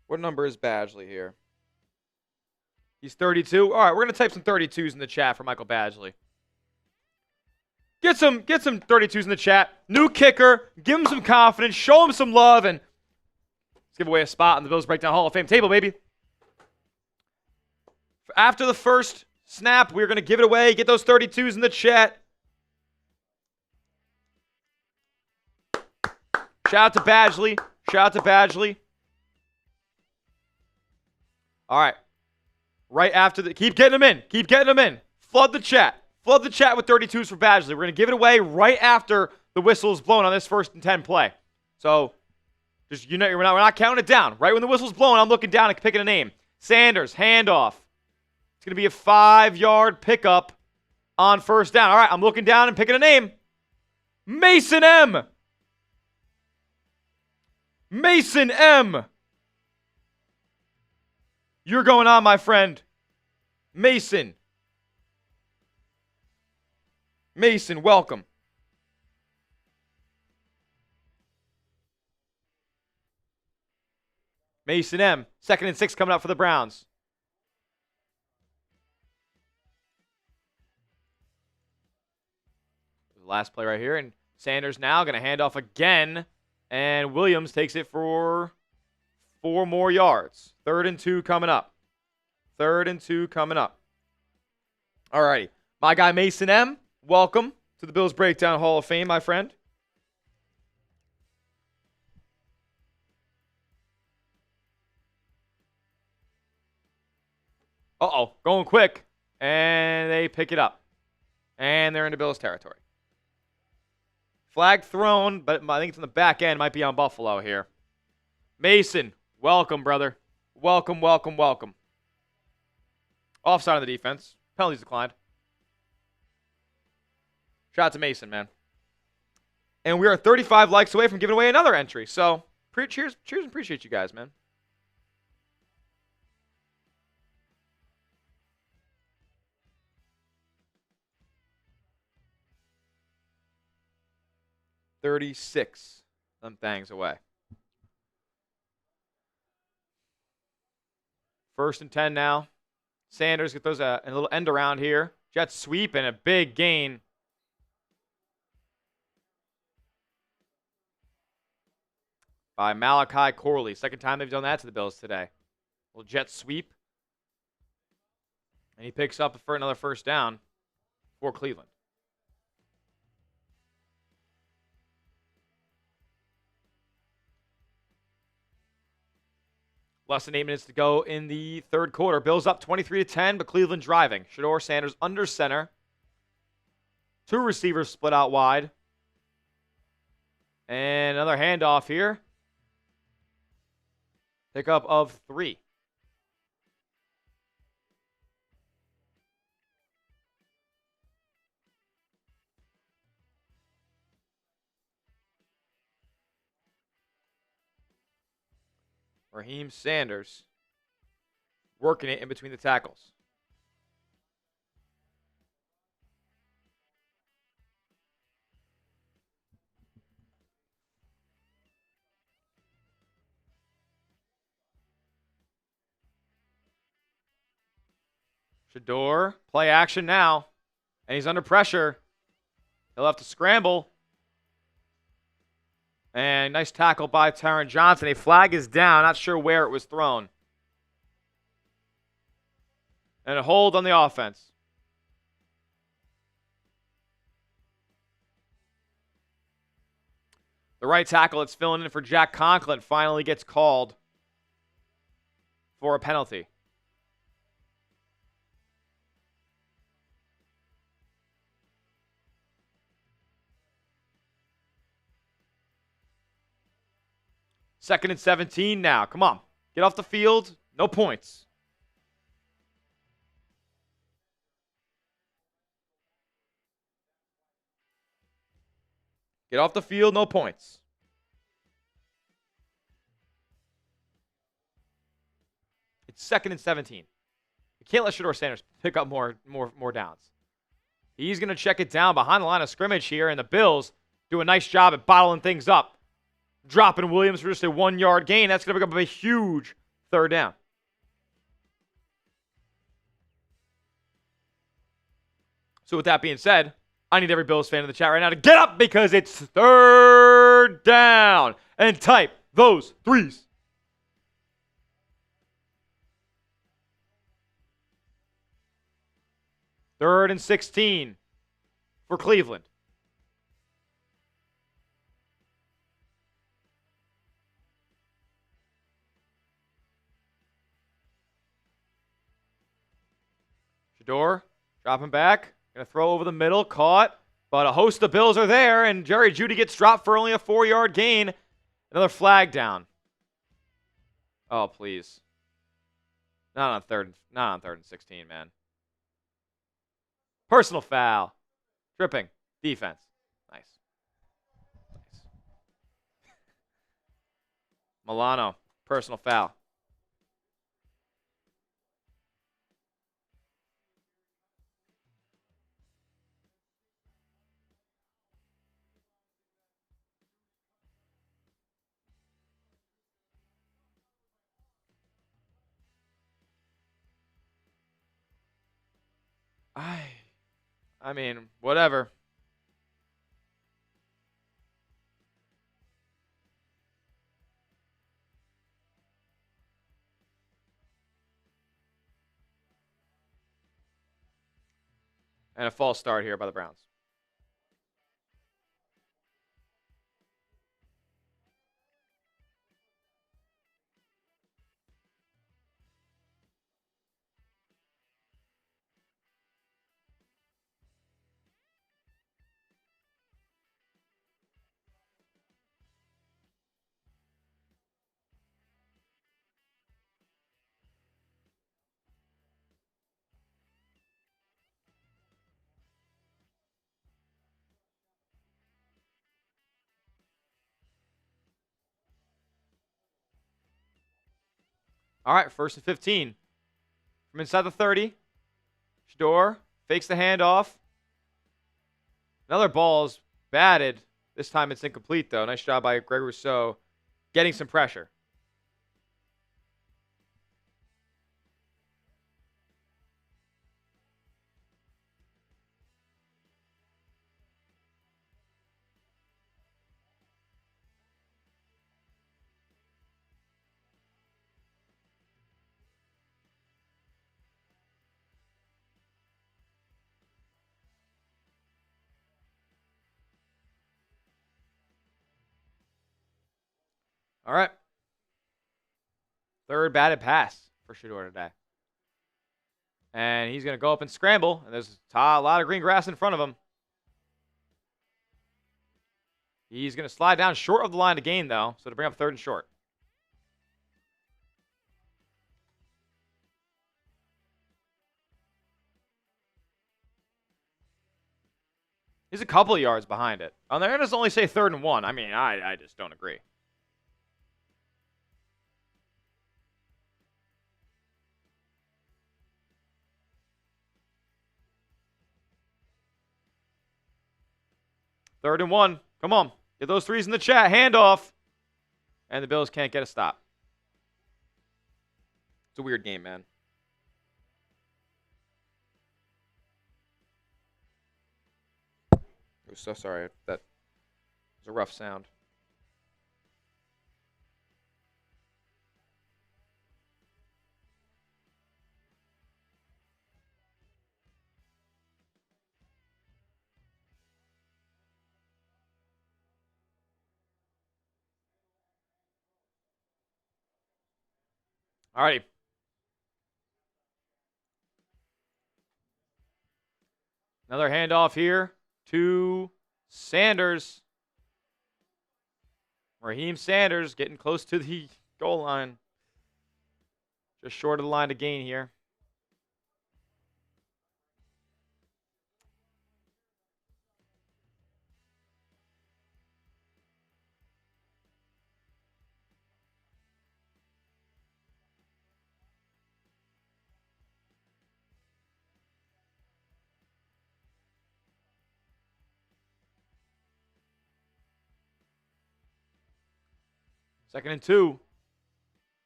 What number is Badgley here? He's 32. All right, we're going to type some 32s in the chat for Michael Badgley. Get some 32s in the chat. New kicker. Give him some confidence. Show him some love. And let's give away a spot on the Bills Breakdown Hall of Fame table, baby. After the first snap, we're going to give it away. Get those 32s in the chat. Shout out to Badgley. Shout out to Badgley. All right. Right after the... Keep getting them in. Keep getting them in. Flood the chat. Flood the chat with 32s for Badgley. We're going to give it away right after the whistle is blown on this 1st and 10 play. So, just we're not counting it down. Right when the whistle's blown, I'm looking down and picking a name. Sanders, handoff. It's going to be a 5-yard pickup on 1st down. All right, I'm looking down and picking a name. Mason M. Mason M. You're going on, my friend. Mason. Mason, welcome. Mason M. 2nd and 6 coming up for the Browns. Last play right here. And Sanders now going to hand off again. And Williams takes it for 4 more yards. 3rd and 2 coming up. 3rd and 2 coming up. All righty. My guy Mason M., welcome to the Bills Breakdown Hall of Fame, my friend. Uh-oh. Going quick. And they pick it up. And they're into Bills territory. Flag thrown, but I think it's on the back end. Might be on Buffalo here. Mason, welcome, brother. Welcome, welcome, welcome. Offside on the defense. Penalties declined. Shout out to Mason, man. And we are 35 likes away from giving away another entry. So, cheers and appreciate you guys, man. $36. Them things away. 1st and 10 now. Sanders get those a little end around here. Jets sweep and a big gain. By Malachi Corley. 2nd time they've done that to the Bills today. Little jet sweep. And he picks up for another 1st down for Cleveland. Less than 8 minutes to go in the 3rd quarter. Bills up 23-10, but Cleveland driving. Shedeur Sanders under center. 2 receivers split out wide. And another handoff here. Pickup of 3. Raheem Sanders working it in between the tackles. Shedeur, play action now. And he's under pressure. He'll have to scramble. And nice tackle by Taron Johnson. A flag is down. Not sure where it was thrown. And a hold on the offense. The right tackle that's filling in for Jack Conklin finally gets called for a penalty. Second and 17 now. Come on. Get off the field. No points. Get off the field. No points. It's second and 17. You can't let Shedeur Sanders pick up more downs. He's going to check it down behind the line of scrimmage here, and the Bills do a nice job at bottling things up. Dropping Williams for just a 1-yard gain. That's going to pick up a huge third down. So with that being said, I need every Bills fan in the chat right now to get up because it's third down. And type those threes. Third and 16 for Cleveland. Shedeur, dropping back. Going to throw over the middle. Caught. But a host of Bills are there, and Jerry Jeudy gets dropped for only a 4-yard gain. Another flag down. Oh, please. Not on third and 16, man. Personal foul. Tripping. Defense. Nice. Milano. Personal foul. I mean, whatever. And a false start here by the Browns. All right, first and 15. From inside the 30. Shedeur fakes the handoff. Another ball is batted. This time it's incomplete, though. Nice job by Greg Rousseau getting some pressure. All right. Third batted pass for Shedeur today. And he's going to go up and scramble. And there's a lot of green grass in front of him. He's going to slide down short of the line to gain, though. So to bring up third and short. He's a couple of yards behind it. On there, it doesn't only say third and 1. I mean, I just don't agree. Third and 1. Come on. Get those threes in the chat. Handoff. And the Bills can't get a stop. It's a weird game, man. I'm so sorry. That was a rough sound. Alrighty. Another handoff here to Sanders. Raheem Sanders getting close to the goal line. Just short of the line to gain here. Second and 2.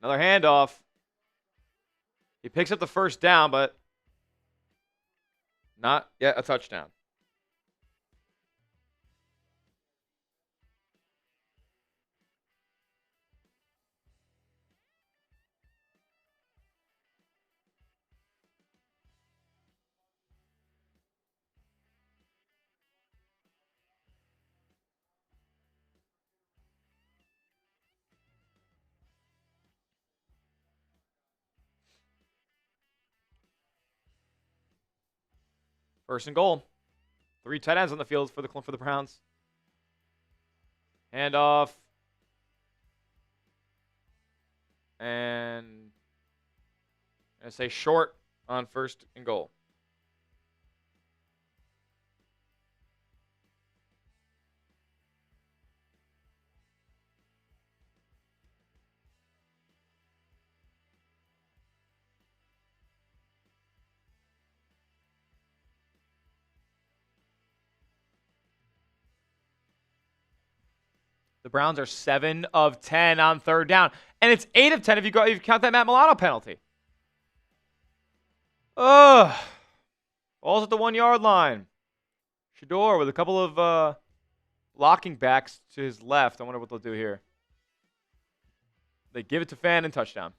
Another handoff. He picks up the first down, but not yet a touchdown. First and goal. 3 tight ends on the field for the Browns. Handoff. And I'm going to say short on first and goal. The Browns are 7 of 10 on third down. And it's 8 of 10 if you count that Matt Milano penalty. Ugh. Ball's at the 1-yard line. Shedeur with a couple of blocking backs to his left. I wonder what they'll do here. They give it to Fan and touchdown.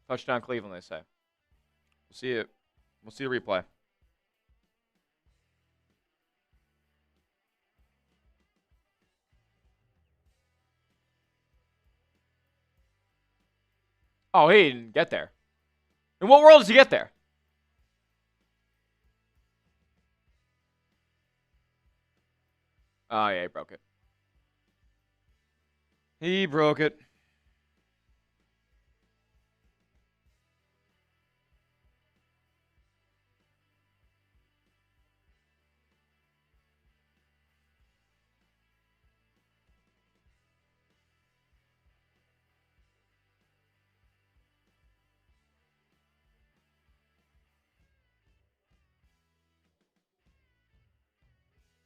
Touchdown Cleveland, they say. We'll see it. We'll see a replay. Oh, he didn't get there. In what world does he get there? Oh, yeah, he broke it. He broke it.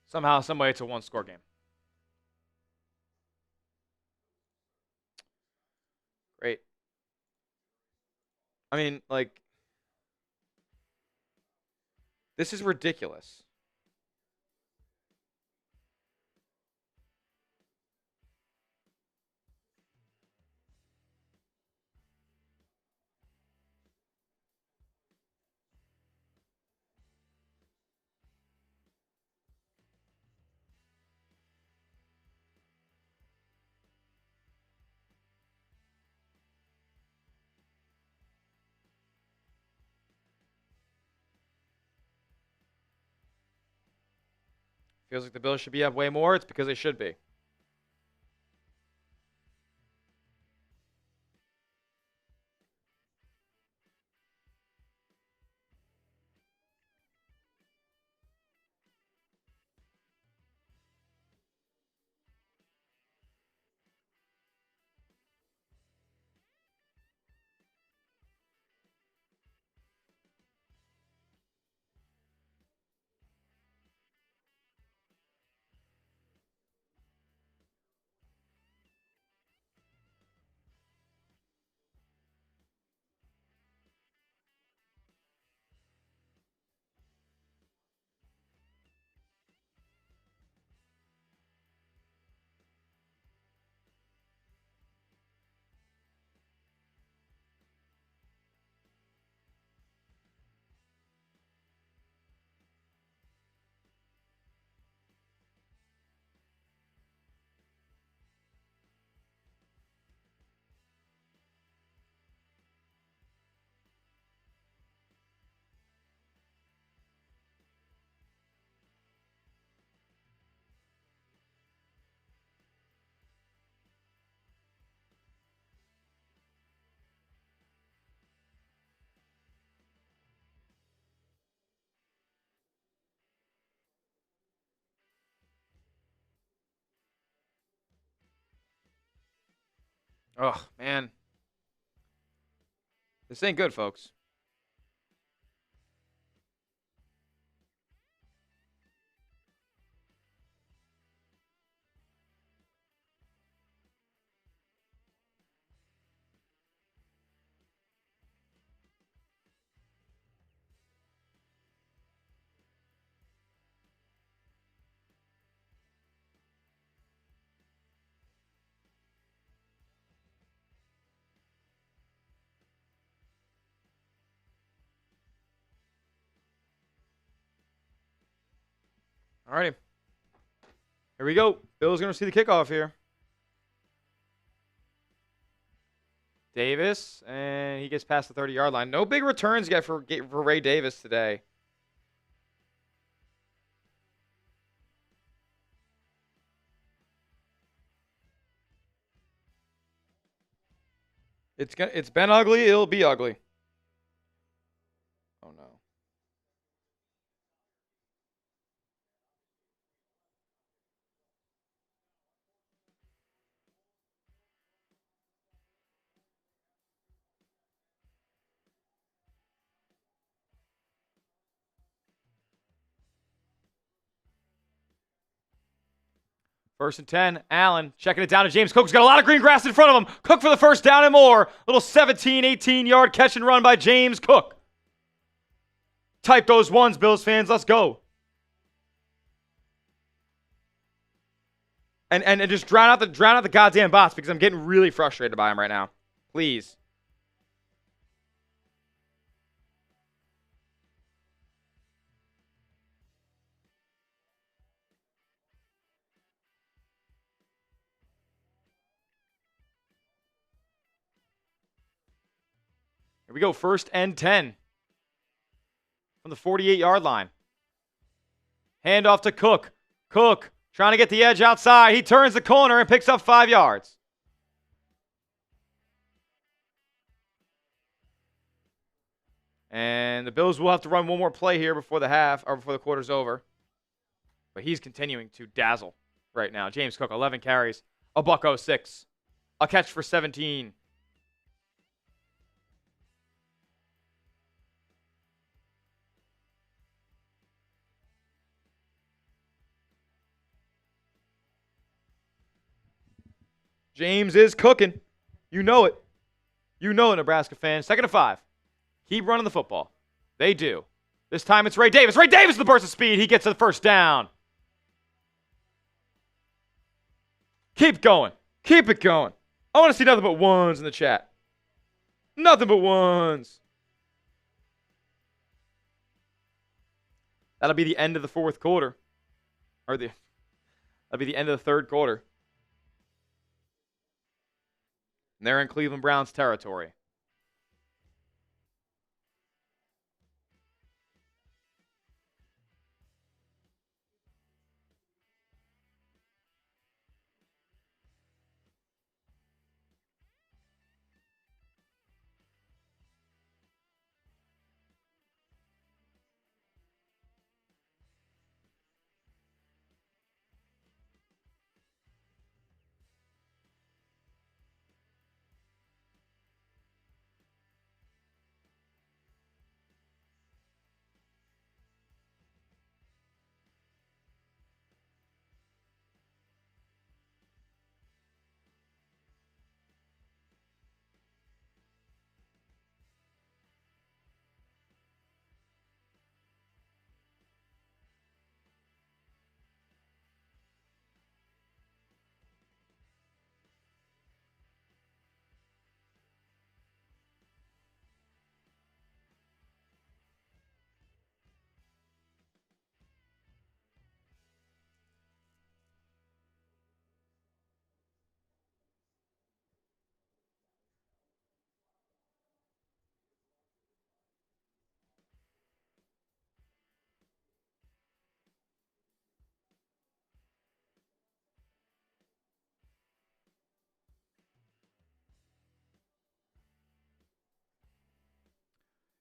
Somehow, someway, it's a 1-score game. Great. I mean, like, this is ridiculous. Feels like the Bills should be up way more. It's because they should be. Oh, man. This ain't good, folks. Alrighty. Here we go. Bill's going to see the kickoff here. Davis, and he gets past the 30-yard line. No big returns yet for Ray Davis today. It's been ugly. It'll be ugly. Oh, no. First and 10, Allen checking it down to James Cook. He's got a lot of green grass in front of him. Cook for the first down and more. Little 17, 18-yard catch and run by James Cook. Type those ones, Bills fans. Let's go. And just drown out the goddamn bots because I'm getting really frustrated by him right now. Please. Here we go, first and 10 from the 48-yard line. Hand off to Cook. Cook trying to get the edge outside. He turns the corner and picks up 5 yards. And the Bills will have to run one more play here before the quarter's over. But he's continuing to dazzle right now. James Cook, 11 carries, a $106, a catch for 17. James is cooking. You know it. You know it, Nebraska fans. 2nd and 5. Keep running the football. They do. This time it's Ray Davis. Ray Davis, the burst of speed. He gets the first down. Keep going. Keep it going. I want to see nothing but ones in the chat. Nothing but ones. That'll be the end of the 4th quarter. That'll be the end of the 3rd quarter. And they're in Cleveland Browns territory.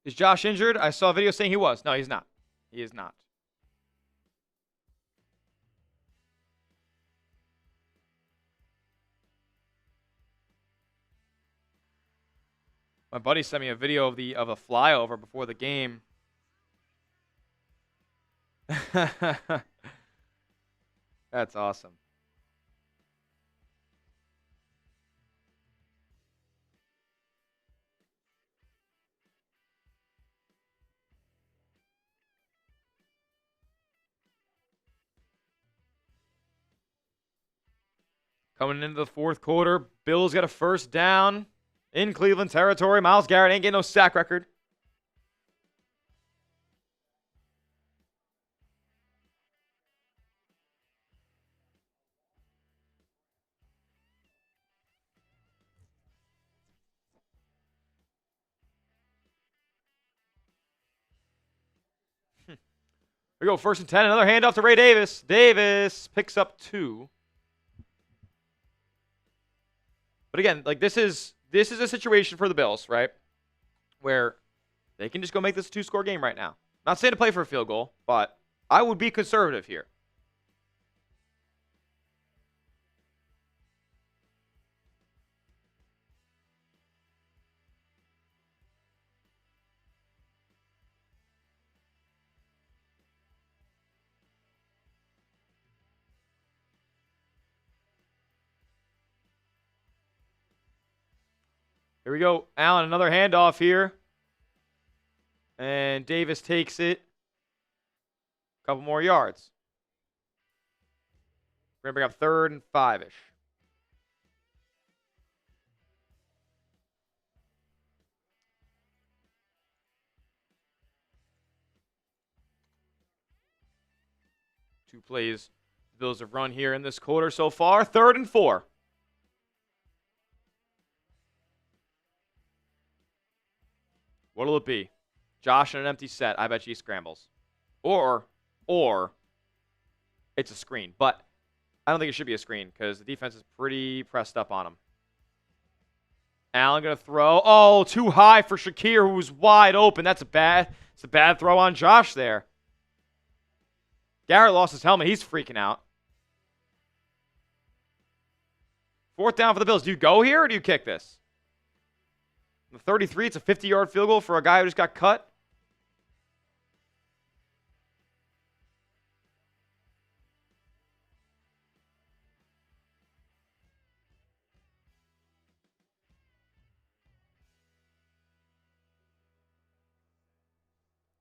Is Josh injured? I saw a video saying he was. No, he's not. He is not. My buddy sent me a video of a flyover before the game. That's awesome. Coming into the fourth quarter, Bills got a first down in Cleveland territory. Myles Garrett ain't getting no sack record. Here we go, 1st and 10. Another handoff to Ray Davis. Davis picks up 2. But again, like this is a situation for the Bills, right? Where they can just go make this a 2-score game right now. Not saying to play for a field goal, but I would be conservative here. Here we go. Allen, another handoff here. And Davis takes it. A couple more yards. We're going to bring up 3rd and 5-ish. Two plays the Bills have run here in this quarter so far. 3rd and 4. What'll it be? Josh in an empty set. I bet he scrambles. Or it's a screen. But I don't think it should be a screen because the defense is pretty pressed up on him. Allen going to throw. Oh, too high for Shakir, who's wide open. It's a bad throw on Josh there. Garrett lost his helmet. He's freaking out. 4th down for the Bills. Do you go here or do you kick this? The 33, it's a 50-yard field goal for a guy who just got cut.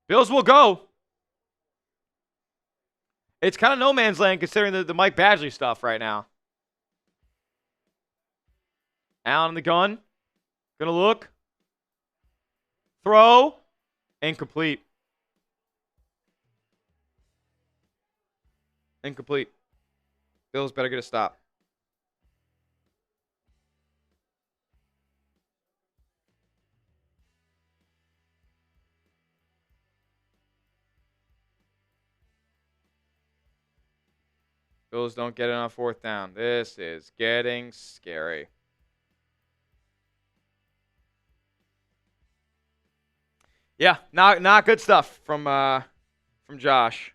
Bills will go. It's kind of no man's land considering the Mike Badgley stuff right now. Allen in the gun. Gonna look. Throw. Incomplete. Incomplete. Bills better get a stop. Bills don't get it on 4th down. This is getting scary. Yeah, not good stuff from Josh.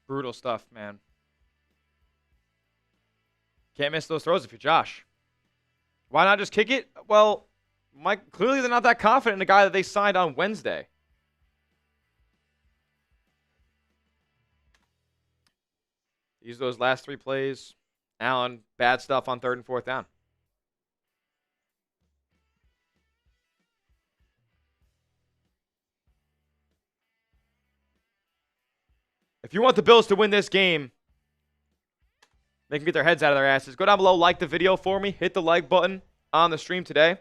Brutal stuff, man. Can't miss those throws if you're Josh. Why not just kick it? Well, Mike, clearly they're not that confident in the guy that they signed on Wednesday. Use those last 3 plays. Allen, bad stuff on 3rd and 4th down. If you want the Bills to win this game, they can get their heads out of their asses. Go down below, like the video for me. Hit the like button on the stream today.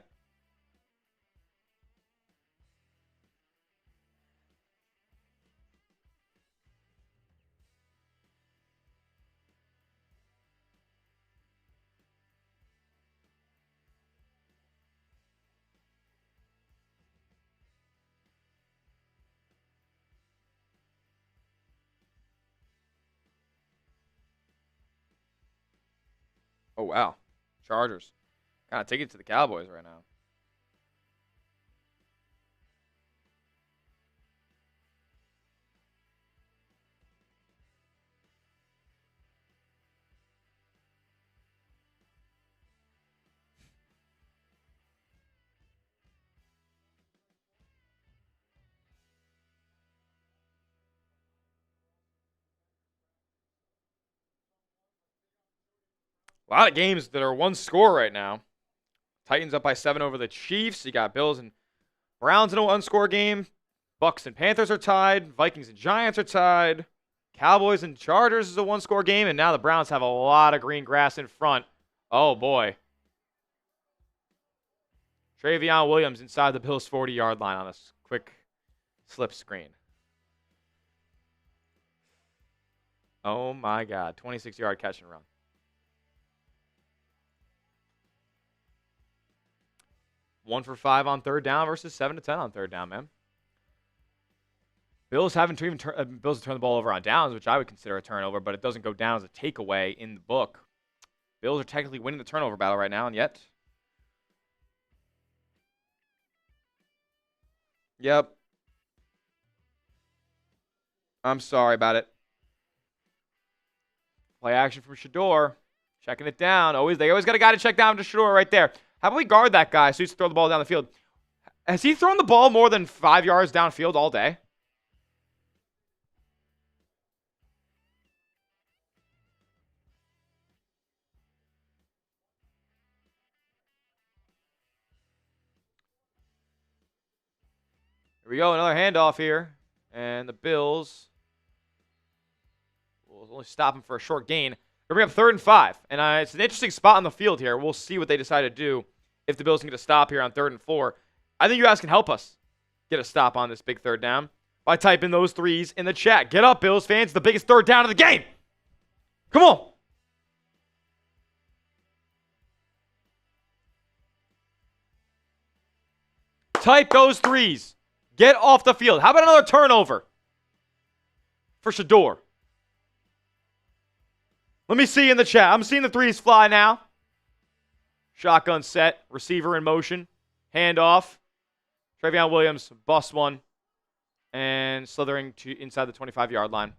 Oh, wow. Chargers. Kind of take it to the Cowboys right now. A lot of games that are one score right now. Titans up by 7 over the Chiefs. You got Bills and Browns in a one-score game. Bucks and Panthers are tied. Vikings and Giants are tied. Cowboys and Chargers is a one-score game. And now the Browns have a lot of green grass in front. Oh, boy. Travion Williams inside the Bills' 40-yard line on a quick slip screen. Oh, my God. 26-yard catch and run. One for 5 on 3rd down versus 7 to 10 on 3rd down, man. Bills haven't even turned the ball over on downs, which I would consider a turnover, but it doesn't go down as a takeaway in the book. Bills are technically winning the turnover battle right now, and yet. Yep. I'm sorry about it. Play action from Shedeur. Checking it down. They always got a guy to check down to Shedeur right there. How about we guard that guy so he can throw the ball down the field? Has he thrown the ball more than 5 yards downfield all day? Here we go, another handoff here. And the Bills will only stop him for a short gain. We're going to bring up 3rd and 5. And it's an interesting spot on the field here. We'll see what they decide to do if the Bills can get a stop here on 3rd and 4. I think you guys can help us get a stop on this big 3rd down by typing those 3s in the chat. Get up, Bills fans. The biggest 3rd down of the game. Come on. Type those 3s. Get off the field. How about another turnover for Shedeur? Let me see in the chat. I'm seeing the 3s fly now. Shotgun set. Receiver in motion. Handoff. Travion Williams busts one. And slithering to inside the 25-yard line.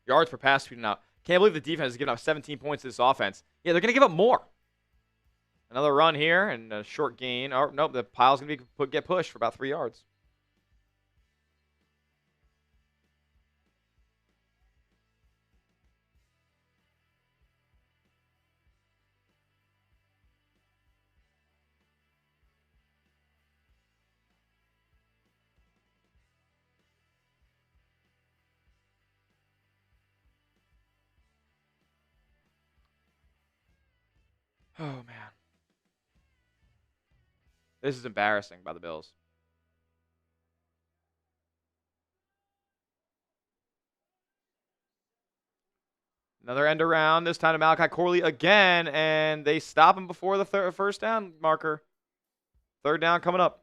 Yards per pass speed now. Can't believe the defense has given up 17 points to this offense. Yeah, they're going to give up more. Another run here and a short gain. Oh, nope, the pile's going to get pushed for about 3 yards. Oh, man. This is embarrassing by the Bills. Another end around, this time to Malachi Corley again, and they stop him before the 1st down marker. 3rd down coming up.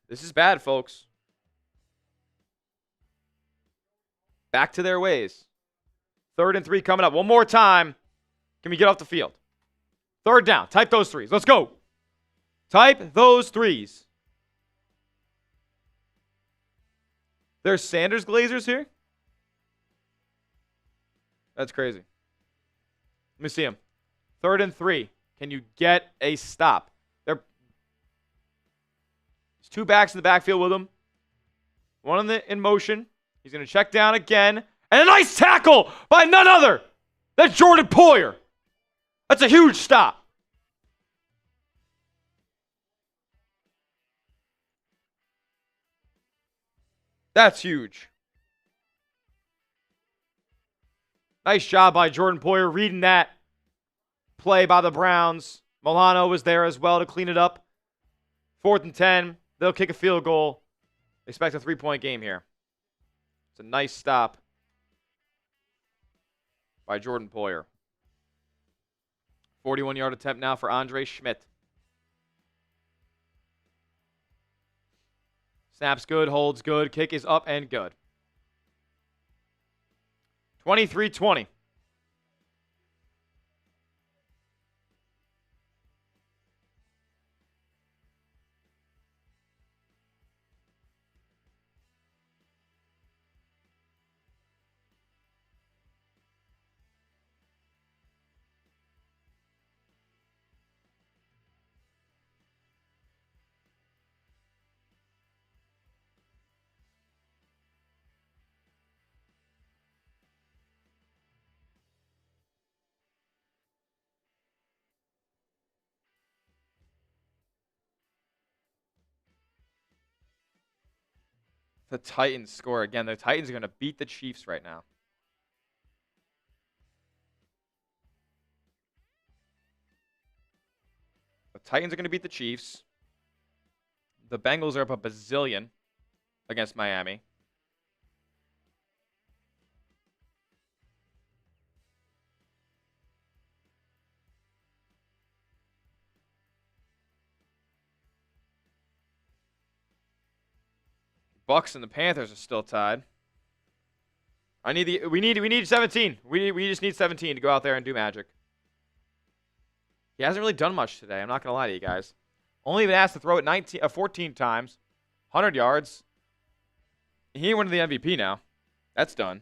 This is bad, folks. Back to their ways. 3rd and 3 coming up. One more time. Can we get off the field? Third down. Type those threes. Let's go. Type those threes. There's Sanders Glazers here? That's crazy. Let me see him. 3rd and 3. Can you get a stop? There's 2 backs in the backfield with him. One in motion. He's going to check down again. And a nice tackle by none other than Jordan Poyer. That's a huge stop. That's huge. Nice job by Jordan Poyer reading that play by the Browns. Milano was there as well to clean it up. 4th and 10. They'll kick a field goal. Expect a 3-point game here. It's a nice stop by Jordan Poyer. 41-yard attempt now for Andre Schmidt. Snaps good, holds good, kick is up and good. 23-20. The Titans score again. The Titans are going to beat the Chiefs right now. The Titans are going to beat the Chiefs. The Bengals are up a bazillion against Miami. Bucks and the Panthers are still tied. We need 17. We just need 17 to go out there and do magic. He hasn't really done much today. I'm not gonna lie to you guys. Only been asked to throw it 14 times, 100 yards. He ain't winning the MVP now. That's done.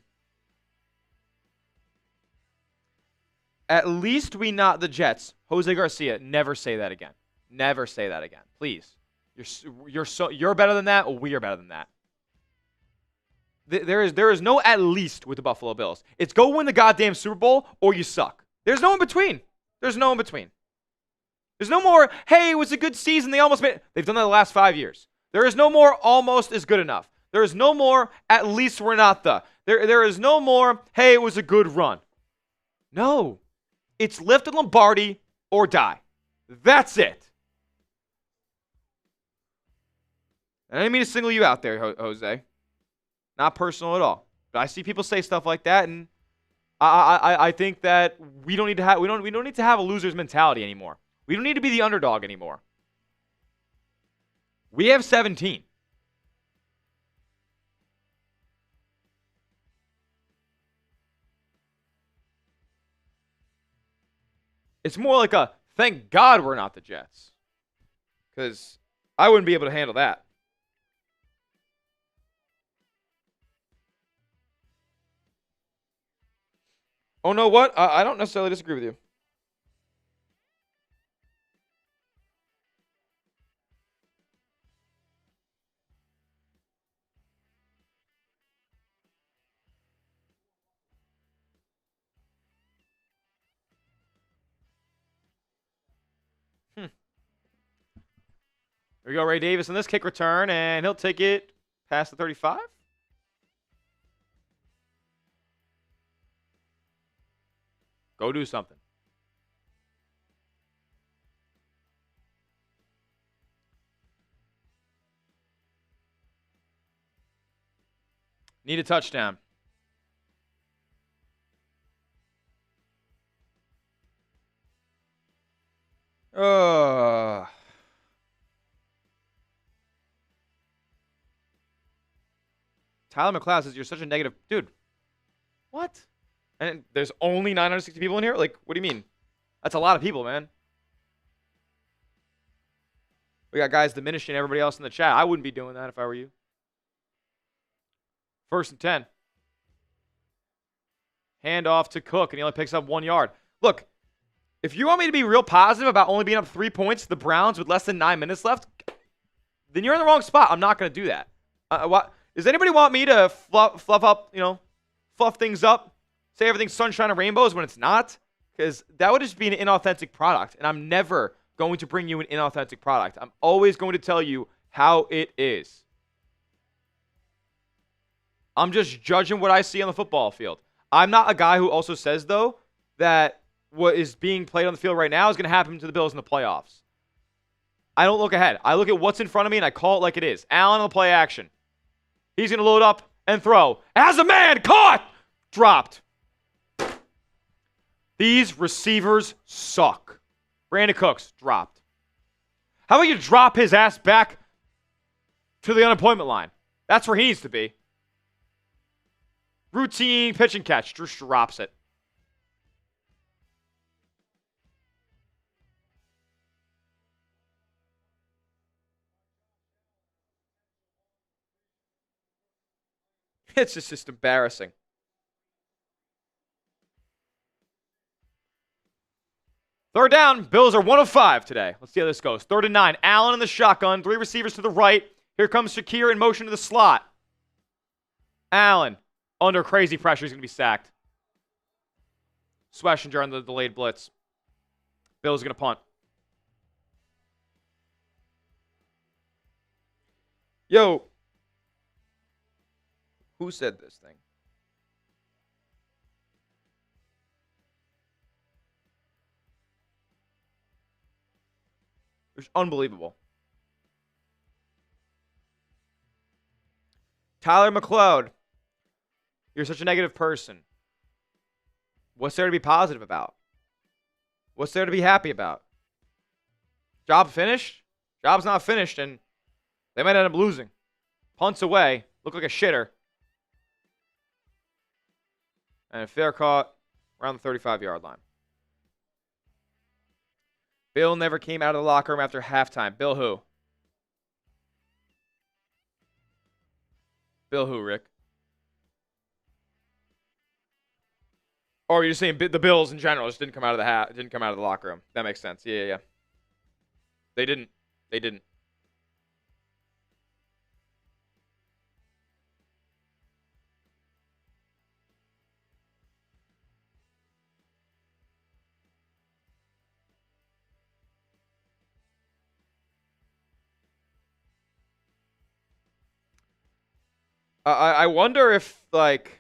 At least we not the Jets. Jose Garcia, never say that again. Never say that again, please. You're better than that, or we are better than that. There is no at least with the Buffalo Bills. It's go win the goddamn Super Bowl or you suck. There's no in between. There's no in between. There's no more, hey, it was a good season. They almost made it. They've done that the last 5 years. There is no more almost is good enough. There is no more at least we're not the. There is no more, hey, it was a good run. No. It's lift at Lombardi or die. That's it. I didn't mean to single you out there, Jose. Not personal at all. But I see people say stuff like that, and I think that we don't need to have a loser's mentality anymore. We don't need to be the underdog anymore. We have 17. It's more like a thank God we're not the Jets. Because I wouldn't be able to handle that. Oh, no, what? I don't necessarily disagree with you. Here we go, Ray Davis in this kick return, and he'll take it past the 35. Go do something. Need a touchdown. Tyler McLeod says you're such a negative dude. What? And there's only 960 people in here? Like, what do you mean? That's a lot of people, man. We got guys diminishing everybody else in the chat. I wouldn't be doing that if I were you. 1st and 10. Hand off to Cook, and he only picks up 1 yard. Look, if you want me to be real positive about only being up 3 points to the Browns with less than 9 minutes left, then you're in the wrong spot. I'm not going to do that. Does anybody want me to fluff up, fluff things up, say everything's sunshine and rainbows when it's not? Because that would just be an inauthentic product, and I'm never going to bring you an inauthentic product. I'm always going to tell you how it is. I'm just judging what I see on the football field. I'm not a guy who also says, though, that what is being played on the field right now is going to happen to the Bills in the playoffs. I don't look ahead. I look at what's in front of me, and I call it like it is. Allen on the play action. He's going to load up and throw. As a man, caught! Dropped. These receivers suck. Brandon Cooks, dropped. How about you drop his ass back to the unemployment line? That's where he needs to be. Routine pitch and catch. Just drops it. It's just embarrassing. Third down. Bills are 1 of 5 today. Let's see how this goes. 3rd and 9. Allen in the shotgun. 3 receivers to the right. Here comes Shakir in motion to the slot. Allen under crazy pressure. He's going to be sacked. Sweshinger on the delayed blitz. Bills are going to punt. Yo. Who said this thing? It's unbelievable. Tyler McLeod. You're such a negative person. What's there to be positive about? What's there to be happy about? Job finished? Job's not finished, and they might end up losing. Punts away. Look like a shitter. And a fair caught around the 35-yard line. Bill never came out of the locker room after halftime. Bill who? Bill who, Rick? Or you're saying the Bills in general just didn't come out of the locker room. That makes sense. Yeah. They didn't. I wonder if, like...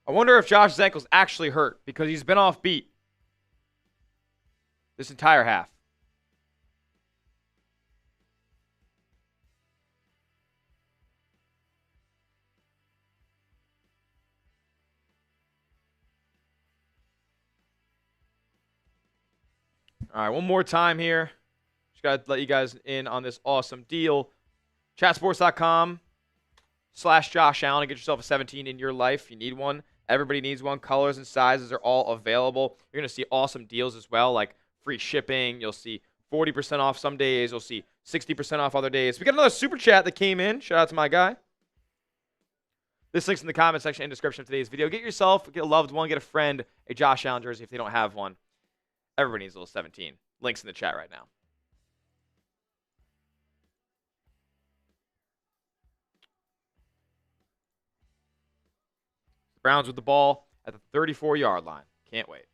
I wonder if Josh's ankle's actually hurt because he's been off beat this entire half. All right, one more time here. Just got to let you guys in on this awesome deal. Chatsports.com/Josh Allen to get yourself a 17 in your life. You need one. Everybody needs one. Colors and sizes are all available. You're going to see awesome deals as well, like free shipping. You'll see 40% off some days. You'll see 60% off other days. We got another super chat that came in. Shout out to my guy. This link's in the comment section and description of today's video. Get yourself, get a loved one, get a friend, a Josh Allen jersey if they don't have one. Everybody needs a little 17. Links in the chat right now. Browns with the ball at the 34-yard line. Can't wait.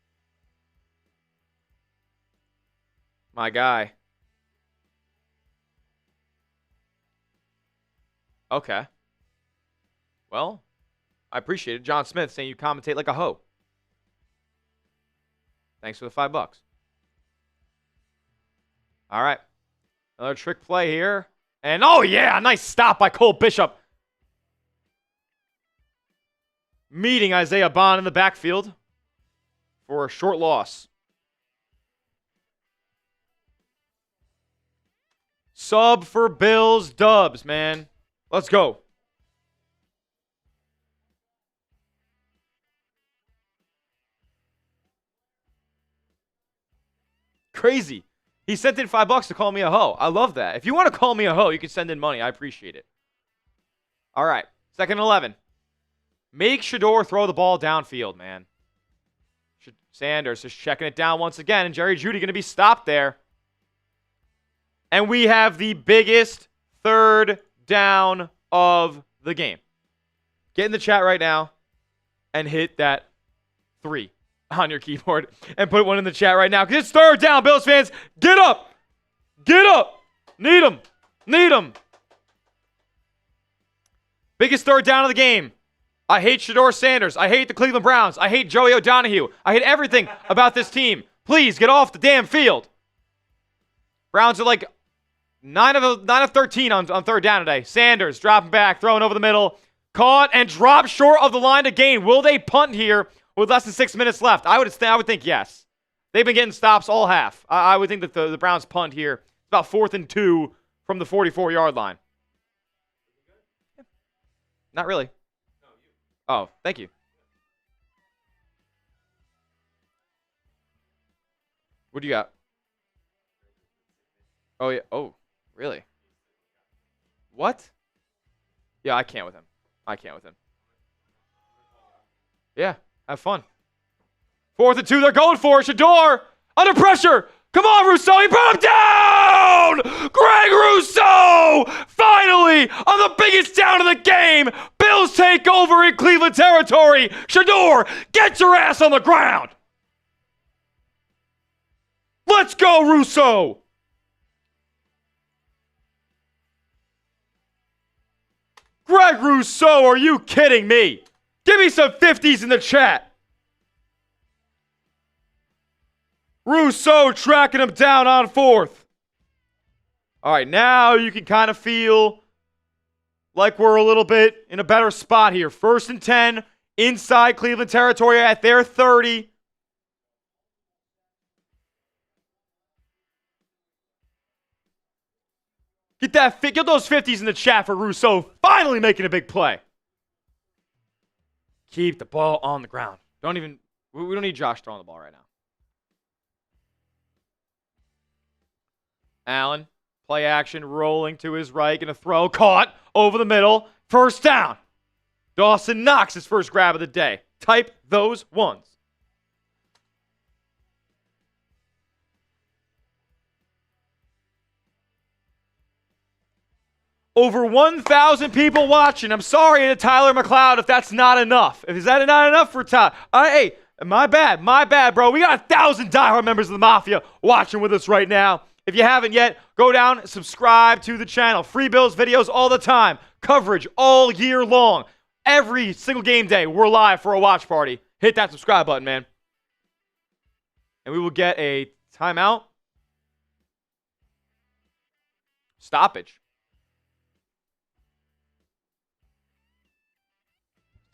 My guy. Okay. Well, I appreciate it. John Smith saying you commentate like a hoe. Thanks for the $5. All right. Another trick play here. And, oh, yeah, nice stop by Cole Bishop. Meeting Isaiah Bond in the backfield for a short loss. Sub for Bills dubs, man. Let's go. Crazy. He sent in $5 to call me a hoe. I love that. If you want to call me a hoe, you can send in money. I appreciate it. All right. 2nd and 11. Make Shedeur throw the ball downfield, man. Sanders just checking it down once again. And Jerry Jeudy going to be stopped there. And we have the biggest 3rd down of the game. Get in the chat right now and hit that 3 on your keyboard and put one in the chat right now because it's 3rd down. Bills fans, get up. Get up. Need them. Need them. Biggest 3rd down of the game. I hate Shedeur Sanders. I hate the Cleveland Browns. I hate Joey O'Donoghue. I hate everything about this team. Please get off the damn field. Browns are like 9 of 13 on 3rd down today. Sanders dropping back, throwing over the middle. Caught and dropped short of the line to gain. Will they punt here with less than 6 minutes left? I would think yes. They've been getting stops all half. I would think that the Browns punt here. It's about 4th and 2 from the 44-yard line. Not really. Oh, thank you. What do you got? Oh, yeah. Oh, really? What? Yeah, I can't with him. I can't with him. Yeah, have fun. 4th and 2, they're going for it. Shedeur under pressure. Come on, Rousseau. He put him down. Greg Rousseau finally on the biggest down of the game. Bills take over in Cleveland territory. Shedeur, get your ass on the ground. Let's go, Rousseau. Greg Rousseau, are you kidding me? Give me some 50s in the chat. Rousseau tracking him down on 4th. All right, now you can kind of feel like we're a little bit in a better spot here. 1st and 10 inside Cleveland territory at their 30. Get those 50s in the chat for Rousseau finally making a big play. Keep the ball on the ground. We don't need Josh throwing the ball right now. Allen, play action, rolling to his right, gonna throw, caught, over the middle, 1st down. Dawson Knox, his first grab of the day. Type those ones. Over 1,000 people watching. I'm sorry to Tyler McLeod if that's not enough. Is that not enough for Tyler? Hey, my bad, bro. We got 1,000 diehard members of the Mafia watching with us right now. If you haven't yet, go down and subscribe to the channel. Free Bills videos all the time. Coverage all year long. Every single game day, we're live for a watch party. Hit that subscribe button, man. And we will get a timeout. Stoppage.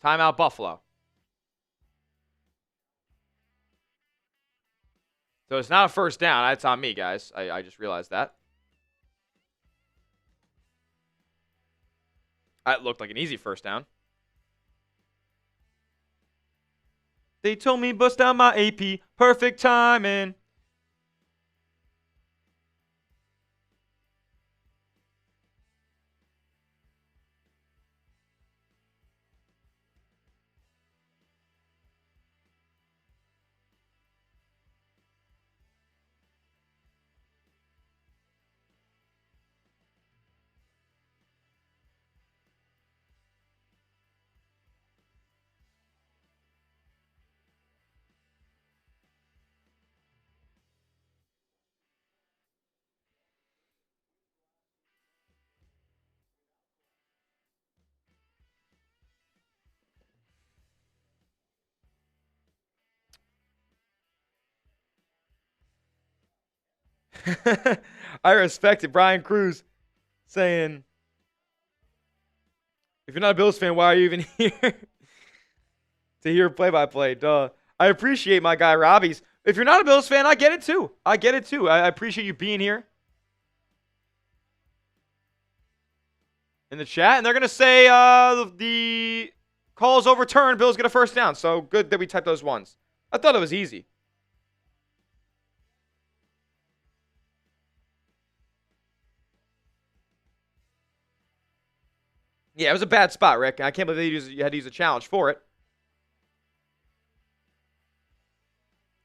Timeout Buffalo. So it's not a 1st down. That's on me, guys. I just realized that. That looked like an easy 1st down. They told me bust down my AP. Perfect timing. I respect it. Brian Cruz saying, if you're not a Bills fan, why are you even here? To hear play-by-play, duh. I appreciate my guy Robbie's. If you're not a Bills fan, I get it too. I appreciate you being here in the chat. And they're going to say the call's overturned. Bills get a first down. So good that we typed those ones. I thought it was easy. Yeah, it was a bad spot, Rick. I can't believe you had to use a challenge for it.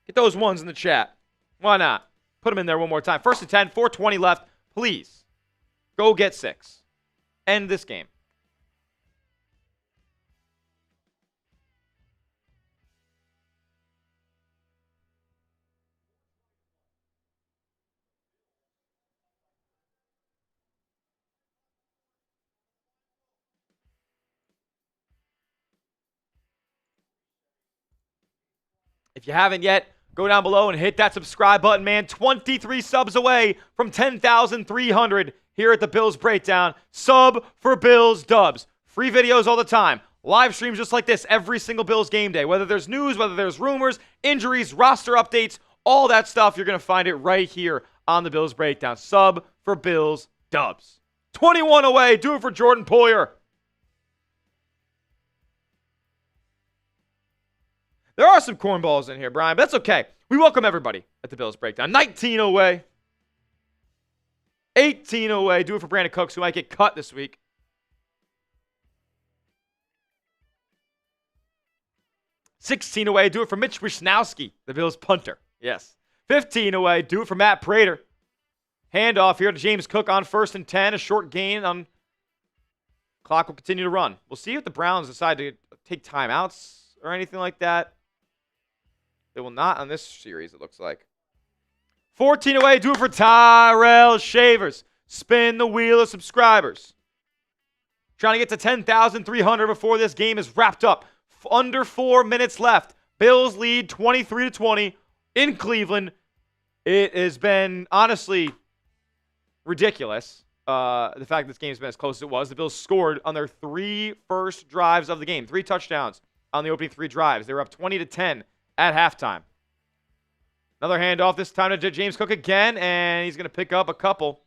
Get those ones in the chat. Why not? Put them in there one more time. 1st and 10, 4:20 left. Please, go get 6. End this game. If you haven't yet, go down below and hit that subscribe button, man. 23 subs away from 10,300 here at the Bills Breakdown. Sub for Bills Dubs. Free videos all the time. Live streams just like this every single Bills game day. Whether there's news, whether there's rumors, injuries, roster updates, all that stuff, you're going to find it right here on the Bills Breakdown. Sub for Bills Dubs. 21 away. Do it for Jordan Poyer. There are some cornballs in here, Brian, but that's okay. We welcome everybody at the Bills Breakdown. 19 away. 18 away. Do it for Brandon Cooks, who might get cut this week. 16 away. Do it for Mitch Wishnowsky, the Bills punter. Yes. 15 away. Do it for Matt Prater. Handoff here to James Cook on 1st and 10. A short gain on clock will continue to run. We'll see if the Browns decide to take timeouts or anything like that. They will not on this series, it looks like. 14 away. Do it for Tyrell Shavers. Spin the wheel of subscribers. Trying to get to 10,300 before this game is wrapped up. Under 4 minutes left. Bills lead 23-20 in Cleveland. It has been, honestly, ridiculous. The fact this game's been as close as it was. The Bills scored on their 3 first drives of the game. 3 touchdowns on the opening 3 drives. They were up 20-10 at halftime. Another handoff, this time to James Cook again, and he's going to pick up a couple.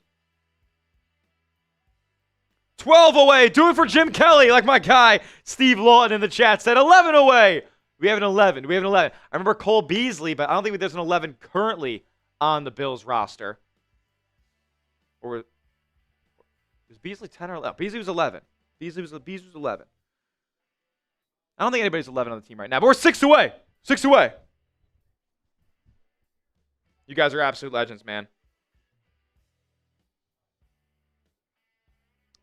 12 away. Do it for Jim Kelly, like my guy Steve Lawton in the chat said. 11 away. We have an 11. We have an 11. I remember Cole Beasley, but I don't think there's an 11 currently on the Bills roster. Or was Beasley 10 or 11? Beasley was 11. Beasley was 11. I don't think anybody's 11 on the team right now, but we're 6 away. 6 away. You guys are absolute legends, man.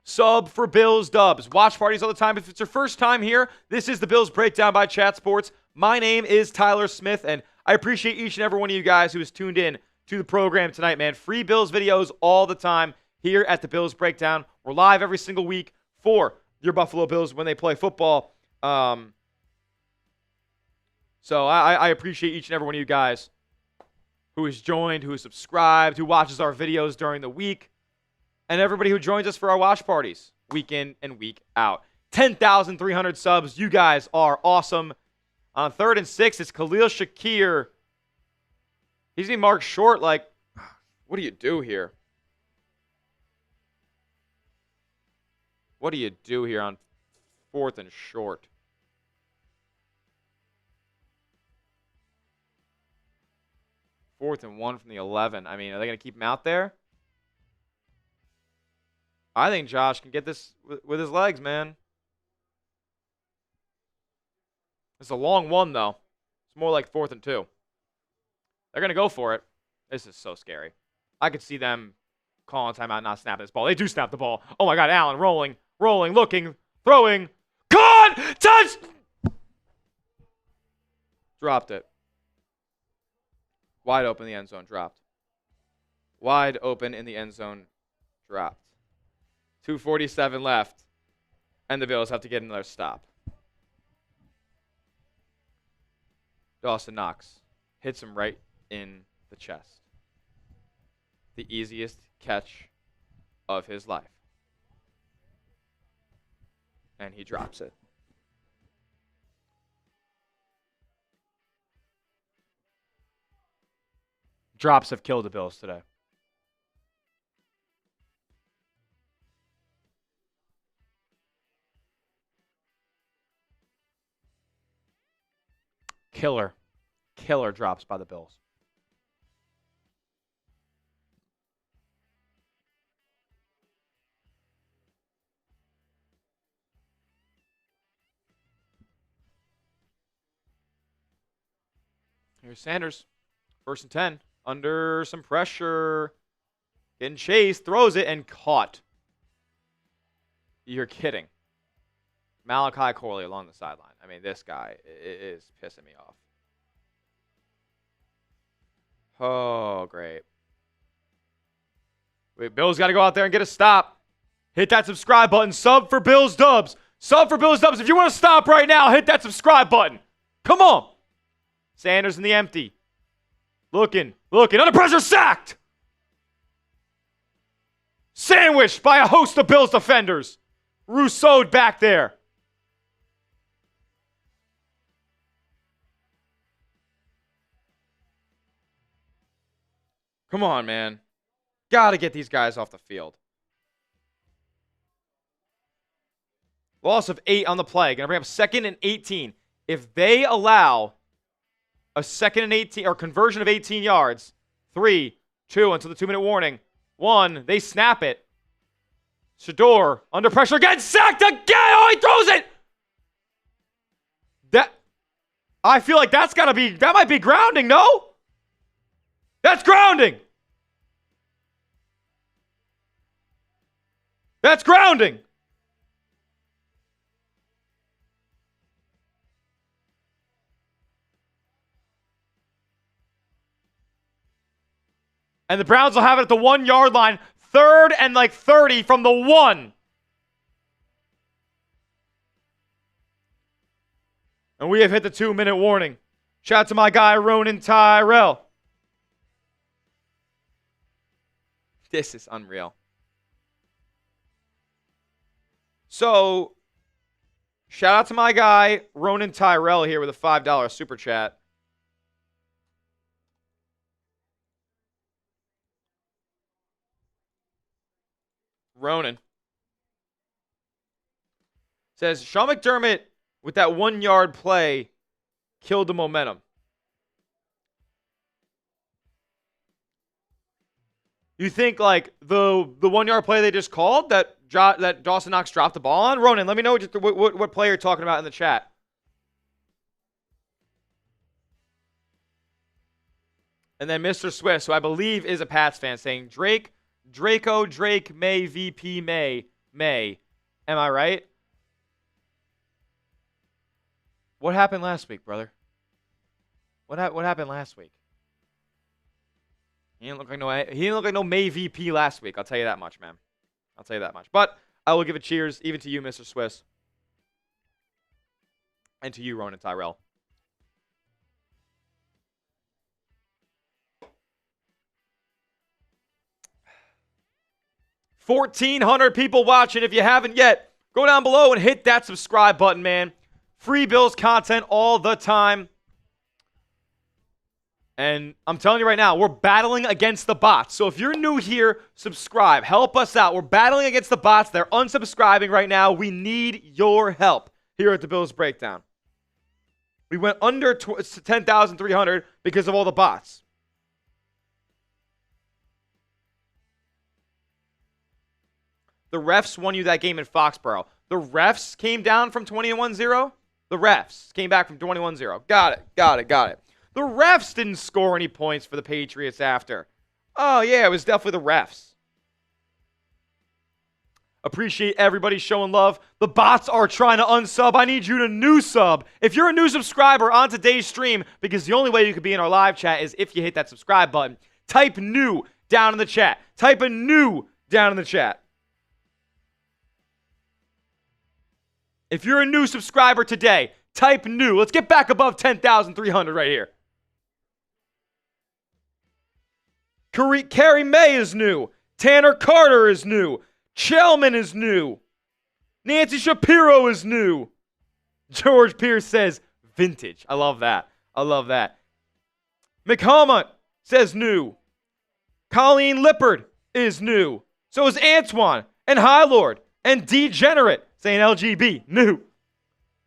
Sub for Bills Dubs. Watch parties all the time. If it's your first time here, this is the Bills Breakdown by Chat Sports. My name is Tyler Smith, and I appreciate each and every one of you guys who has tuned in to the program tonight, man. Free Bills videos all the time here at the Bills Breakdown. We're live every single week for your Buffalo Bills when they play football. So I appreciate each and every one of you guys who has joined, who has subscribed, who watches our videos during the week, and everybody who joins us for our watch parties week in and week out. 10,300 subs. You guys are awesome. On 3rd and 6, it's Khalil Shakir. He's being marked short. Like, what do you do here? What do you do here on 4th and short? Fourth and 1 from the 11. I mean, are they going to keep him out there? I think Josh can get this with his legs, man. It's a long one, though. It's more like 4th and 2. They're going to go for it. This is so scary. I could see them calling timeout, not snapping this ball. They do snap the ball. Oh, my God. Allen rolling, looking, throwing. Caught! Touch! Dropped it. Wide open in the end zone, dropped. Wide open in the end zone, dropped. 2:47 left, and the Bills have to get another stop. Dawson Knox hits him right in the chest. the easiest catch of his life. And he drops it. Drops have killed the Bills today. Killer drops by the Bills. Here's Sanders. 1st and 10. Under some pressure. Getting chased. Throws it and caught. You're kidding. Malachi Corley along the sideline. I mean, this guy is pissing me off. Oh, great. Wait, Bills got to go out there and get a stop. Hit that subscribe button. Sub for Bills Dubs. Sub for Bills Dubs. If you want to stop right now, hit that subscribe button. Come on. Sanders in the empty. Looking. Under pressure, sacked. Sandwiched by a host of Bills defenders. Rousseau'd back there. Come on, man. Got to get these guys off the field. Loss of 8 on the play. Going to bring up 2nd and 18. If they allow a 2nd and 18 or conversion of 18 yards, 3, 2 until the 2-minute warning. 1, they snap it. Shedeur under pressure again, sacked again. Oh, he throws it. I feel like that might be grounding, no? That's grounding. That's grounding. And the Browns will have it at the 1-yard line. 3rd and 30 from the 1. And we have hit the 2-minute warning. Shout out to my guy, Ronan Tyrell. This is unreal. So, shout out to my guy, Ronan Tyrell here with a $5 super chat. Ronan says, Sean McDermott with that 1-yard play killed the momentum. You think like the 1-yard play they just called that Dawson Knox dropped the ball on? Ronan, let me know what play you're talking about in the chat. And then Mr. Swiss, who I believe is a Pats fan, saying Drake, May, VP, May. Am I right? What happened last week, brother? What happened last week? He didn't look like no May VP last week. I'll tell you that much, man. I'll tell you that much. But I will give a cheers even to you, Mr. Swiss. And to you, Ronan Tyrell. 1,400 people watching. If you haven't yet, go down below and hit that subscribe button, man. Free Bills content all the time. And I'm telling you right now, we're battling against the bots. So if you're new here, subscribe. Help us out. We're battling against the bots. They're unsubscribing right now. We need your help here at the Bills Breakdown. We went under 10,300 because of all the bots. The refs won you that game in Foxborough. The refs came down from 21-0. The refs came back from 21-0. Got it. The refs didn't score any points for the Patriots after. Oh, yeah, it was definitely the refs. Appreciate everybody showing love. The bots are trying to unsub. I need you to new sub. If you're a new subscriber on today's stream, because the only way you could be in our live chat is if you hit that subscribe button, type new down in the chat. Type a new down in the chat. If you're a new subscriber today, type new. Let's get back above 10,300 right here. Carrie May is new. Tanner Carter is new. Chelman is new. Nancy Shapiro is new. George Pierce says vintage. I love that. I love that. McHelmut says new. Colleen Lippard is new. So is Antoine and High Lord and Degenerate saying LGB new.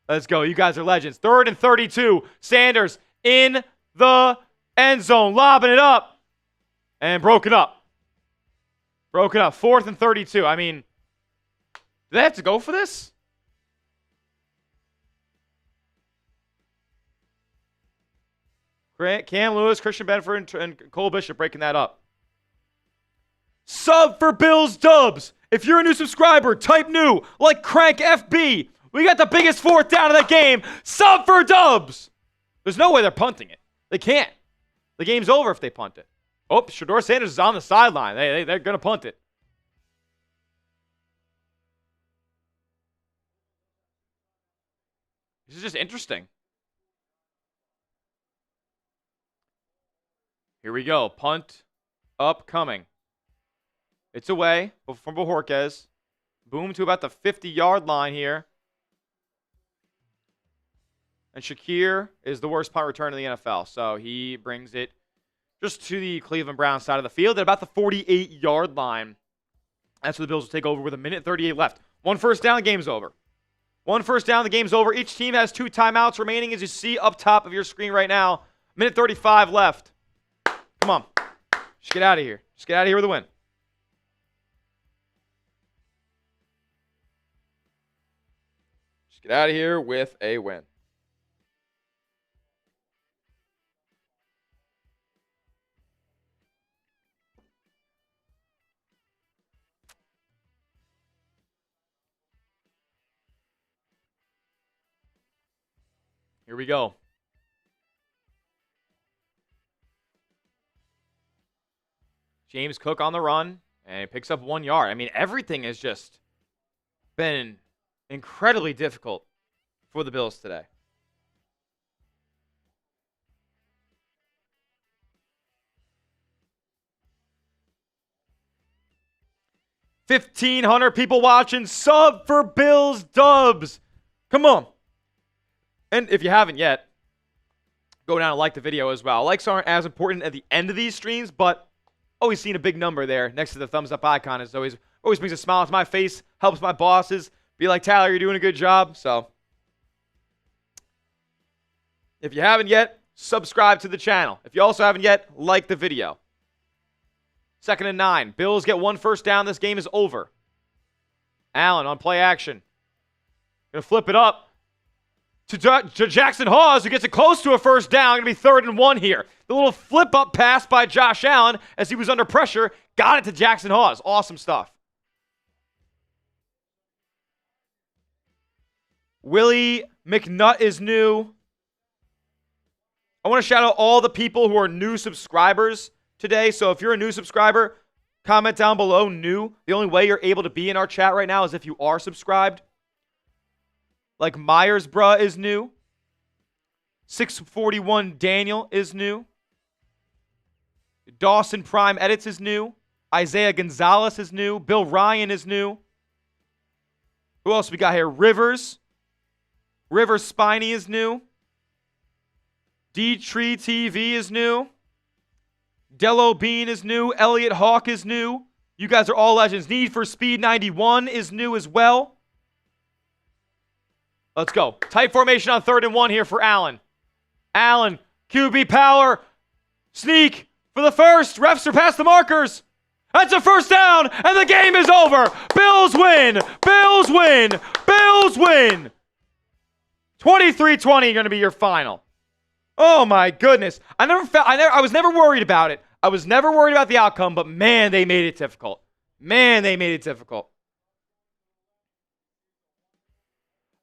Let's go. You guys are legends. 3rd and 32. Sanders in the end zone. Lobbing it up. And broken up. Broken up. 4th and 32. I mean, do they have to go for this? Cam Lewis, Christian Benford, and Cole Bishop breaking that up. Sub for Bills Dubs. If you're a new subscriber, type new like Crank FB. We got the biggest 4th down of the game. Sub for Dubs. There's no way they're punting it. They can't. The game's over if they punt it. Oh, Shedeur Sanders is on the sideline. They're going to punt it. This is just interesting. Here we go. Punt upcoming. It's away from Bojorquez. Boom to about the 50-yard line here. And Shakir is the worst punt return in the NFL. So he brings it just to the Cleveland Browns side of the field at about the 48-yard line. That's where the Bills will take over with 1:38 left. 1 first down, the game's over. 1 first down, the game's over. Each team has 2 timeouts remaining, as you see up top of your screen right now. 1:35 left. Come on. Just get out of here. Just get out of here with a win. Just get out of here with a win. Here we go. James Cook on the run, and he picks up 1 yard. I mean, everything has just been incredibly difficult for the Bills today. $1,500 people watching. Sub for Bills Dubs. Come on. And if you haven't yet, go down and like the video as well. Likes aren't as important at the end of these streams, but always seeing a big number there next to the thumbs up icon is always brings a smile to my face, helps my bosses be like, Tyler, you're doing a good job. So if you haven't yet, subscribe to the channel. If you also haven't yet, like the video. 2nd and 9. Bills get 1 first down. This game is over. Allen on play action. Gonna flip it up to Jackson Hawes, who gets it close to a first down. Going to be 3rd and 1 here. The little flip-up pass by Josh Allen as he was under pressure. Got it to Jackson Hawes. Awesome stuff. Willie McNutt is new. I want to shout out all the people who are new subscribers today. So if you're a new subscriber, comment down below, new. The only way you're able to be in our chat right now is if you are subscribed. Like Myers bruh is new. 641 Daniel is new. Dawson Prime Edits is new. Isaiah Gonzalez is new. Bill Ryan is new. Who else we got here? Rivers Spiney is new. D-Tree TV is new. Dello Bean is new. Elliot Hawk is new. You guys are all legends. Need for Speed 91 is new as well. Let's go. Tight formation on 3rd and 1 here for Allen. Allen, QB power. Sneak for the first. Refs surpass the markers. That's a first down, and the game is over. Bills win. Bills win. Bills win. 23-20 going to be your final. Oh my goodness. I was never worried about it. I was never worried about the outcome, but man, they made it difficult. Man, they made it difficult.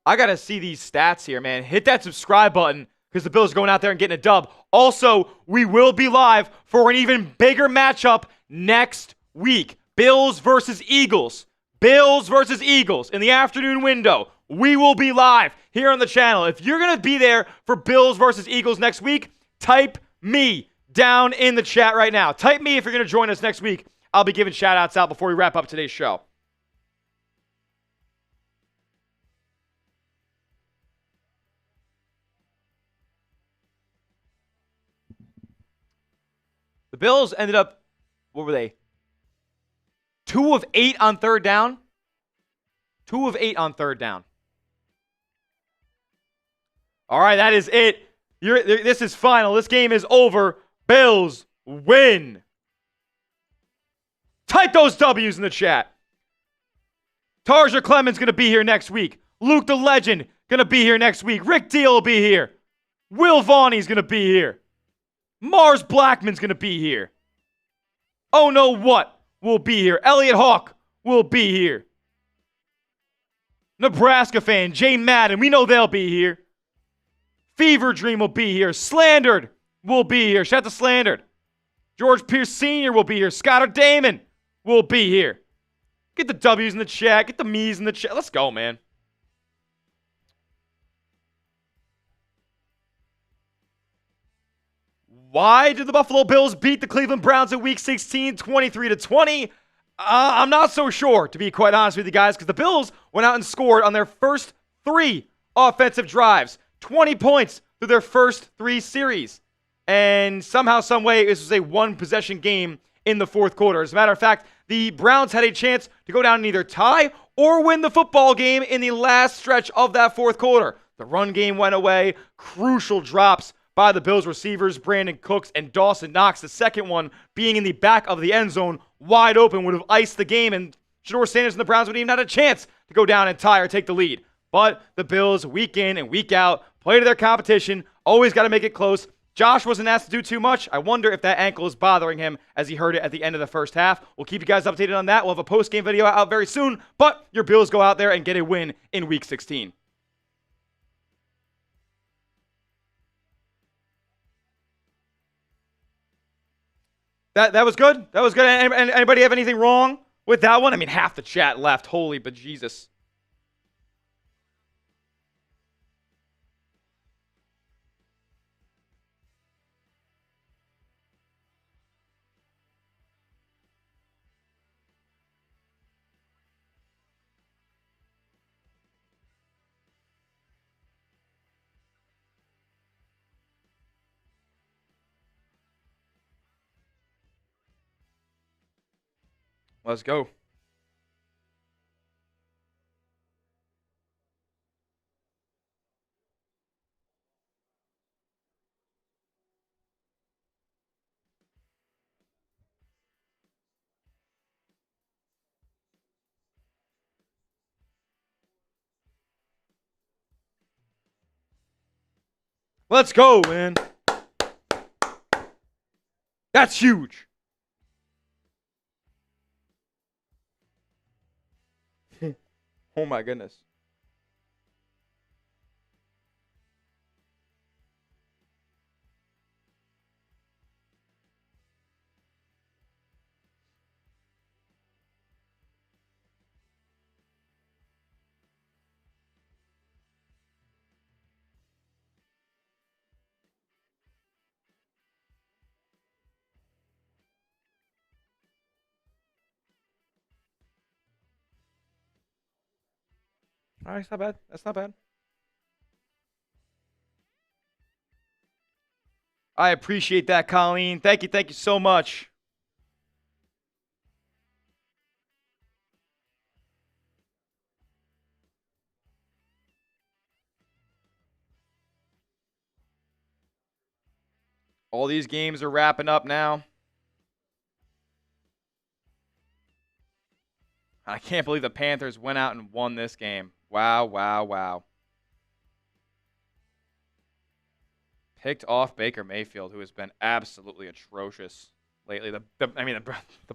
I got to see these stats here, man. Hit that subscribe button because the Bills are going out there and getting a dub. Also, we will be live for an even bigger matchup next week. Bills versus Eagles. Bills versus Eagles in the afternoon window. We will be live here on the channel. If you're going to be there for Bills versus Eagles next week, type me. down in the chat right now. Type me if you're going to join us next week. I'll be giving shout-outs out before we wrap up today's show. The Bills ended up, what were they? 2 of 8 on third down. 2 of 8 on third down. All right, that is it. This is final. This game is over. Bills win. Type those W's in the chat. Tarja Clemens going to be here next week. Luke the Legend going to be here next week. Rick Deal will be here. Will Vaughney's going to be here. Mars Blackman's going to be here. Oh no what will be here. Elliot Hawk will be here. Nebraska fan Jay Madden, we know they'll be here. Fever Dream will be here. Slandered will be here. Shout out to Slandered. George Pierce Sr. will be here. Scotter Damon will be here. Get the W's in the chat. Get the me's in the chat. Let's go, man. Why did the Buffalo Bills beat the Cleveland Browns in Week 16, 23-20? I'm not so sure, to be quite honest with you guys, because the Bills went out and scored on their first 3 offensive drives. 20 points through their first 3 series. And somehow, some way, this was a 1-possession game in the fourth quarter. As a matter of fact, the Browns had a chance to go down and either tie or win the football game in the last stretch of that fourth quarter. The run game went away. Crucial drops by the Bills receivers, Brandon Cooks and Dawson Knox. The second one being in the back of the end zone, wide open, would have iced the game, and Shedeur Sanders and the Browns wouldn't even have had a chance to go down and tie or take the lead. But the Bills, week in and week out, play to their competition, always got to make it close. Josh wasn't asked to do too much. I wonder if that ankle is bothering him as he hurt it at the end of the first half. We'll keep you guys updated on that. We'll have a post-game video out very soon, but your Bills go out there and get a win in Week 16. That was good. That was good. Anybody have anything wrong with that one? I mean, half the chat left. Holy bejesus. Let's go. Let's go, man. That's huge. Oh my goodness. All right, it's not bad. That's not bad. I appreciate that, Colleen. Thank you so much. All these games are wrapping up now. I can't believe the Panthers went out and won this game. Wow, wow, wow. Picked off Baker Mayfield, who has been absolutely atrocious lately. The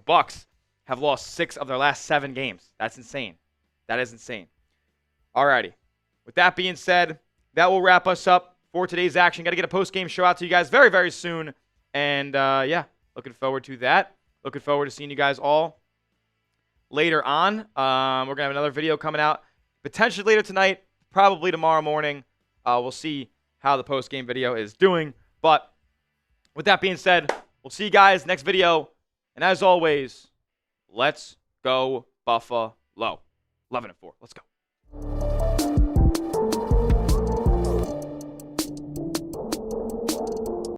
Bucs have lost 6 of their last 7 games. That's insane. That is insane. Alrighty. With that being said, that will wrap us up for today's action. Got to get a post-game show out to you guys very, very soon. And, yeah, looking forward to that. Looking forward to seeing you guys all later on. We're going to have another video coming out potentially later tonight, probably tomorrow morning. We'll see how the post-game video is doing. But With that being said, we'll see you guys next video. And as always, let's go Buffalo. 11-4. Let's go.